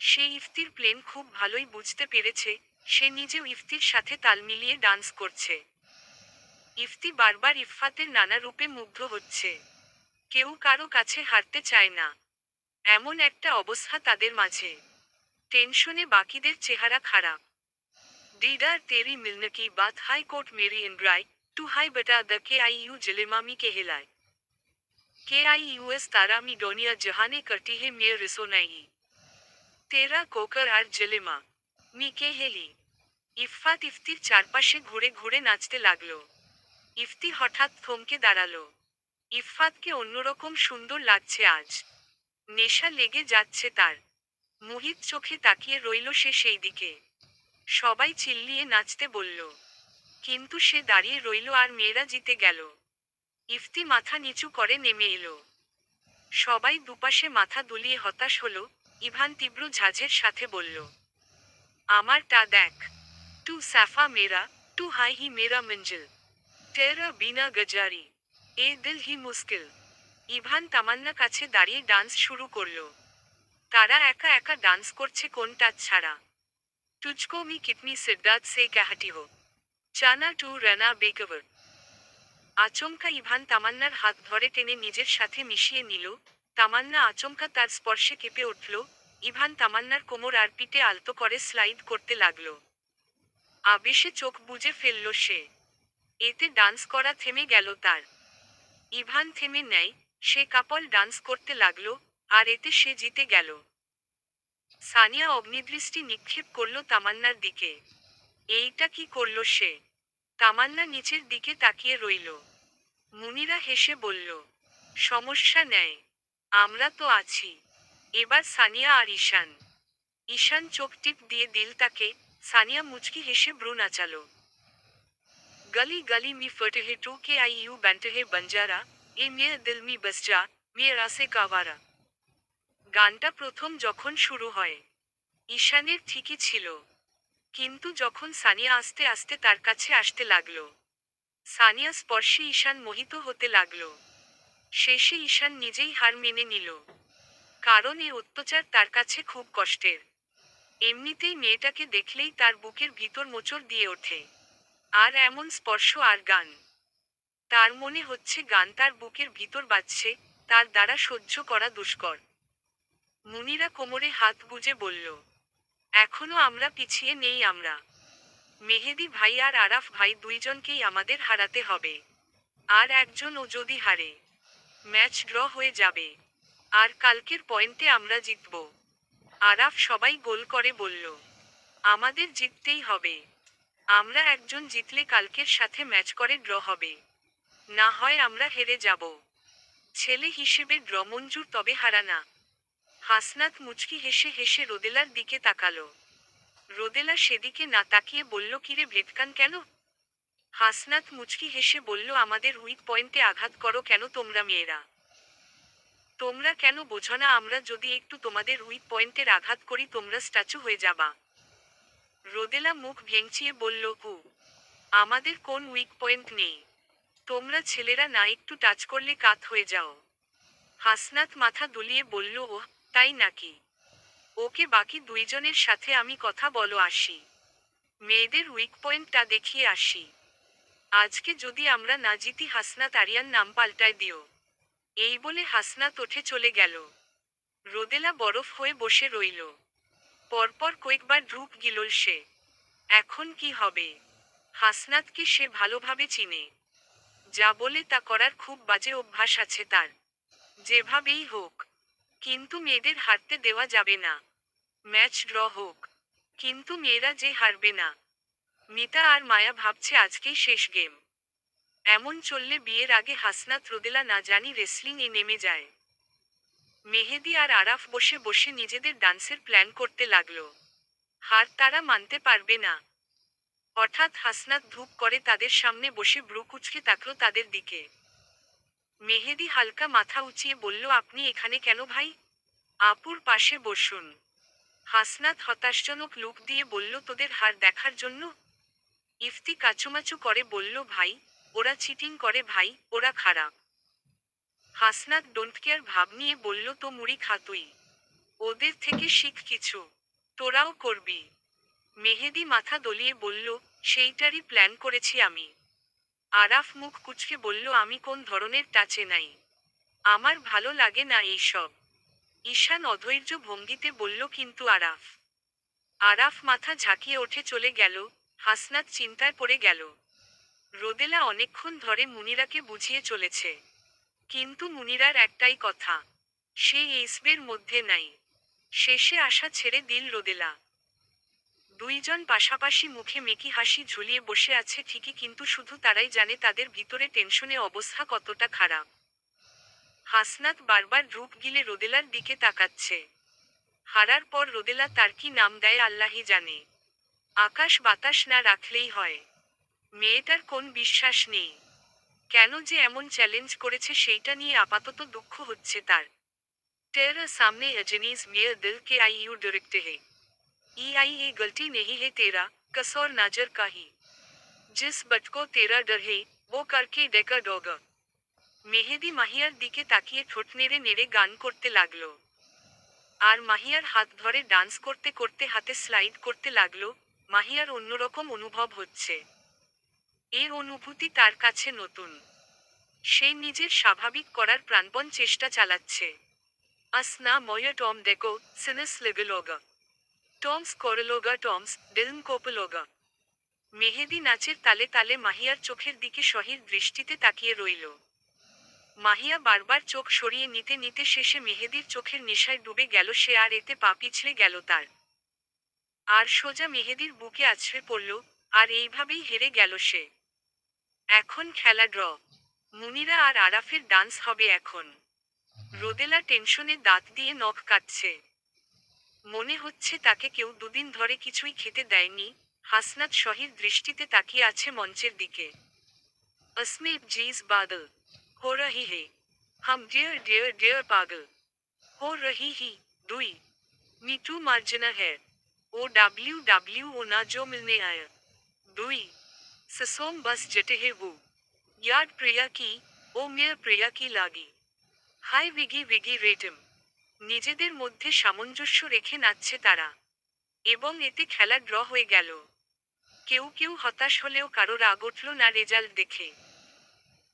সে ইফতির প্লেন খুব ভালোই বুঝতে পেরেছে। সে নিজেও ইফতির সাথে তাল মিলিয়ে ডান্স করছে। ইফতি বারবার ইফফাতের নানা রূপে মুগ্ধ হচ্ছে। কেউ কারো কাছে হারতে চায় না, এমন একটা অবস্থা তাদের মাঝে। টেনশনে বাকিদের চেহারা খারাপ। दीदार तेरी मिलने की बात हाई कोर्ट मेरी इंद्राई टू हाई बटा द के आई यू जलेमामी के हिलाए के आई यू एस तारा मी डोनिया जहाने करती है मेर रिसो नहीं तेरा कोकर আর জেলেমা মি কে হেলি। ইফফাত ইফতির চারপাশে ঘুরে ঘুরে নাচতে লাগলো। ইফতি হঠাৎ থমকে দাঁড়ালো। ইফফাতকে অন্যরকম সুন্দর লাগছে আজ। নেশা লেগে যাচ্ছে তার। মোহিত চোখে তাকিয়ে রইল সে সেই দিকে। সবাই চিল্লিয়ে নাচতে বলল, কিন্তু সে দাঁড়িয়ে রইল আর মেয়েরা জিতে গেল। ইফতি মাথা নিচু করে নেমে এলো। সবাই দুপাশে মাথা দুলিয়ে হতাশ হলো। ইভান তীব্র ঝাঁঝের সাথে বলল, আমারটা দেখ। টু সাফা মেরা, টু হাই হি মেরা মঞ্জিল, তেরা বিনা গজারি, এ দিল হি মুশকিল। ইভান তামান্না কাছে দাঁড়িয়ে ডান্স শুরু করল। তারা একা একা ডান্স করছে কোন টাচ ছাড়া। तुझको मी कितनी शिद्दत से कहती हो चाना टू रना बेकवर। আচমকা ইভান তামান্নার হাত ধরে টেনে নিজের সাথে মিশিয়ে নিল। তামান্না আচমকা তার স্পর্শে কেঁপে উঠল। ইভান তামান্নার কোমর আর পিঠে আলতো করে স্লাইড করতে লাগলো। আবেশে চোখ বুজে ফেলল সে। এতে ডান্স করা থেমে গেল তার। ইভান থেমে নেয়। সে কাপল ডান্স করতে লাগলো, আর এতে সে জিতে গেল। সানিয়া অগ্নিদৃষ্টি নিক্ষেপ করল তামান্নার দিকে। এইটা কি করল সে? তামান্না নিচের দিকে তাকিয়ে রইল। মুনিরা হেসে বলল, সমস্যা নেই, আমরা তো আছি। এবার সানিয়া আর ঈশান। ঈশান চোখ টিপ দিয়ে দিল তাকে। সানিয়া মুচকি হেসে ভ্রু নাচালো। गली गली में फटे है टू के आई यू बैंटे है बंजारा, এ মেয়ে দিল মি বস যা, মেয়ের আসে কাওয়ারা। গানটা প্রথম যখন শুরু হয়, ঈশানের ঠিকই ছিল। কিন্তু যখন সানিয়া আস্তে আস্তে তার কাছে আসতে লাগলো, সানিয়া স্পর্শে ঈশান মোহিত হতে লাগলো। শেষে ঈশান নিজেই হার মেনে নিল। কারণ এ অত্যাচার তার কাছে খুব কষ্টের। এমনিতেই মেয়েটাকে দেখলেই তার বুকের ভিতর মোচড় দিয়ে ওঠে। আর এমন স্পর্শ আর গান, তার মনে হচ্ছে গান তার বুকের ভিতর বাজছে, তার দ্বারা সহ্য করা দুষ্কর। মুনিরা কোমরে হাত গুজে বলল, এখনো আমরা পিছিয়ে নেই আমরা। মেহেদী ভাই আর আরাফ ভাই দুইজনকেই আমাদের হারাতে হবে। আর একজন ও যদি হারে, ম্যাচ ড্র হয়ে যাবে। আর কালকের পয়েন্টে আমরা জিতব। আরাফ সবাই গোল করে বলল, আমাদের জিততেই হবে। আমরা একজন জিতলে কালকের সাথে ম্যাচ করে ড্র হবে। না হয় আমরা হেরে যাব। ছেলে হিসেবে ড্র মঞ্জুর, তবে হারা না। হাসনাত মুচকি হেসে হেসে রোদেলার দিকে তাকালো। রোদেলা সেদিকে না তাকিয়ে বলল, কিরে ভেটকান কেন? হাসনাত মুচকি হেসে বলল, আমাদের উইক পয়েন্টে আঘাত করো কেন তোমরা মেয়েরা? তোমরা কেন বোঝো না আমরা যদি একটু তোমাদের উইক পয়েন্টের আঘাত করি তোমরা স্ট্যাচু হয়ে যাবা? রোদেলা মুখ ভেঙচিয়ে বলল, আমাদের কোন উইক পয়েন্ট নেই। তোমরা ছেলেরা না একটু টাচ করলে কাত হয়ে যাও। হাসনাত মাথা দুলিয়ে বলল, ওহ, তাই নাকি? ওকে, বাকি দুইজনের সাথে আমি কথা বলো আসি। মেয়েদের উইক পয়েন্টটা দেখিয়ে আসি। আজকে যদি আমরা না জিতি হাসনাত আরিয়ান নাম পাল্টায় দিও। এই বলে হাসনাত উঠে চলে গেল। রোদেলা বরফ হয়ে বসে রইল। পরপর কয়েকবার ঢুক গিলল সে। এখন কি হবে? হাসনাতকে সে ভালোভাবে চিনে। যা বলে তা করার খুব বাজে অভ্যাস আছে তার। যেভাবেই হোক, কিন্তু মেয়েদের হারতে দেওয়া যাবে না। ম্যাচ ড্র হোক, কিন্তু মেয়েরা যে হারবে না। মিতা আর মায়া ভাবছে আজকেই শেষ গেম। এমন চললে বিয়ের আগে হাসনাত রোদেলা না জানি রেসলিং এ নেমে যায়। মেহেদী আর আরাফ বসে বসে নিজেদের ডান্সের প্ল্যান করতে লাগলো। হার তারা মানতে পারবে না। হঠাৎ হাসনাত ধূপ করে তাদের সামনে বসে ভ্রু কুঁচকে তাকলো তাদের দিকে। মেহেদী হালকা মাথা উঁচিয়ে বলল, আপনি এখানে কেন ভাই? আপুর পাশে বসুন। হাসনাত হতাশজনক লুক দিয়ে বলল, তোদের হার দেখার জন্য? ইফতি কাচুমাচু করে বলল, ভাই, ওরা চিটিং করে ভাই, ওরা খারাপ। হাসনাত ডোন্ট কেয়ার ভাব নিয়ে বলল, তো মুড়ি খা তুই। ওদের থেকে শিখ কিছু। তোরাও করবি। মেহেদী মাথা দলিয়ে বলল, সেইটারই প্ল্যান করেছি আমি। আরাফ মুখ কুঁচকে বলল, আমি কোন ধরনের টাচে নাই। আমার ভালো লাগে না এইসব। ঈশান অধৈর্য ভঙ্গিতে বলল, কিন্তু আরাফ। আরাফ মাথা ঝাঁকিয়ে ওঠে চলে গেল। হাসনাত চিন্তায় পড়ে গেল। রোদেলা অনেকক্ষণ ধরে মুনিরাকে বুঝিয়ে চলেছে। কিন্তু মুনিরার একটাই কথা, সে এইসবের মধ্যে নাই। শেষে আশা ছেড়ে দিল রোদেলা। দুইজন পাশাপাশি মুখে মেকি হাসি ঝুলিয়ে বসে আছে ঠিকই, কিন্তু শুধু তারাই জানে তাদের ভিতরে টেনশনে অবস্থা কতটা খারাপ। হাসনাত বারবার রূপ গিলে রোদেলার দিকে তাকাচ্ছে। হারার পর রোদেলা তার কি নাম দেয় আল্লাহই জানে। আকাশ বাতাস না রাখলেই হয়। মেয়েটার কোন বিশ্বাস নেই। কেন যে এমন চ্যালেঞ্জ করেছে সেইটা নিয়ে আপাতত দুঃখ হচ্ছে তার। तेरा सामने अजनीज मेरे दिल के आई यू डायरेक्ट है। ई आई ये गलती नहीं है तेरा, कसौर नाजर का ही। जिस बट को तेरा डर है, वो करके देखा डोगा। মেহেদী মাহিয়ার দিকে তাকিয়ে ঠোঁট নেড়ে নেড়ে গান করতে লাগলো। আর মাহিয়ার হাত ধরে ডান্স করতে করতে হাতে স্লাইড করতে লাগলো। মাহিয়ার অন্যরকম অনুভব হচ্ছে। এর অনুভূতি তার কাছে নতুন। সে নিজের স্বাভাবিক করার প্রাণপণ চেষ্টা চালাচ্ছে। আসনা ময়া টম দেখো, সিনেস লেগেলোগা। Tom's করলোগা Tom's, দিলন কোপলোগা। মেহেদী নাচের তালে তালে মাহিয়ার চোখের দিকে সহির দৃষ্টিতে তাকিয়ে রইল। মাহিয়া বারবার চোখ সরিয়ে নিতে নিতে শেষে মেহেদীর চোখের নেশায় ডুবে গেল সে, আর এতে পা পিছলে গেল তার। আর সোজা মেহেদীর বুকে আছড়ে পড়ল। আর এইভাবেই হেরে গেল সে। এখন খেলা ড্র। মুনিরা আর আরাফের ডান্স হবে এখন। রোদেলা টেনশনে দাঁত দিয়ে নখ কাটছে। মনে হচ্ছে তাকে কেউ দুদিন ধরে কিছুই খেতে দেয়নি। হাসনাত শহীদ দৃষ্টিতে তাকিয়ে আছে মঞ্চের দিকে। আসমেं जीज बादल हो रही है हम डियर डियर डियर पागल हो रही ही दुई मीटू मार्जना है ओ डब्ल्यू डब्ल्यू ओ ना जो मिलने आया दुई ससोम बस जटे है वो याद प्रिया की ओ मेयर प्रिया की लागी হাই বিগি বিগি রেটম। নিজেদের মধ্যে সামঞ্জস্য রেখে নাচছে তারা, এবং এতে খেলা ড্র হয়ে গেল। কেউ কেউ হতাশ হলেও কারো রাগ উঠল না রেজাল্ট দেখে।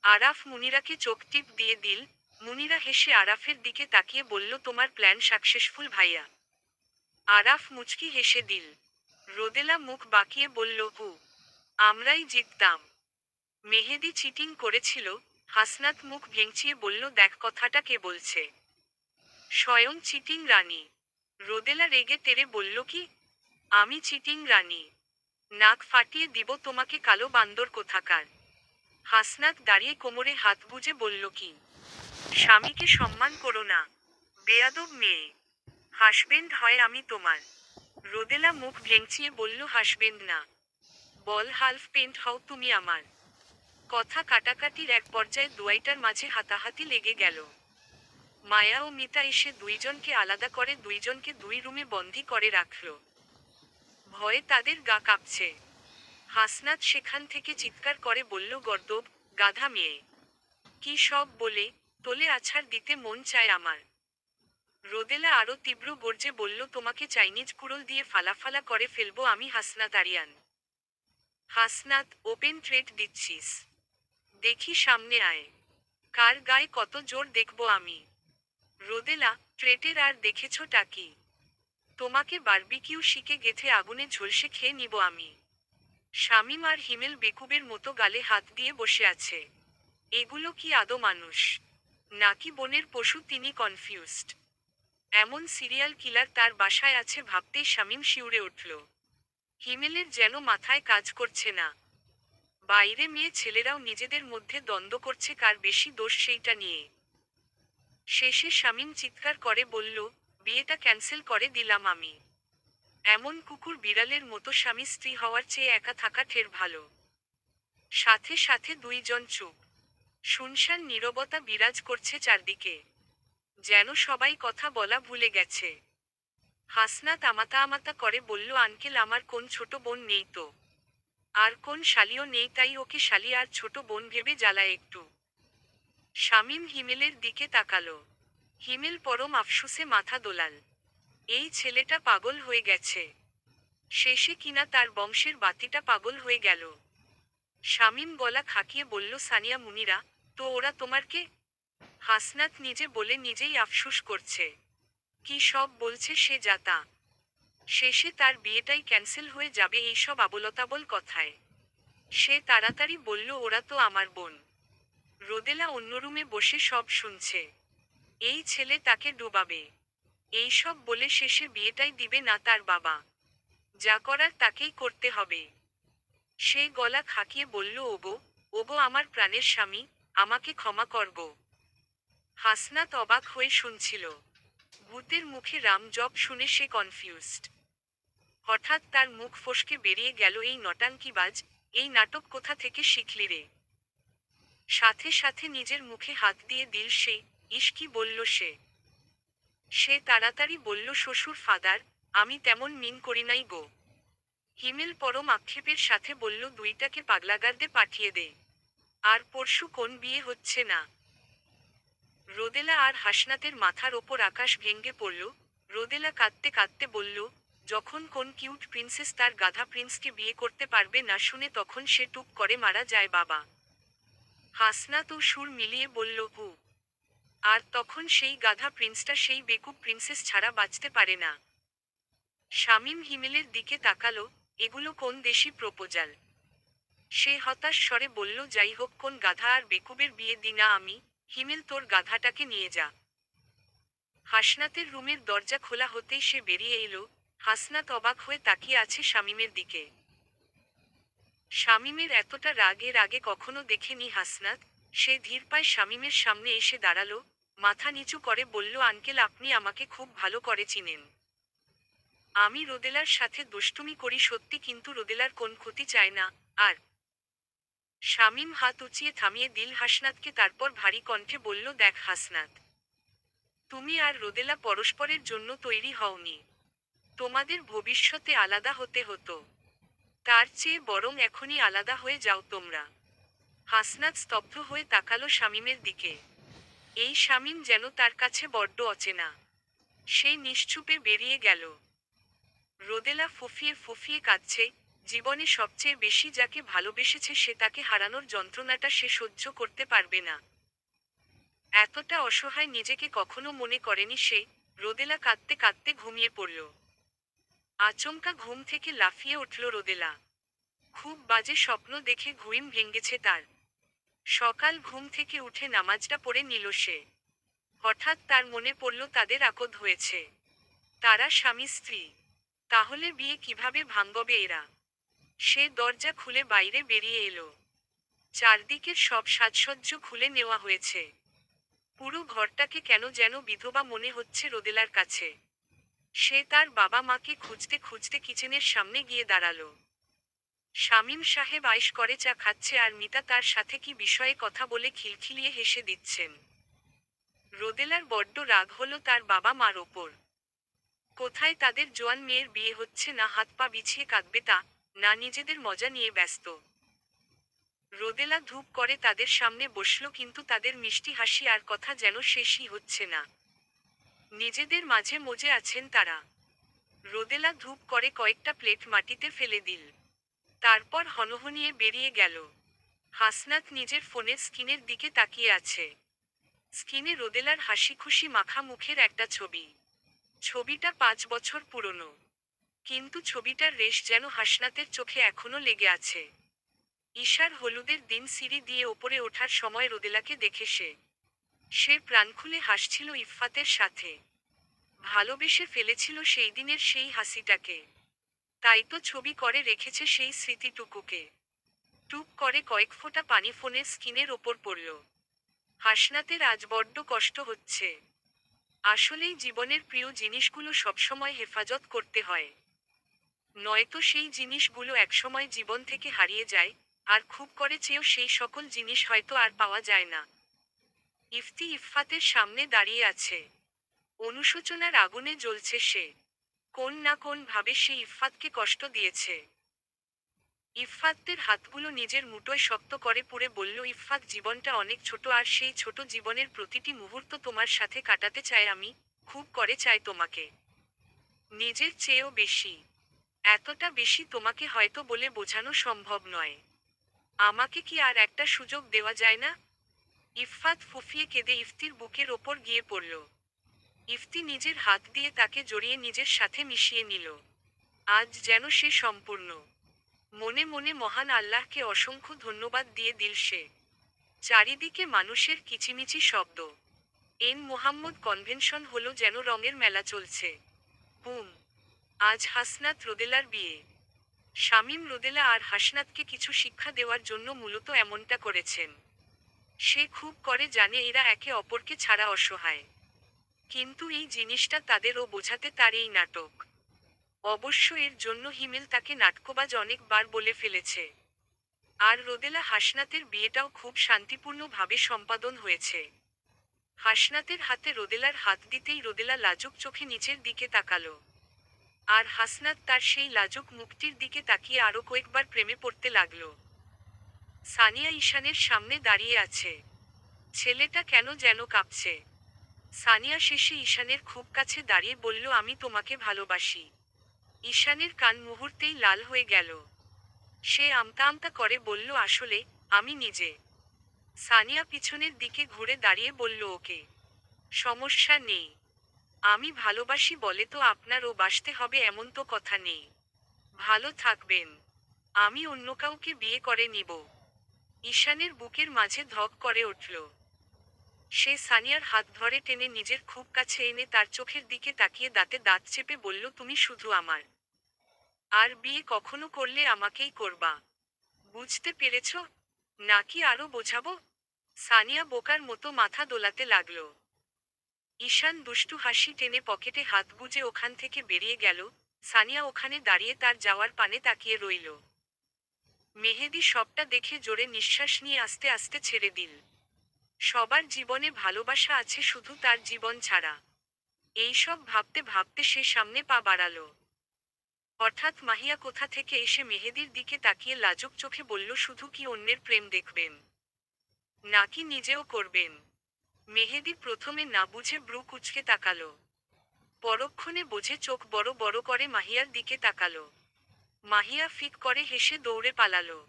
আরাফ মুনিরাকে চোখ টিপ দিয়ে দিল। মুনিরা হেসে আরাফের দিকে তাকিয়ে বলল, তোমার প্ল্যান সাকসেসফুল ভাইয়া। আরাফ মুচকি হেসে দিল। রোদেলা মুখ বাঁকিয়ে বলল, হু, আমরাই জিততাম। মেহেদি চিটিং করেছিল। হাসনাত মুখ ভেঙচিয়ে বলল, দেখ কথাটা কে বলছে। স্বয়ং চিটিং রানী। রোদেলা রেগে তেরে বলল, কি? আমি চিটিং রানী? নাক ফাটিয়ে দিব তোমাকে কালো বান্দর কোথাকার। হাসনাত দাঁড়িয়ে কোমরে হাত বুজে বলল, কি? স্বামীকে সম্মান করো না, বেয়াদব মেয়ে। হাসবেন্ড হয় আমি তোমার। রোদেলা মুখ ভেঙচিয়ে বলল, হাসবেন্ড না, বল হালফ পেন্ট হও তুমি আমার। কথা কাটাকাটির এক পর্যায়ে দুইটার মাঝে হাতাহাতি লেগে গেল। মায়া ও মিতা এসে দুইজনকে আলাদা করে দুইজনকে দুই রুমে বন্দী করে রাখল। ভয়ে তাদের গা কাঁপছে। হাসনাত সেখান থেকে চিৎকার করে বলল, গর্দব, গাধা মেয়ে। কি সব বলে, তোলে আছাড় দিতে মন চায় আমার। রোদেলা আরো তীব্র গর্জে বলল, তোমাকে চাইনিজ কুড়োল দিয়ে ফালাফালা করে ফেলবো আমি হাসনাত আরিয়ান। হাসনাত, ওপেন থ্রেট দিচ্ছিস? দেখি সামনে আয়, কার গায়ে কত জোর দেখবো আমি। রোদেলা, ট্রেটের আর দেখেছটা কি? তোমাকে বারবিকিউ শিকে গেথে আগুনে ঝলসে খেয়ে নিব আমি। শামীম আর হিমেল বেকুবের মতো গালে হাত দিয়ে বসে আছে। এগুলো কি আদৌ মানুষ নাকি বনের পশু? তিনি কনফিউজড। এমন সিরিয়াল কিলার তার বাসায় আছে ভাবতেই শামীম শিউরে উঠল। হিমেলের যেন মাথায় কাজ করছে না। বাইরে মেয়ে ছেলেরাও নিজেদের মধ্যে দ্বন্দ্ব করছে কার বেশি দোষ সেইটা নিয়ে। শেষে শামীম চিৎকার করে বলল, বিয়েটা ক্যান্সেল করে দিলাম আমি। এমন কুকুর বিড়ালের মতো স্বামী স্ত্রী হওয়ার চেয়ে একা থাকা ঢের ভালো। সাথে সাথে দুইজন চুপ। শুনশান নীরবতা বিরাজ করছে চারদিকে, যেন সবাই কথা বলা ভুলে গেছে। হাসনাত আমাতা আমাতা করে বলল, আঙ্কেল, আমার কোন ছোট বোন নেই তো, আর কোন শালিও নেই, তাই ওকে শালি আর ছোট বোন ভেবে জ্বালায় একটু। শামীম হিমেলের দিকে তাকালো। হিমেল পরম আফসোসে মাথা দোলাল। এই ছেলেটা পাগল হয়ে গেছে। শেষে কিনা তার বংশের বাতিটা পাগল হয়ে গেল। শামীম গলা খাকিয়ে বলল, সানিয়া মুনিরা, তো ওরা তোমার কে? হাসনাত নিজে বলে নিজেই আফসোস করছে। কি সব বলছে সে জাতা। শেষে তার বিয়েটাই ক্যান্সেল হয়ে যাবে এইসব আবোলতাবোল কথায়। সে তাড়াতাড়ি বলল, ওরা তো আমার বোন। রোদেলা অন্য রুমে বসে সব শুনছে। এই ছেলে তাকে ডুবাবে, এইসব বলে শেষে বিয়েটাই দিবে না তার বাবা। যা করার তাকেই করতে হবে। সে গলা খাকিয়ে বলল, ওগো, ওগো আমার প্রাণের স্বামী, আমাকে ক্ষমা করগো। হাসনাত অবাক হয়ে শুনছিল। ভূতের মুখে রাম জপ শুনে সে কনফিউজড। হঠাৎ তার মুখ ফসকে বেরিয়ে গেল, এই নটাঙ্কিবাজ, এই নাটক কোথা থেকে শিখলি রে? সাথে সাথে নিজের মুখে হাত দিয়ে দিল সে। ইস, কি বলল সে? সে তাড়াতাড়ি বলল, শ্বশুর ফাদার, আমি তেমন মিন করি নাই গো। হিমেল পরম আক্ষেপের সাথে বলল, দুইটাকে পাগলাগারদে পাঠিয়ে দে। আর পরশু কোন বিয়ে হচ্ছে না? রোদেলা আর হাসনাতের মাথার ওপর আকাশ ভেঙ্গে পড়ল। রোদেলা কাঁদতে কাঁদতে বলল, যখন কোন কিউট প্রিন্সেস তার গাধা প্রিন্সকে বিয়ে করতে পারবে না শুনে তখন সে টুপ করে মারা যায় বাবা। হাসনাত ও সুর মিলিয়ে বলল, হু। আর তখন সেই গাধা প্রিন্সটা সেই বেকুব প্রিন্সেস ছাড়া বাঁচতে পারে না। শামীম হিমেলের দিকে তাকালো, এগুলো কোন দেশি প্রপোজাল? সে হতাশ স্বরে বলল, যাই হোক, কোন গাধা আর বেকুবের বিয়ে দি না আমি। হিমেল, তোর গাধাটাকে নিয়ে যা। হাসনাতের রুমের দরজা খোলা হতেই সে বেরিয়ে এলো। হাসনাত অবাক হয়ে তাকিয়ে আছে শামীমের দিকে। শামীমের এতটা রাগ এর আগে কখনো দেখেনি হাসনাত। সে ধীর পায়ে শামীমের সামনে এসে দাঁড়ালো, মাথা নিচু করে বলল, আঙ্কেল আপনি আমাকে খুব ভালো করে চিনেন। আমি রোদেলার সাথে দুষ্টুমি করি সত্যি, কিন্তু রোদেলার কোন ক্ষতি চায় না। আর শামীম হাত উঁচিয়ে থামিয়ে দিল হাসনাতকে, তারপর ভারী কণ্ঠে বলল, দেখ হাসনাত, তুমি আর রোদেলা পরস্পরের জন্য তৈরি হওনি। তোমাদের ভবিষ্যতে আলাদা হতে হতো, তার চেয়ে বরং এখনই আলাদা হয়ে যাও তোমরা। হাসনাত স্তব্ধ হয়ে তাকালো শামীমের দিকে। এই শামীম যেন তার কাছে বড্ড অচেনা। সে নিশ্চুপে বেরিয়ে গেল। রোদেলা ফুঁফিয়ে ফুঁফিয়ে কাঁদছে। জীবনে সবচেয়ে বেশি যাকে ভালোবেসেছে সে তাকে হারানোর যন্ত্রণাটা সে সহ্য করতে পারবে না। এতটা অসহায় নিজেকে কখনো মনে করেনি সে। রোদেলা কাঁদতে কাঁদতে ঘুমিয়ে পড়ল। আচমকা ঘুম থেকে লাফিয়ে উঠল রোদেলা। খুব বাজে স্বপ্ন দেখে ঘুম ভেঙেছে তার। সকাল ঘুম থেকে উঠে নামাজটা পড়ে নিল সে। হঠাৎ তার মনে পড়ল তাদের আকদ হয়েছে। তারা স্বামী স্ত্রী। তাহলে বিয়ে কিভাবে ভাঙবে এরা? সে দরজা খুলে বাইরে বেরিয়ে এলো। চারদিকের সব সাজসজ্জ খুলে নেওয়া হয়েছে। পুরো ঘরটাকে কেন যেন বিধবা মনে হচ্ছে রোদেলার কাছে। সে তার বাবা মাকে খুঁজতে খুঁজতে কিচেনের সামনে গিয়ে দাঁড়ালো। শামীম সাহেব আয়েশ করে চা খাচ্ছে আর মিতা তার সাথে কি বিষয়ে কথা বলে খিলখিলিয়ে হেসে দিচ্ছেন। রোদেলার বড্ড রাগ হলো তার বাবা মার ওপর। কোথায় তাদের জোয়ান মেয়ের বিয়ে হচ্ছে না হাত পা বিছিয়ে কাঁদবে তা, না নিজেদের মজা নিয়ে ব্যস্ত। রোদেলা ধূপ করে তাদের সামনে বসল, কিন্তু তাদের মিষ্টি হাসি আর কথা যেন শেষই হচ্ছে না। নিজেদের মাঝে মজে আছেন তারা। রোদেলা ধূপ করে কয়েকটা প্লেট মাটিতে ফেলে দিল। তারপর হনহনিয়ে বেরিয়ে গেল। হাসনাত নিজের ফোনের স্ক্রিনের দিকে তাকিয়ে আছে। স্ক্রিনে রোদেলার হাসি খুশি মাখা মুখের একটা ছবি। ছবিটা 5 বছর পুরনো, কিন্তু ছবিটার রেশ যেন হাসনাতের চোখে এখনো লেগে আছে। ঈশার হলুদের দিন সিঁড়ি দিয়ে ওপরে ওঠার সময় রোদেলাকে দেখে সে প্রাণ খুলে হাসছিল ইফফাতের সাথে। ভালোবেসে ফেলেছিল সেই দিনের সেই হাসিটাকে। তাই তো ছবি করে রেখেছে সেই স্মৃতিটুকুকে। টুপ করে কয়েক ফোঁটা পানি ফোনের স্ক্রিনের ওপর পড়ল। হাসনাতের আজ বড্ড কষ্ট হচ্ছে। আসলেই জীবনের প্রিয় জিনিসগুলো সবসময় হেফাজত করতে হয়, নয়তো সেই জিনিসগুলো একসময় জীবন থেকে হারিয়ে যায়। আর খুব করে চেয়েও সেই সকল জিনিস হয়তো আর পাওয়া যায় না। ইফতি ইফফাতের সামনে দাঁড়িয়ে আছে। অনুশোচনার আগুনে জ্বলছে সে। কোন না কোন ভাবে সে ইফফাতকে কষ্ট দিয়েছে। ইফফাতের হাতগুলো নিজের মুঠোয় শক্ত করে পুড়ে বলল, ইফফাত জীবনটা অনেক ছোট, আর সেই ছোট জীবনের প্রতিটি মুহূর্ত তোমার সাথে কাটাতে চাই আমি। খুব করে চাই তোমাকে, নিজের চেয়েও বেশি। এতটা বেশি তোমাকে হয়তো বলে বোঝানো সম্ভব নয়। আমাকে কি আর একটা সুযোগ দেওয়া যায় না? ইফফাত ফুঁফিয়ে কেঁদে ইফতির বুকের ওপর গিয়ে পড়ল। ইফতি নিজের হাত দিয়ে তাকে জড়িয়ে নিজের সাথে মিশিয়ে নিল। আজ যেন সে সম্পূর্ণ। মনে মনে মহান আল্লাহকে অসংখ্য ধন্যবাদ দিয়ে দিল সে। চারিদিকে মানুষের কিচিমিচি শব্দ। মোহাম্মদ কনভেনশন হলো যেন রঙের মেলা চলছে। হুম, আজ হাসনাত রোদেলার বিয়ে। শামীম রোদেলা আর হাসনাতকে কিছু শিক্ষা দেওয়ার জন্য মূলত এমনটা করেছেন। সে খুব করে জানে এরা একে অপরকে ছাড়া অসহায়। কিন্তু এই জিনিসটা তাদেরও বোঝাতে তার এই নাটক। অবশ্য এর জন্য হিমেল তাকে নাটকবাজ অনেকবার বলে ফেলেছে। আর রোদেলা হাসনাতের বিয়েটাও খুব শান্তিপূর্ণভাবে সম্পাদন হয়েছে। হাসনাতের হাতে রোদেলার হাত দিতেই রোদেলা লাজুক চোখে নিচের দিকে তাকালো। আর হাসনাত তার সেই লাজুক মুখটির দিকে তাকিয়ে আরো কয়েকবার প্রেমে পড়তে লাগলো। সানিয়া ঈশানের সামনে দাঁড়িয়ে আছে। ছেলেটা কেন যেন কাঁপছে। সানিয়া শেষে ঈশানের খুব কাছে দাঁড়িয়ে বলল, আমি তোমাকে ভালোবাসি। ঈশানের কান মুহূর্তেই লাল হয়ে গেল। সে আমতা আমতা করে বলল, আসলে আমি নিজে। সানিয়া পিছনের দিকে ঘুরে দাঁড়িয়ে বলল, ওকে, সমস্যা নেই। আমি ভালোবাসি বলে তো আপনারও বাসতে হবে এমন তো কথা নেই। ভালো থাকবেন। আমি অন্য কাউকে বিয়ে করে নিব। ঈশানের বুকের মাঝে ধক করে উঠল। সে সানিয়ার হাত ধরে টেনে নিজের খুব কাছে এনে তার চোখের দিকে তাকিয়ে দাঁতে দাঁত চেপে বলল, তুমি শুধু আমার। আর বিয়ে কখনো করলে আমাকেই করবা। বুঝতে পেরেছ? নাকি আরো বোঝাবো? সানিয়া বোকার মতো মাথা দোলাতে লাগলো। ঈশান দুষ্টু হাসি টেনে পকেটে হাত গুজে ওখান থেকে বেরিয়ে গেল। সানিয়া ওখানে দাঁড়িয়ে তার যাওয়ার পানে তাকিয়ে রইল। মেহেদী সবটা দেখে জোরে নিঃশ্বাস নিয়ে আস্তে আস্তে ছেড়ে দিল। সবার জীবনে ভালোবাসা আছে, শুধু তার জীবন ছাড়া। এইসব ভাবতে ভাবতে সে সামনে পা বাড়ালো। হঠাৎ মাহিয়া কোথা থেকে এসে মেহেদীর দিকে তাকিয়ে লাজুক চোখে বলল, শুধু কি অন্যের প্রেম দেখবেন, নাকি নিজেও করবেন? মেহেদী প্রথমে না বুঝে ব্রু কুঁচকে তাকালো। পরক্ষণে বোঝে চোখ বড় বড় করে মাহিয়ার দিকে তাকালো। মাহিয়া ফিক করে হেসে দৌড়ে পালালো।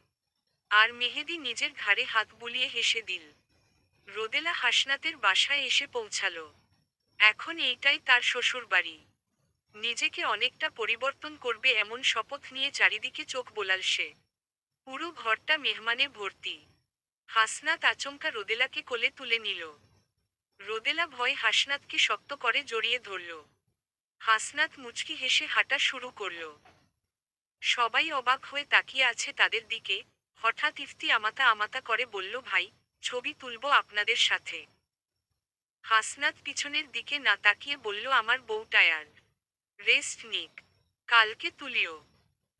আর মেহেদী নিজের ঘাড়ে হাত বুলিয়ে হেসে দিল। রোদেলা হাসনাতের বাসায় এসে পৌঁছালো। এখন এইটাই তার শ্বশুর বাড়ি। নিজেকে অনেকটা পরিবর্তন করবে এমন শপথ নিয়ে চারিদিকে চোখ বোলাল সে। পুরো ঘরটা মেহমানে ভর্তি। হাসনাত আচমকা রোদেলাকে কোলে তুলে নিল। রোদেলা ভয় হাসনাতকে শক্ত করে জড়িয়ে ধরল। হাসনাত মুচকি হেসে হাঁটা শুরু করল। সবাই অবাক হয়ে তাকিয়ে আছে তাদের দিকে। হঠাৎ ইফতি আমাতা আমাতা করে বলল, ভাই, ছবি তুলবো আপনাদের সাথে। হাসনাত পিছনের দিকে না তাকিয়ে বলল, আমার বউ টায়ার্ড, রেস্ট নিক, কালকে তুলিও।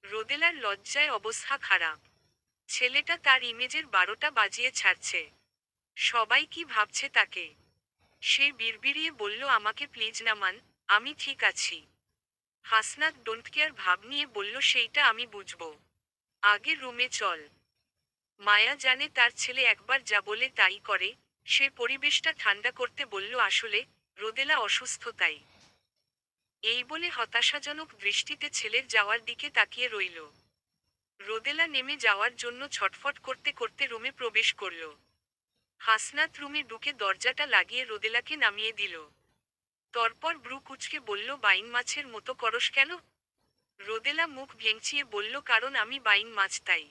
রোদেলার লজ্জায় অবস্থা খারাপ। ছেলেটা তার ইমেজের 12টা বাজিয়ে ছাড়ছে। সবাই কি ভাবছে তাকে? সে বিড়বিড়িয়ে বলল, আমাকে প্লিজ না মান, আমি ঠিক আছি। হাসনাত ডোন্ট কেয়ার ভাব নিয়ে বলল, সেইটা আমি বুঝব, আগে রুমে চল। মায়া জানে তার ছেলে একবার যা বলে তাই করে। সে পরিবেশটা ঠান্ডা করতে বলল, আসলে রোদেলা অসুস্থ তাই। এই বলে হতাশাজনক দৃষ্টিতে ছেলের যাওয়ার দিকে তাকিয়ে রইল। রোদেলা নেমে যাওয়ার জন্য ছটফট করতে করতে রুমে প্রবেশ করল। হাসনাত রুমে ঢুকে দরজাটা লাগিয়ে রোদেলাকে নামিয়ে দিল। তারপর ব্রু কুঁচকে বলল, বাইন মাছের মতো করস কেন? রোদেলা মুখ ভেঙচিয়ে বলল, কারণ আমি বাইন মাছ তাই।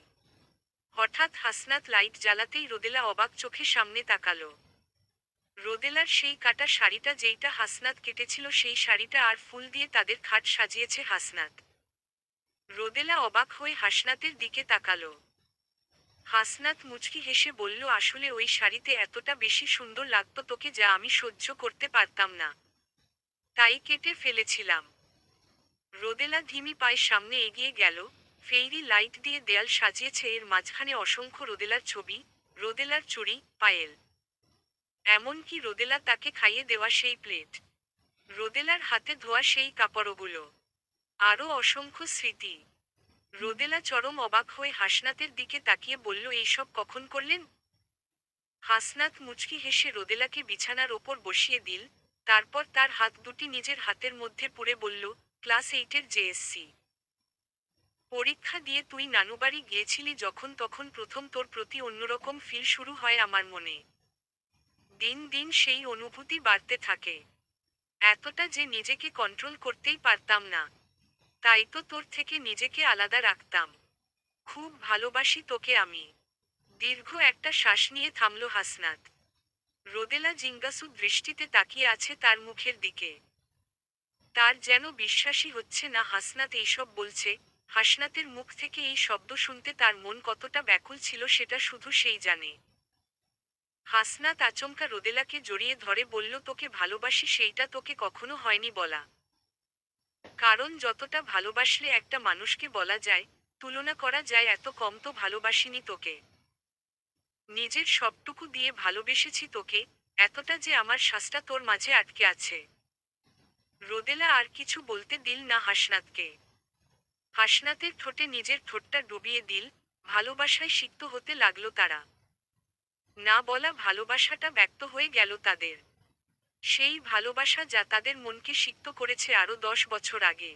হঠাৎ হাসনাত লাইট জ্বালাতেই রোদেলা অবাক চোখে সামনে তাকালো। রোদেলার সেই কাটা শাড়িটা, যেইটা হাসনাত কেটেছিল, সেই শাড়িটা আর ফুল দিয়ে তাদের খাট সাজিয়েছে হাসনাত। রোদেলা অবাক হয়ে হাসনাতের দিকে তাকালো। হাসনাত মুচকি হেসে বলল, আসলে ওই শাড়িতে এতটা বেশি সুন্দর লাগতো তোকে, যা আমি সহ্য করতে পারতাম না, তাই কেটে ফেলেছিলাম। রোদেলা ধিমি পায়ে সামনে এগিয়ে গেল। ফেইরি লাইট দিয়ে দেয়াল সাজিয়েছে, এর মাঝখানে অসংখ্য রোদেলার ছবি, রোদেলার চুড়ি, পায়েল, এমনকি রোদেলা তাকে খাইয়ে দেওয়া সেই প্লেট, রোদেলার হাতে ধোয়া সেই কাপড়গুলো, আরও অসংখ্য স্মৃতি। রোদেলা চরম অবাক হয়ে হাসনাতের দিকে তাকিয়ে বলল, এইসব কখন করলেন? হাসনাত মুচকি হেসে রোদেলাকে বিছানার ওপর বসিয়ে দিল। তারপর তার হাত দুটি নিজের হাতের মধ্যে পুরে বলল, ক্লাস 8-এর জেএসসি পরীক্ষা দিয়ে তুই নানুবাড়ি গিয়েছিলি যখন, তখন প্রথম তোর প্রতি অন্যরকম ফিল শুরু হয় আমার মনে। দিন দিন সেই অনুভূতি বাড়তে থাকে, এতটা যে নিজেকে কন্ট্রোল করতেই পারতাম না। তাই তো তোর থেকে নিজেকে আলাদা রাখতাম। খুব ভালোবাসি তোকে আমি। দীর্ঘ একটা শ্বাস নিয়ে থামল হাসনাত। রোদেলা জিজ্ঞাসু দৃষ্টিতে তাকিয়ে আছে তার মুখের দিকে। তার যেন বিশ্বাসই হচ্ছে না হাসনাত এইসব বলছে। হাসনাতের মুখ থেকে এই শব্দ শুনতে তার মন কতটা ব্যাকুল ছিল সেটা শুধু সেই জানে। হাসনাত আচমকা রোদেলাকে জড়িয়ে ধরে বলল, তোকে ভালোবাসি সেইটা তোকে কখনো হয়নি বলা। কারণ যতটা ভালোবাসলে একটা মানুষকে বলা যায়, তুলনা করা যায়, এত কম তো ভালোবাসিনি তোকে। নিজের সবটুকু দিয়ে ভালোবেসেছি তোকে, এতটা যে আমার শ্বাসটা তোর মাঝে আটকে আছে। রোদেলা আর কিছু বলতে দিল না হাসনাতকে। হাসনাতের ঠোঁটে নিজের ঠোঁটটা ডুবিয়ে দিল। ভালোবাসায় সিক্ত হতে লাগলো তারা। না বলা ভালোবাসাটা ব্যক্ত হয়ে গেল তাদের। সেই ভালোবাসা যা তাদের মনকে সিক্ত করেছে আরো 10 বছর আগে।